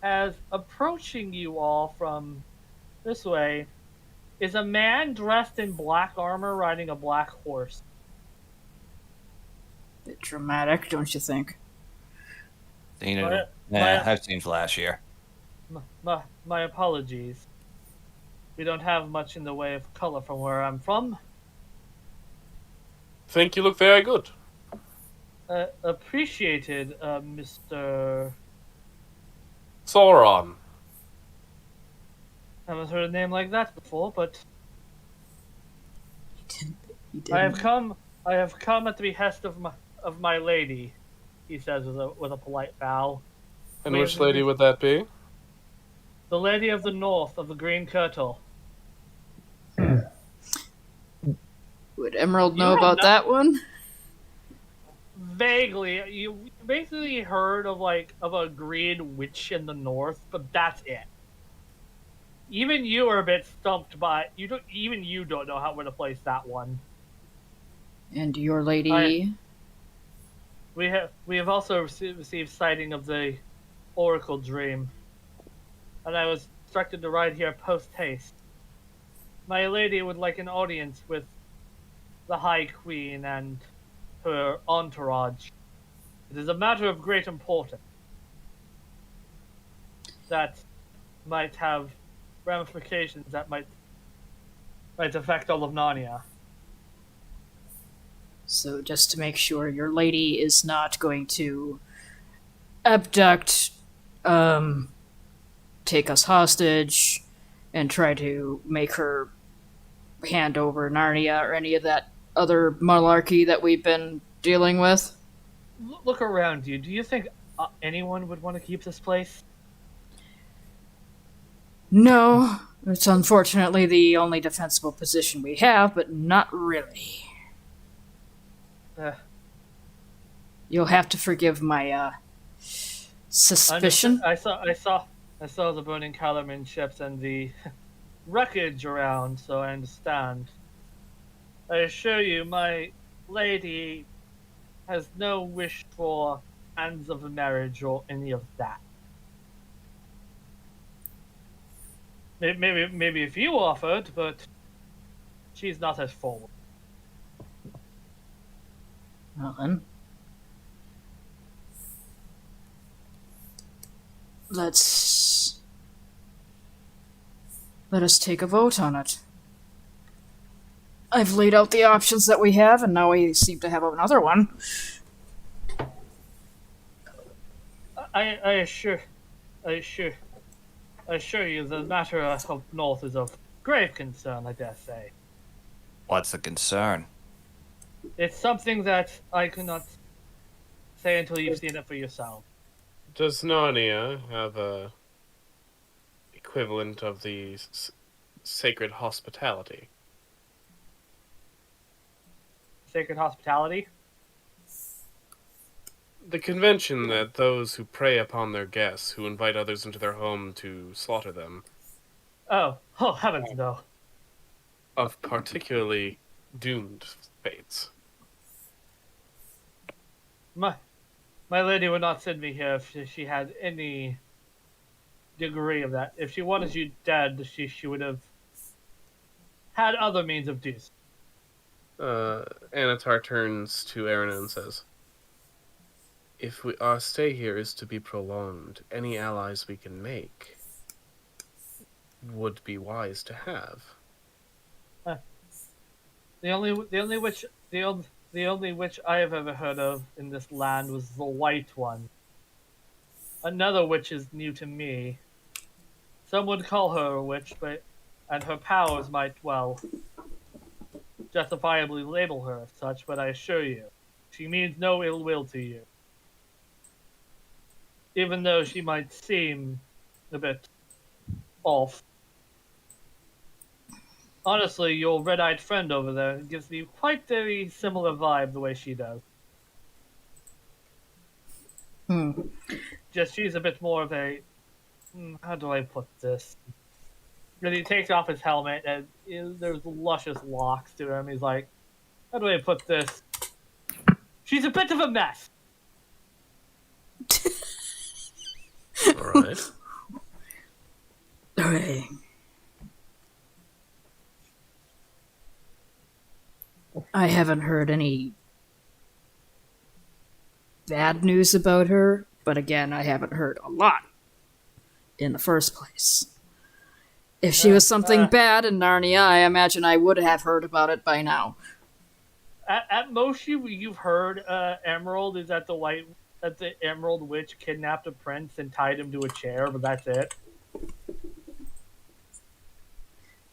As approaching you all from this way, is a man dressed in black armor riding a black horse. Bit dramatic, don't you think? Seen My, it. my, I've seen Flash here. my apologies. We don't have much in the way of color from where I'm from. Think you look very good. Appreciated, Mr. Sauron. Haven't heard a name like that before, but He didn't. I have come at the behest of my lady, he says with a polite bow. And We which have- lady would that be? The lady of the north of the Green Kirtle. Would Emerald You know have about not- that one? Vaguely, you basically heard of a green witch in the north, but that's it. Even you are a bit stumped by you. Don't know where to place that one. And your lady? We have also received sighting of the Oracle Dream, and I was instructed to ride here post haste. My lady would like an audience with the High Queen and her entourage. It is a matter of great importance that might have ramifications that might affect all of Narnia. So just to make sure your lady is not going to abduct, take us hostage, and try to make her hand over Narnia or any of that other malarkey that we've been dealing with. Look around you. Do you think anyone would want to keep this place? No, it's unfortunately the only defensible position we have, but not really. Uh, You'll have to forgive my suspicion. I saw the burning Calaman ships and the wreckage around, so I understand. I assure you, my lady has no wish for hands of marriage or any of that. Maybe if you offered, but she's not as forward. Well then. Let us take a vote on it. I've laid out the options that we have, and now we seem to have another one. I assure you, the matter of North is of grave concern, I dare say. What's the concern? It's something that I cannot say until you've seen it for yourself. Does Narnia have a equivalent of the sacred hospitality? Sacred hospitality? The convention that those who prey upon their guests, who invite others into their home to slaughter them, Oh heavens no. of particularly doomed fates. My lady would not send me here if she had any degree of that. If she wanted you dead, she would have had other means of doing so. Anatar turns to Erina and says, "If our stay here is to be prolonged, any allies we can make would be wise to have." The only witch I have ever heard of in this land was the White One. Another witch is new to me. Some would call her a witch, and her powers might, well, justifiably label her as such, but I assure you, she means no ill will to you. Even though she might seem a bit off. Honestly, your red-eyed friend over there gives me quite a similar vibe the way she does. Just she's a bit more of a... how do I put this? And he takes off his helmet, and there's luscious locks to him. He's like, how do I put this? She's a bit of a mess. Alright. Okay. I haven't heard any bad news about her, but again, I haven't heard a lot in the first place. If she was something bad in Narnia, I imagine I would have heard about it by now. At most, you've heard Emerald is that the Emerald Witch kidnapped a prince and tied him to a chair, but that's it.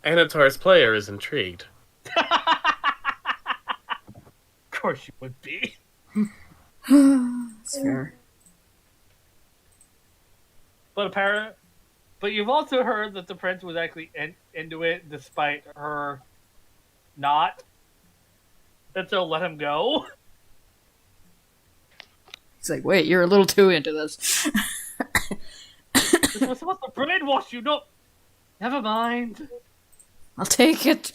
Anatar's player is intrigued. Of course, you would be. That's fair. But you've also heard that the prince was actually into it, despite her not. And so let him go. He's like, wait, you're a little too into this. This was supposed to brainwash you. No, never mind. I'll take it.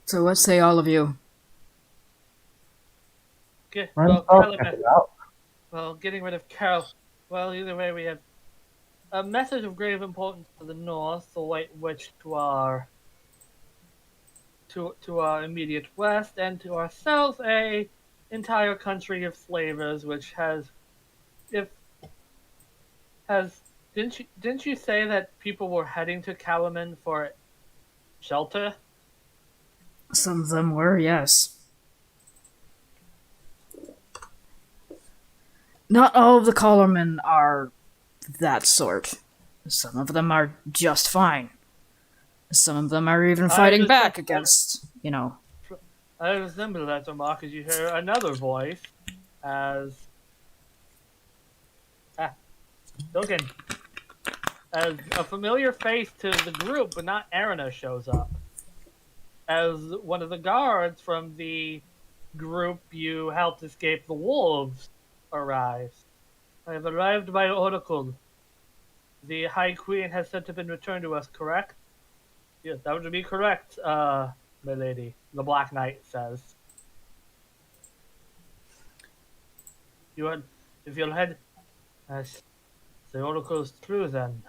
So what say all of you? Getting rid of Carol. Well, either way, we have a message of grave importance to the north, the White Witch to our immediate west, and to our south, a entire country of slavers, which didn't you say that people were heading to Kalaman for shelter? Some of them were, yes. Not all of the colormen are that sort. Some of them are just fine. Some of them are even fighting back against, I resemble that remark as you hear another voice as Dogen. As a familiar face to the group, but not Arena, shows up. As one of the guards from the group you helped escape the wolves arrives. I have arrived by oracle. The High Queen has said to have been returned to us, correct? Yes, that would be correct, my lady. The Black Knight says. If you'll head, as the oracle is true, then.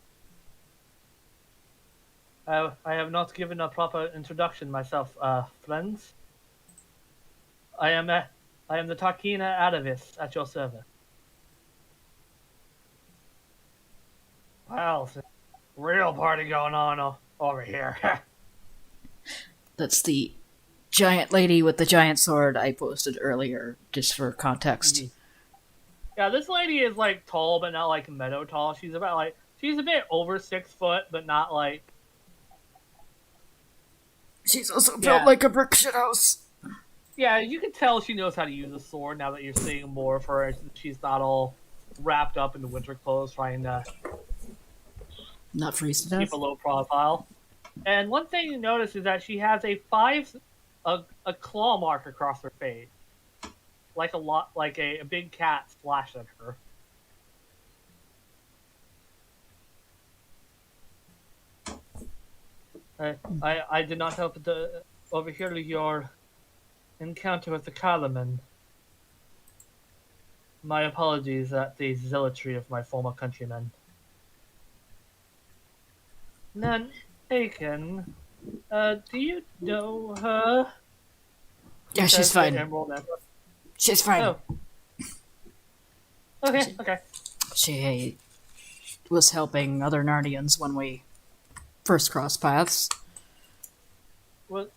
I have not given a proper introduction myself, friends. I am the Tarkina Adavis at your service. Well, real party going on over here. That's the giant lady with the giant sword I posted earlier, just for context. Yeah, this lady is tall, but not meadow tall. She's she's a bit over 6 foot, but not She's also built like a brick shithouse. Yeah, you can tell she knows how to use a sword now that you're seeing more of her. She's not all wrapped up in the winter clothes trying to not freeze to death. Keep a low profile. And one thing you notice is that she has a claw mark across her face, like a big cat splashed at her. I did not help to overhear your encounter with the Kalaman. My apologies at the zealotry of my former countrymen. None taken. Do you know her? Yeah, she's fine. She's fine. Oh. Okay. She was helping other Narnians when we first crossed paths. Well,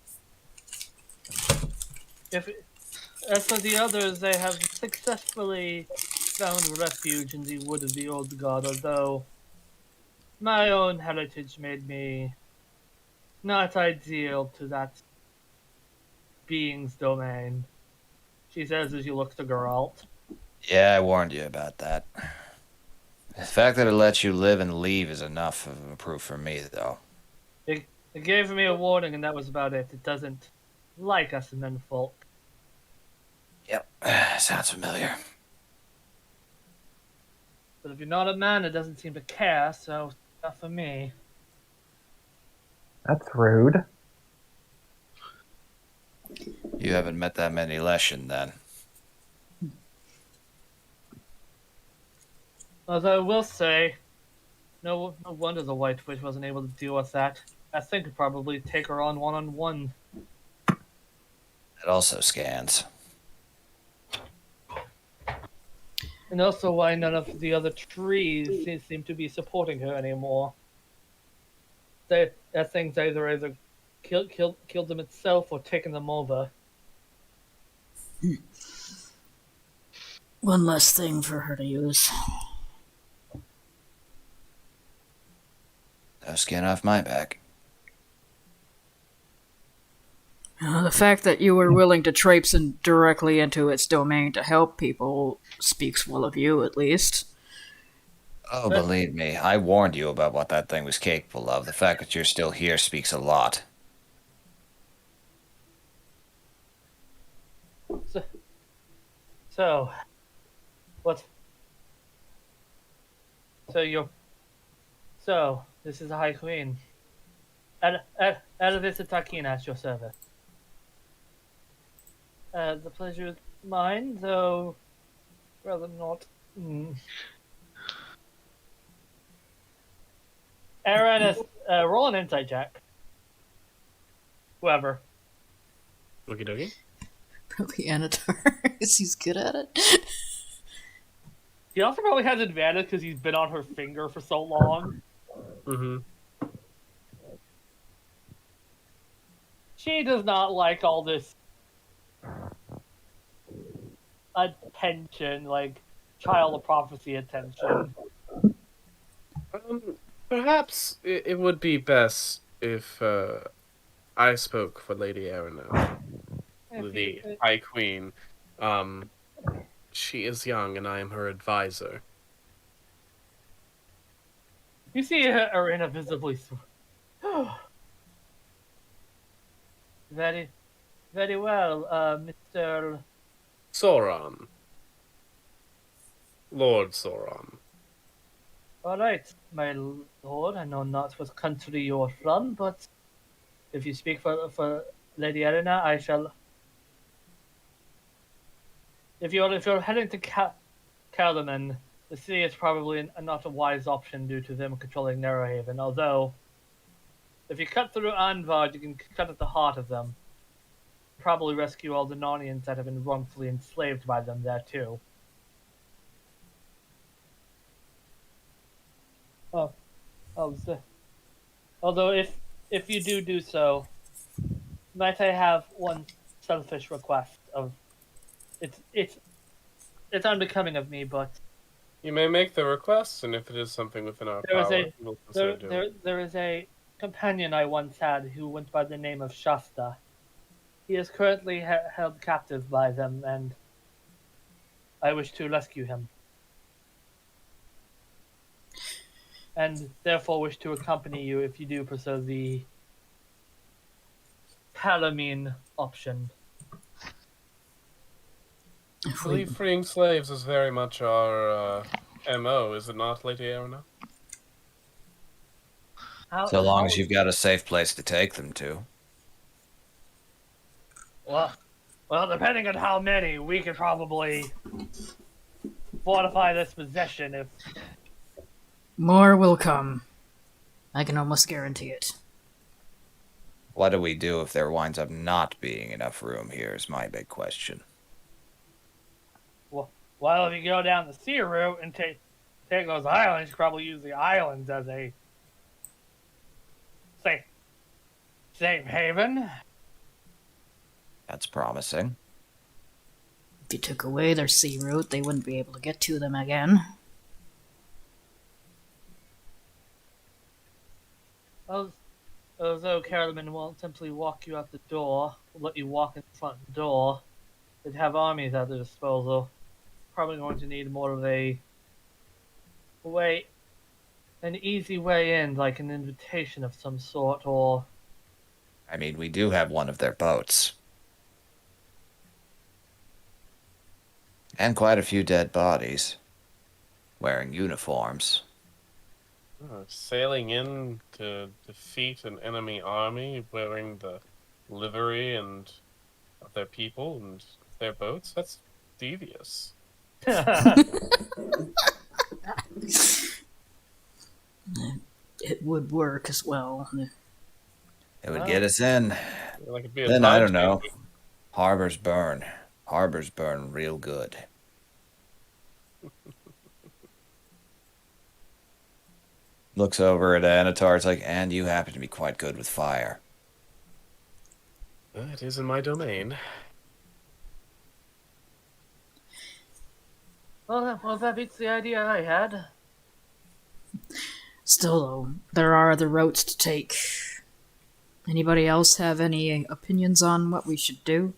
as for the others, they have successfully found refuge in the wood of the old god, although my own heritage made me not ideal to that being's domain. She says as you look to Geralt. Yeah, I warned you about that. The fact that it lets you live and leave is enough of a proof for me, though. It gave me a warning, and that was about it. It doesn't like us menfolk. Yep, sounds familiar. But if you're not a man, it doesn't seem to care, so not for me. That's rude. You haven't met that many Leshen, then. Although I will say, no wonder the White Witch wasn't able to deal with that. That thing could probably take her on one-on-one. It also scans. And also why none of the other trees seem to be supporting her anymore. That thing's either killed them itself or taken them over. One less thing for her to use. No skin off my back. The fact that you were willing to traipse directly into its domain to help people speaks well of you, at least. Oh, believe me, I warned you about what that thing was capable of. The fact that you're still here speaks a lot. So what? So this is the High Queen. Elvis Takina at your service. The pleasure is mine, though rather not. Aaron is roll an insight check. Whoever. Okie dokie. Probably Anatar, because he's good at it. He also probably has advantage because he's been on her finger for so long. Mm-hmm. She does not like all this attention, like child of prophecy attention. Perhaps it would be best if I spoke for Lady Arena, the High Queen. She is young, and I am her advisor. You see Arena visibly. Very, very well, Mr. Sauron. Lord Sauron. All right, my lord. I know not what country you're from, but if you speak for Lady Elena, I shall. If you're heading to Calaman, the city is probably not a wise option due to them controlling Narrowhaven. Although, if you cut through Anvard, you can cut at the heart of them. Probably rescue all the Narnians that have been wrongfully enslaved by them there too. Although if you do so, might I have one selfish request of it's unbecoming of me, but You may make the request, and if it is something within our power, we'll consider doing it. there is a companion I once had who went by the name of Shasta. He is currently held captive by them, and I wish to rescue him. And therefore wish to accompany you if you do pursue the Palamine option. I believe freeing slaves is very much our MO, is it not, Lady Arena? So long as you've got a safe place to take them to. Well, depending on how many, we could probably fortify this possession if... More will come. I can almost guarantee it. What do we do if there winds up not being enough room here is my big question. Well, if you go down the sea route and take those islands, you could probably use the islands as a safe haven. That's promising. If you took away their sea route, they wouldn't be able to get to them again. Although Caraman won't simply walk you out the door, let you walk in the front door, they'd have armies at their disposal. Probably going to need more of an easy way in, like an invitation of some sort, or... I mean, we do have one of their boats. And quite a few dead bodies. Wearing uniforms. Sailing in to defeat an enemy army, wearing the livery and of their people and their boats, that's devious. It would work as well. It would get us in. Like it'd be a Then I time don't know. chamber. Harbors burn. Harbors burn real good. Looks over at Anatar. It's like, and you happen to be quite good with fire. It is in my domain. Well, that beats the idea I had. Still, though, there are other routes to take. Anybody else have any opinions on what we should do?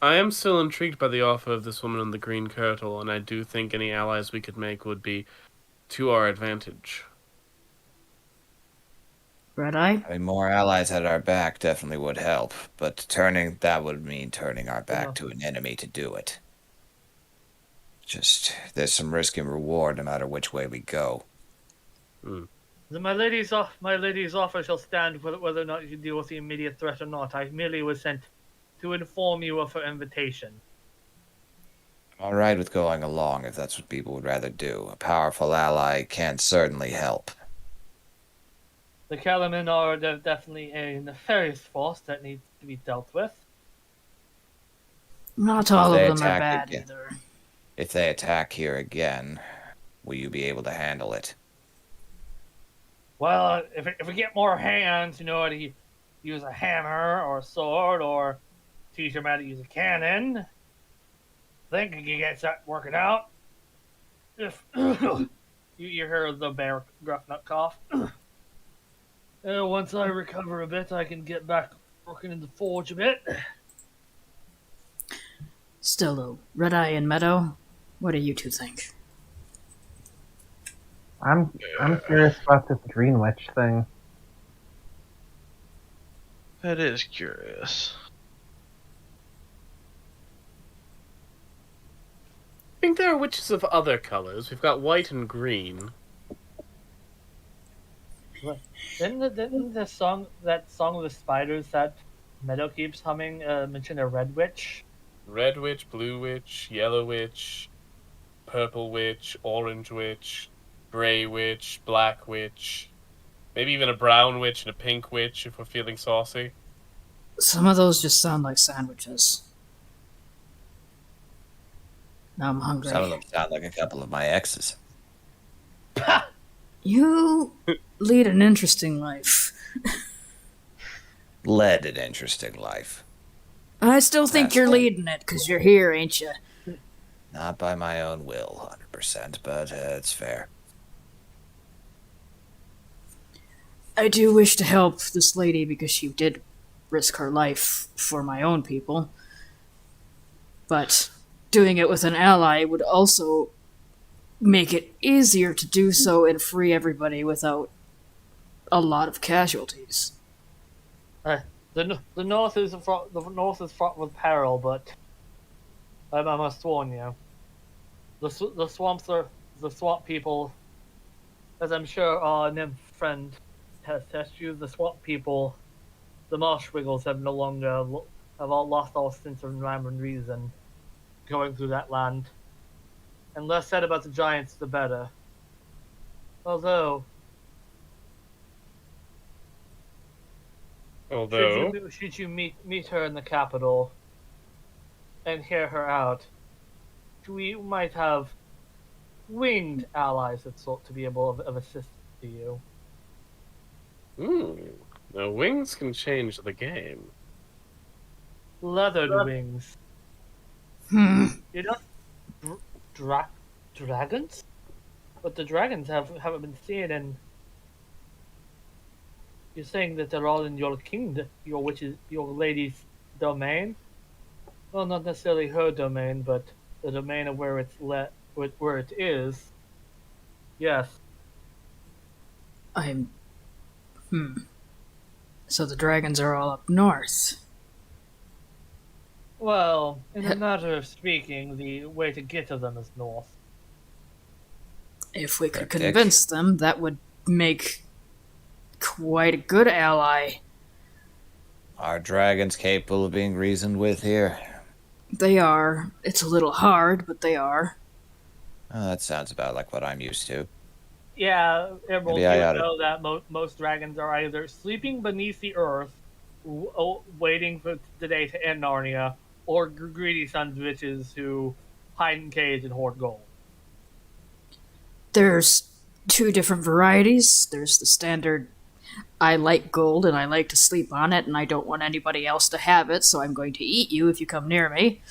I am still intrigued by the offer of this woman on the green kirtle, and I do think any allies we could make would be to our advantage. Red-Eye? Having more allies at our back definitely would help, but that would mean turning our back to an enemy to do it. Just, there's some risk and reward no matter which way we go. My lady's offer shall stand whether or not you deal with the immediate threat or not. I merely was sent to inform you of her invitation. I'm alright with going along if that's what people would rather do. A powerful ally can certainly help. The Kalamen are definitely a nefarious force that needs to be dealt with. Not all They of them are attack bad again. either. If they attack here again, will you be able to handle it? Well, if we get more hands, you know, to use a hammer or a sword or teach them how to use a cannon, I think you can get that working out. If you hear the bear gruff nut cough. Once I recover a bit, I can get back working in the forge a bit. Still, though, Red-Eye and Meadow, what do you two think? I'm curious about this green witch thing. That is curious. I think there are witches of other colors. We've got white and green. Didn't that song of the spiders that Meadow keeps humming mention a red witch? Red witch, blue witch, yellow witch, purple witch, orange witch, gray witch, black witch. Maybe even a brown witch and a pink witch if we're feeling saucy. Some of those just sound like sandwiches. Now I'm hungry. Some of them sound like a couple of my exes. You lead an interesting life. Led an interesting life. I still think That's you're right. leading it, because you're here, ain't you? Not by my own will, 100%, but it's fair. I do wish to help this lady because she did risk her life for my own people. But doing it with an ally would also make it easier to do so and free everybody without a lot of casualties. The north is fraught with peril, but I must warn you, the swamp people, as I'm sure our nymph friend has tested you. The swamp people, the marsh wiggles have all lost all sense of rhyme and reason going through that land. And less said about the giants, the better. Although, should you meet her in the capital and hear her out, we might have winged allies of sort to be able of assist to you. Now wings can change the game. Leathered wings. Hmm. You know, dragons? But the dragons haven't been seen in. You're saying that they're all in your kingdom, your lady's domain? Well, not necessarily her domain, but the domain of where where it is. Yes. So the dragons are all up north. Well, in a matter of speaking, the way to get to them is north. If we could Cryptic. convince them, that would make quite a good ally. Are dragons capable of being reasoned with here? They are. It's a little hard, but they are. Oh, that sounds about like what I'm used to. Yeah, Emerald, Maybe I you oughta- know that most dragons are either sleeping beneath the earth, waiting for the day to end Narnia, or greedy sons of bitches who hide in caves and hoard gold. There's two different varieties. There's the standard, I like gold and I like to sleep on it and I don't want anybody else to have it, so I'm going to eat you if you come near me.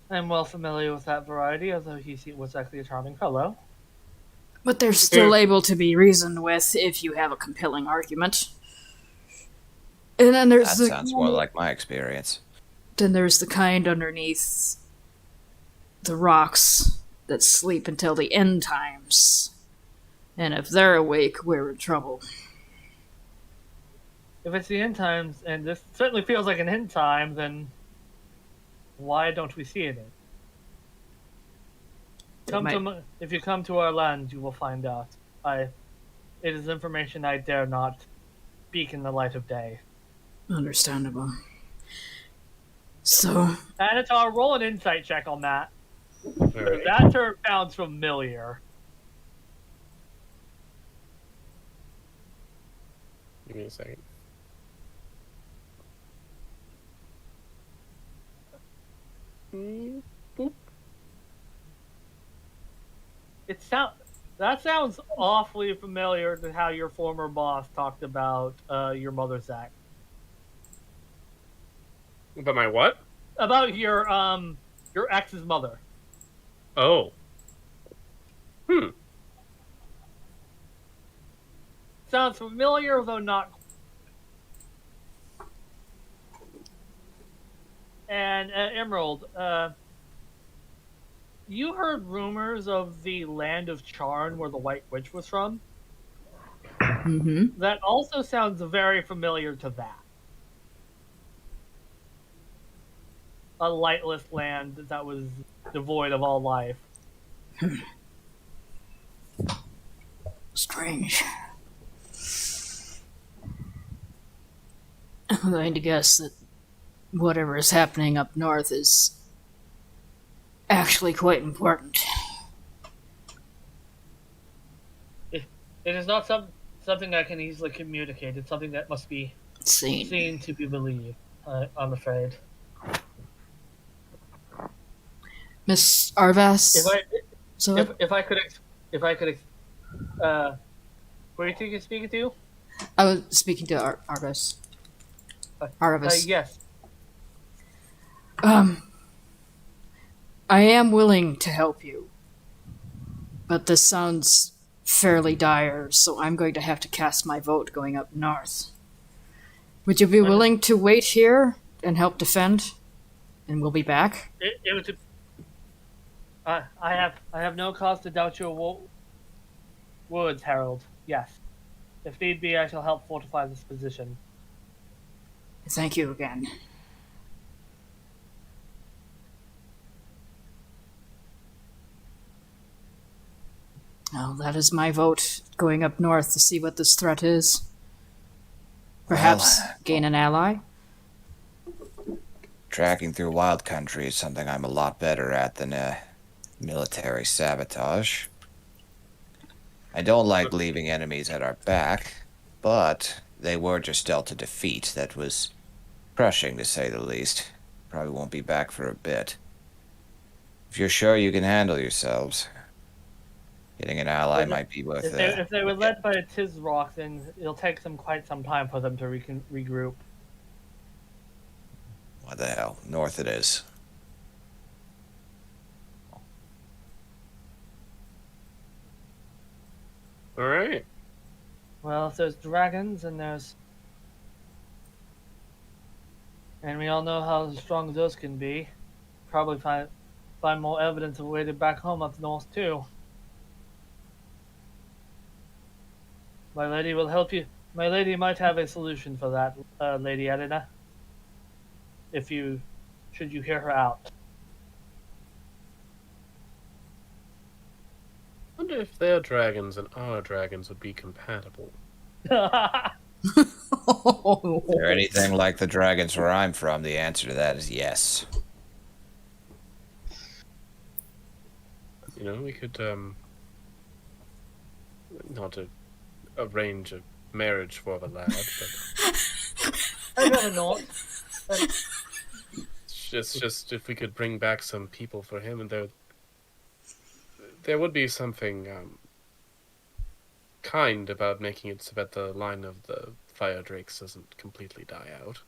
I'm well familiar with that variety, although was actually a charming fellow. But they're still able to be reasoned with if you have a compelling argument. And then That sounds more like my experience. Then there's the kind underneath the rocks that sleep until the end times. And if they're awake, we're in trouble. If it's the end times, and this certainly feels like an end time, then why don't we see it? If you come to our land, you will find out. It is information I dare not speak in the light of day. Understandable. So, Anatar, roll an insight check on that. Alright. That term sounds familiar. Give me a second. Boop. That sounds awfully familiar to how your former boss talked about your mother's act. About my what? About your ex's mother. Oh. Sounds familiar, though not. And Emerald, you heard rumors of the land of Charn where the White Witch was from? That also sounds very familiar to that. A lightless land that was devoid of all life. strange. I'm going to guess that whatever is happening up north is actually quite important. It is not something I can easily communicate. It's something that must be seen to be believed, I'm afraid. Miss Arvas? If I could, who do you think you're speaking to? I was speaking to Arvas. Arvas. Yes. I am willing to help you, but this sounds fairly dire, so I'm going to have to cast my vote going up north. Would you be willing to wait here and help defend? And we'll be back? It was. I have no cause to doubt your words, Harold. Yes. If need be, I shall help fortify this position. Thank you again. Well, that is my vote, going up north to see what this threat is. Perhaps gain an ally? Tracking through wild country is something I'm a lot better at than military sabotage. I don't like leaving enemies at our back, but they were just dealt a defeat that was crushing, to say the least. Probably won't be back for a bit. If you're sure you can handle yourselves, getting an ally might be worth it. If they were led by a Tizrock, then it'll take them quite some time for them to regroup. What the hell? North it is. Alright. Well, if there's dragons and we all know how strong those can be, probably find more evidence of way to back home up north too. My lady will help you. My lady might have a solution for that, Lady Elena. Should you hear her out. I wonder if their dragons and our dragons would be compatible. If they're anything like the dragons where I'm from, the answer to that is yes. You know, we could not to arrange a marriage for the lad, but I better not. it's just if we could bring back some people for him, and there would be something kind about making it so that the line of the fire drakes doesn't completely die out.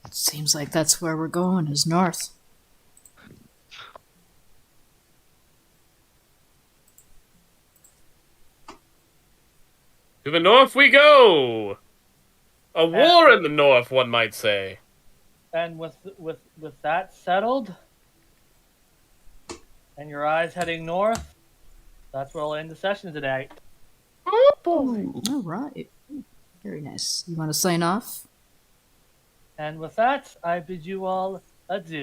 Seems like that's where we're going, is north. To the north we go! A war in the north, one might say. And with that settled, and your eyes heading north, that's where we'll end the session today. All right. Very nice. You want to sign off? And with that, I bid you all adieu.